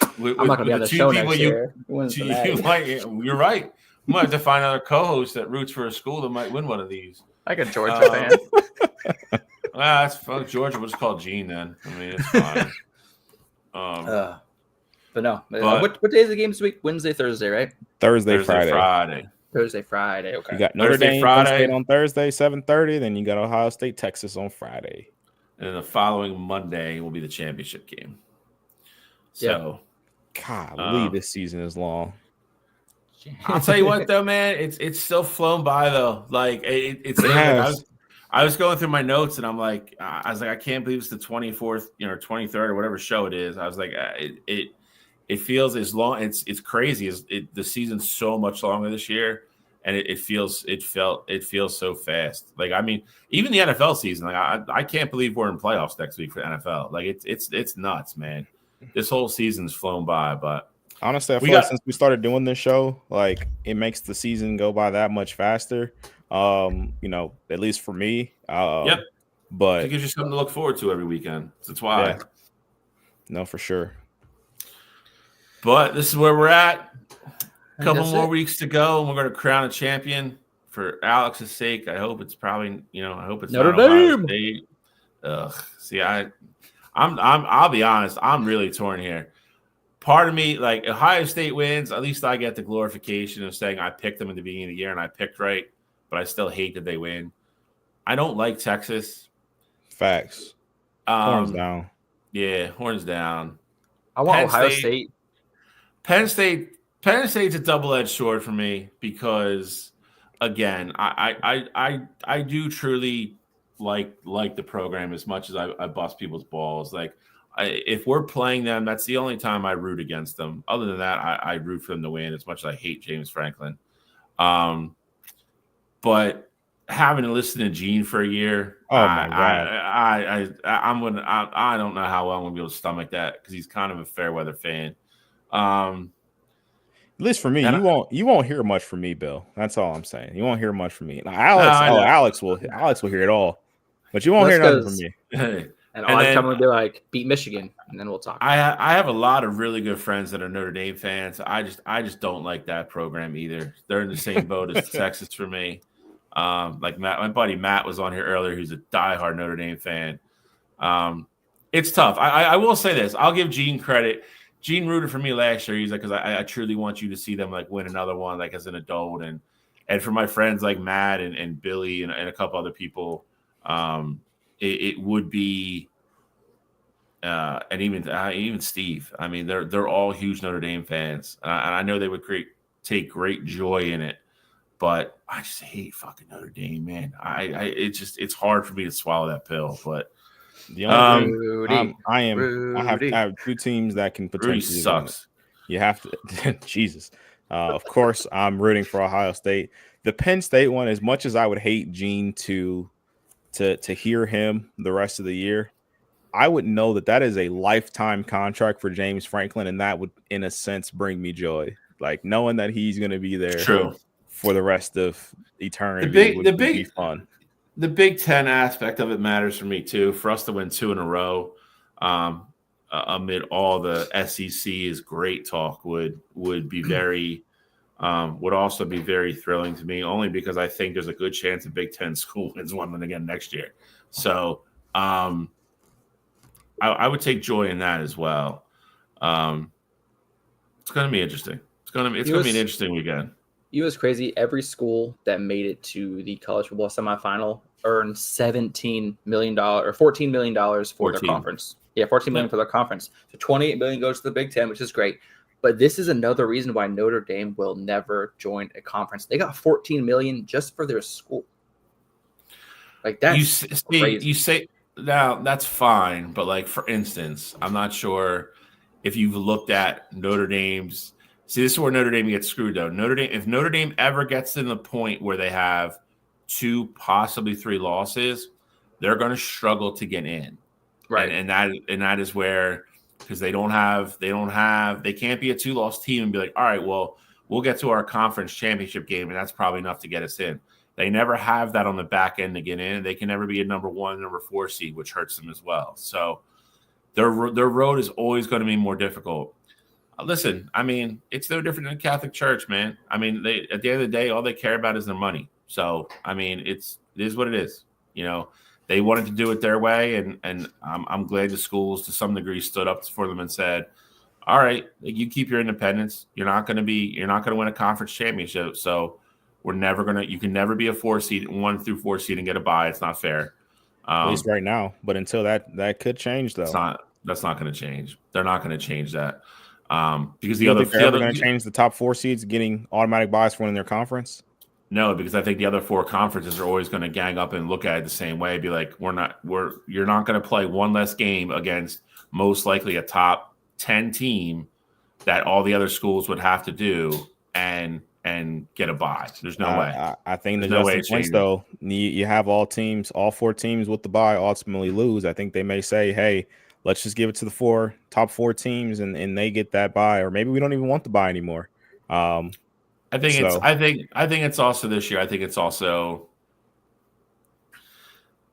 S3: I'm not gonna be on the show next year.
S1: You're right. We might have to find another co-host that roots for a school that might win one of these.
S3: Like a Georgia fan.
S1: That's fun. Georgia was called Gene then. I mean, it's fine.
S3: But no. What day is the game this week? Wednesday, Thursday, right?
S2: Thursday, Friday.
S3: Thursday, Friday. Okay.
S2: You got Notre Dame Friday on Thursday, 7:30. Then you got Ohio State, Texas on Friday.
S1: And then the following Monday will be the championship game. So,
S2: this season is long.
S1: I'll tell you what, though, man, it's still flown by though. Like I was going through my notes, and I was like, I can't believe it's the 24th, 23rd or whatever show it is. I was like, it feels as long. It's crazy. The season's so much longer this year, and it feels so fast. Like, I mean, even the NFL season, like I can't believe we're in playoffs next week for the NFL. Like it's nuts, man. This whole season's flown by, but.
S2: Honestly, I feel like since we started doing this show, like it makes the season go by that much faster. At least for me.
S1: Yep.
S2: But
S1: it gives you something to look forward to every weekend. That's why.
S2: Yeah. No, for sure.
S1: But this is where we're at. A couple more weeks to go, and we're going to crown a champion for Alex's sake. I hope it's probably, I hope it's
S3: Notre
S1: Dame. State. Ugh. See, I'll be honest. I'm really torn here. Part of me, like Ohio State wins, at least I get the glorification of saying I picked them in the beginning of the year and I picked right, but I still hate that they win. I don't like Texas.
S2: Facts. Horns down.
S1: Yeah, horns down.
S3: I want Ohio State.
S1: Penn State's a double-edged sword for me because, again, I do truly like the program as much as I bust people's balls. Like, if we're playing them, that's the only time I root against them. Other than that, I root for them to win as much as I hate James Franklin. But having to listen to Gene for a year,
S2: my God.
S1: I don't know how well I'm gonna be able to stomach that because he's kind of a fair weather fan.
S2: At least for me, you won't hear much from me, Bill. That's all I'm saying. You won't hear much from me. Now, Alex will hear it all, but you won't hear nothing from me.
S3: And all I'm coming to be like, beat Michigan, and then we'll talk.
S1: I have a lot of really good friends that are Notre Dame fans. I just don't like that program either. They're in the same boat as Texas for me. Like Matt, my buddy Matt was on here earlier. Who's a diehard Notre Dame fan. It's tough. I will say this. I'll give Gene credit. Gene rooted for me last year. He's like, because I truly want you to see them like win another one, like as an adult, and for my friends like Matt and Billy and a couple other people. It would be, and even Steve. I mean, they're all huge Notre Dame fans, and I know they would take great joy in it. But I just hate fucking Notre Dame, man. It's hard for me to swallow that pill. But
S2: The only thing
S3: Rudy,
S2: I have two teams that can
S1: Rudy
S2: potentially win it.
S1: sucks.
S2: You have to, Jesus. Of course, I'm rooting for Ohio State. The Penn State one, as much as I would hate Gene to hear him the rest of the year, I would know that is a lifetime contract for James Franklin, and that would, in a sense, bring me joy. Like knowing that he's going to be there
S1: True.
S2: for the rest of eternity would be fun.
S1: The Big Ten aspect of it matters for me too. For us to win 2 in a row, amid all the SEC is great talk would be very would also be very thrilling to me. Only because I think there's a good chance a Big Ten school wins one again next year. So I would take joy in that as well. It's going to be interesting. It's going to be an interesting weekend.
S5: It was crazy. Every school that made it to the college football semifinal earned $17 million or $14 million for their conference. Yeah, $14 million for their conference. So $28 million goes to the Big Ten, which is great. But this is another reason why Notre Dame will never join a conference. They got $14 million just for their school. Like that.
S1: You say now that's fine, but like for instance, I'm not sure if you've looked at Notre Dame's. See, this is where Notre Dame gets screwed, though. If Notre Dame ever gets to the point where they have 2, possibly 3 losses, they're going to struggle to get in,
S5: right?
S1: And that is where, because they can't be a 2-loss team and be like, all right, well, we'll get to our conference championship game, and that's probably enough to get us in. They never have that on the back end to get in. They can never be a number 1, number 4 seed, which hurts them as well. So their road is always going to be more difficult. Listen, I mean, it's no different than the Catholic Church, man. I mean, at the end of the day, all they care about is their money. So, I mean, it is what it is. You know, they wanted to do it their way, and I'm glad the schools, to some degree, stood up for them and said, "All right, you keep your independence. You're not going to win a conference championship. So, you can never be a 4 seed, 1 through 4 seed, and get a bye. It's not fair.
S2: At least right now. But until that could change, though.
S1: That's not going to change. They're not going to change that." Because
S2: they're going to change the top 4 seeds getting automatic buys for winning their conference?
S1: No, because I think the other 4 conferences are always going to gang up and look at it the same way. Be like, you're not going to play one less game against most likely a top 10 team that all the other schools would have to do and get a bye. There's no way.
S2: I think there's no way. Though you have all 4 teams with the bye ultimately lose. I think they may say, hey, let's just give it to the top 4 teams and they get that bye, or maybe we don't even want the bye anymore.
S1: I think it's also this year. I think it's also,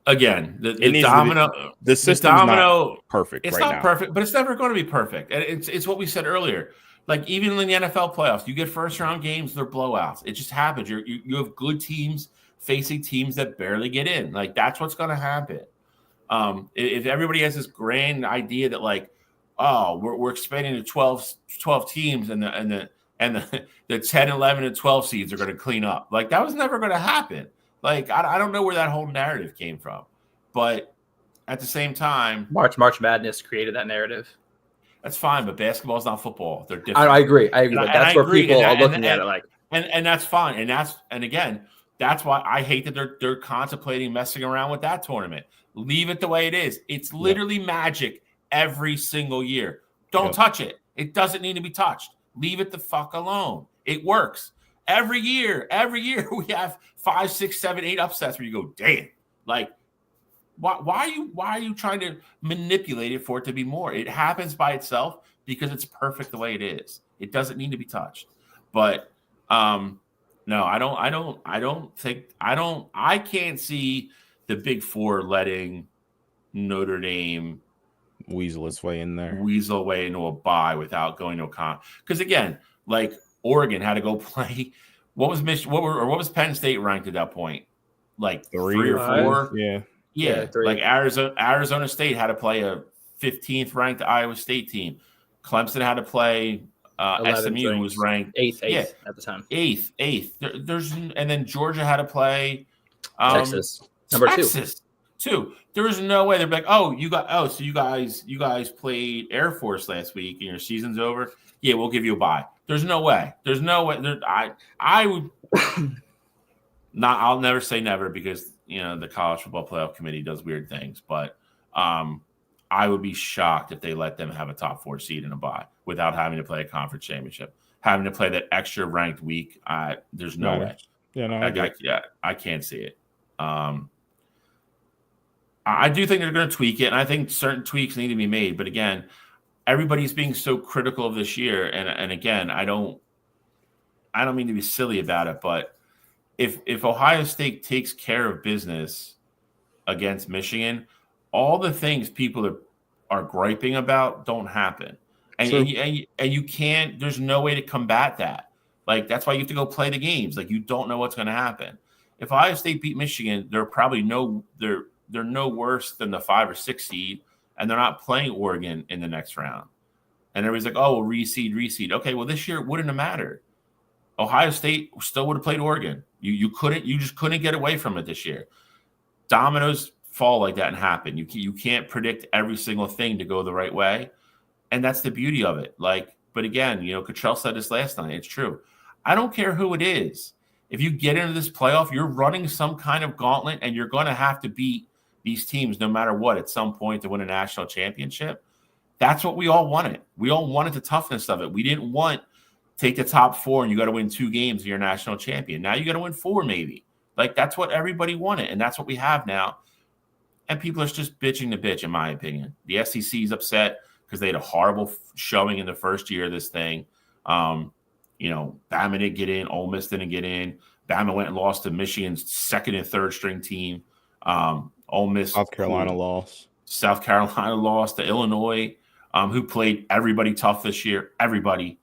S1: again, the domino. The system's not perfect. It's not perfect, but it's never going to be perfect. And it's what we said earlier. Like even in the NFL playoffs, you get first round games, they're blowouts. It just happens. You have good teams facing teams that barely get in. Like that's what's going to happen. If everybody has this grand idea that like, oh, we're expanding to 12 teams and the 10, 11, and 12 seeds are going to clean up. Like that was never going to happen. Like I don't know where that whole narrative came from, but at the same time,
S5: March Madness created that narrative.
S1: That's fine, but basketball is not football. They're different.
S5: I agree. But that's where people are looking at it like,
S1: and that's fine. And again, that's why I hate that they're contemplating messing around with that tournament. Leave it the way it is. It's literally magic every single year. Don't touch it. It doesn't need to be touched. Leave it the fuck alone. It works. Every year we have 5, 6, 7, 8 upsets where you go, damn. Like, why are you trying to manipulate it for it to be more? It happens by itself because it's perfect the way it is. It doesn't need to be touched. But no, I can't see the Big Four letting Notre Dame
S2: weasel away
S1: into a bye without going to a con. Because again, like Oregon had to go play. What was Penn State ranked at that point? Like 3 or 4? Yeah.
S5: 3.
S1: Like Arizona State had to play a 15th ranked Iowa State team. Clemson had to play SMU, who was ranked
S5: 8th at the time.
S1: 8th. There's and then Georgia had to play
S5: Texas. Number
S1: 2. There was no way they're like, so you guys played Air Force last week and your season's over. Yeah, we'll give you a bye. There's no way. I would not. I'll never say never because the College Football Playoff Committee does weird things, but I would be shocked if they let them have a top 4 seed in a bye without having to play a conference championship, having to play that extra ranked week. There's no way.
S2: Yeah, no,
S1: I can't see it. I do think they're going to tweak it, and I think certain tweaks need to be made. But again, everybody's being so critical of this year, and again, I don't mean to be silly about it, but if Ohio State takes care of business against Michigan, all the things people are griping about don't happen, and you can't. There's no way to combat that. Like, that's why you have to go play the games. Like, you don't know what's going to happen. If Ohio State beat Michigan, they're probably they're no worse than the 5 or 6 seed, and they're not playing Oregon in the next round. And everybody's like, oh, well, reseed. Okay, well, this year it wouldn't have mattered. Ohio State still would have played Oregon. You just couldn't get away from it this year. Dominoes fall like that and happen. You can't predict every single thing to go the right way, and that's the beauty of it. Like, but again, Cottrell said this last night. It's true. I don't care who it is. If you get into this playoff, you're running some kind of gauntlet, and you're going to have to beat these teams no matter what at some point to win a national championship. That's what we all wanted. We all wanted the toughness of it. We didn't want take the top 4 and you got to win 2 games and you're a national champion. Now you got to win 4 maybe. Like, that's what everybody wanted, and that's what we have now. And people are just bitching to bitch, in my opinion. The SEC is upset because they had a horrible showing in the first year of this thing. Bama didn't get in. Ole Miss didn't get in. Bama went and lost to Michigan's 2nd and 3rd string team. Ole Miss,
S2: South Carolina lost.
S1: South Carolina lost to Illinois, who played everybody tough this year. Everybody.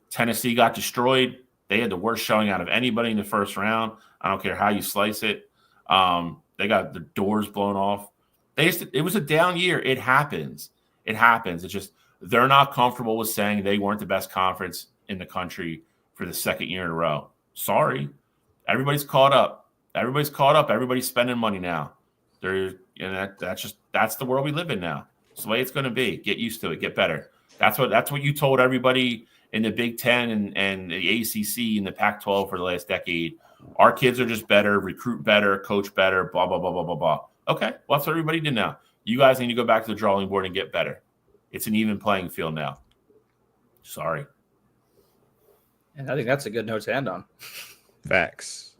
S1: Tennessee got destroyed. They had the worst showing out of anybody in the first round. I don't care how you slice it. They got the doors blown off. It was a down year. It happens. It's just they're not comfortable with saying they weren't the best conference in the country for the 2nd year in a row. Sorry. Everybody's caught up. Everybody's spending money now. That's the world we live in now. It's the way it's going to be. Get used to it. Get better. That's what you told everybody in the Big Ten and the ACC and the Pac-12 for the last decade. Our kids are just better, recruit better, coach better, blah, blah, blah, blah, blah, blah. Okay, well, that's what everybody did now. You guys need to go back to the drawing board and get better. It's an even playing field now. Sorry.
S5: And I think that's a good note to end on.
S2: Facts.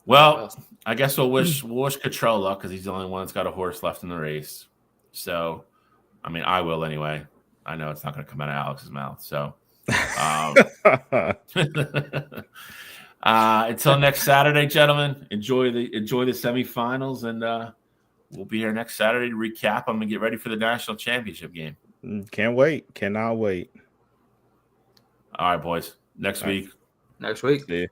S1: Well, I guess we'll wish Cottrell luck because he's the only one that's got a horse left in the race. So, I mean, I will anyway. I know it's not going to come out of Alex's mouth. So, until next Saturday, gentlemen, enjoy the semifinals, and we'll be here next Saturday to recap them and get ready for the national championship game.
S2: Can't wait. Cannot wait.
S1: All right, boys. Next week.
S3: Next week.
S2: See you.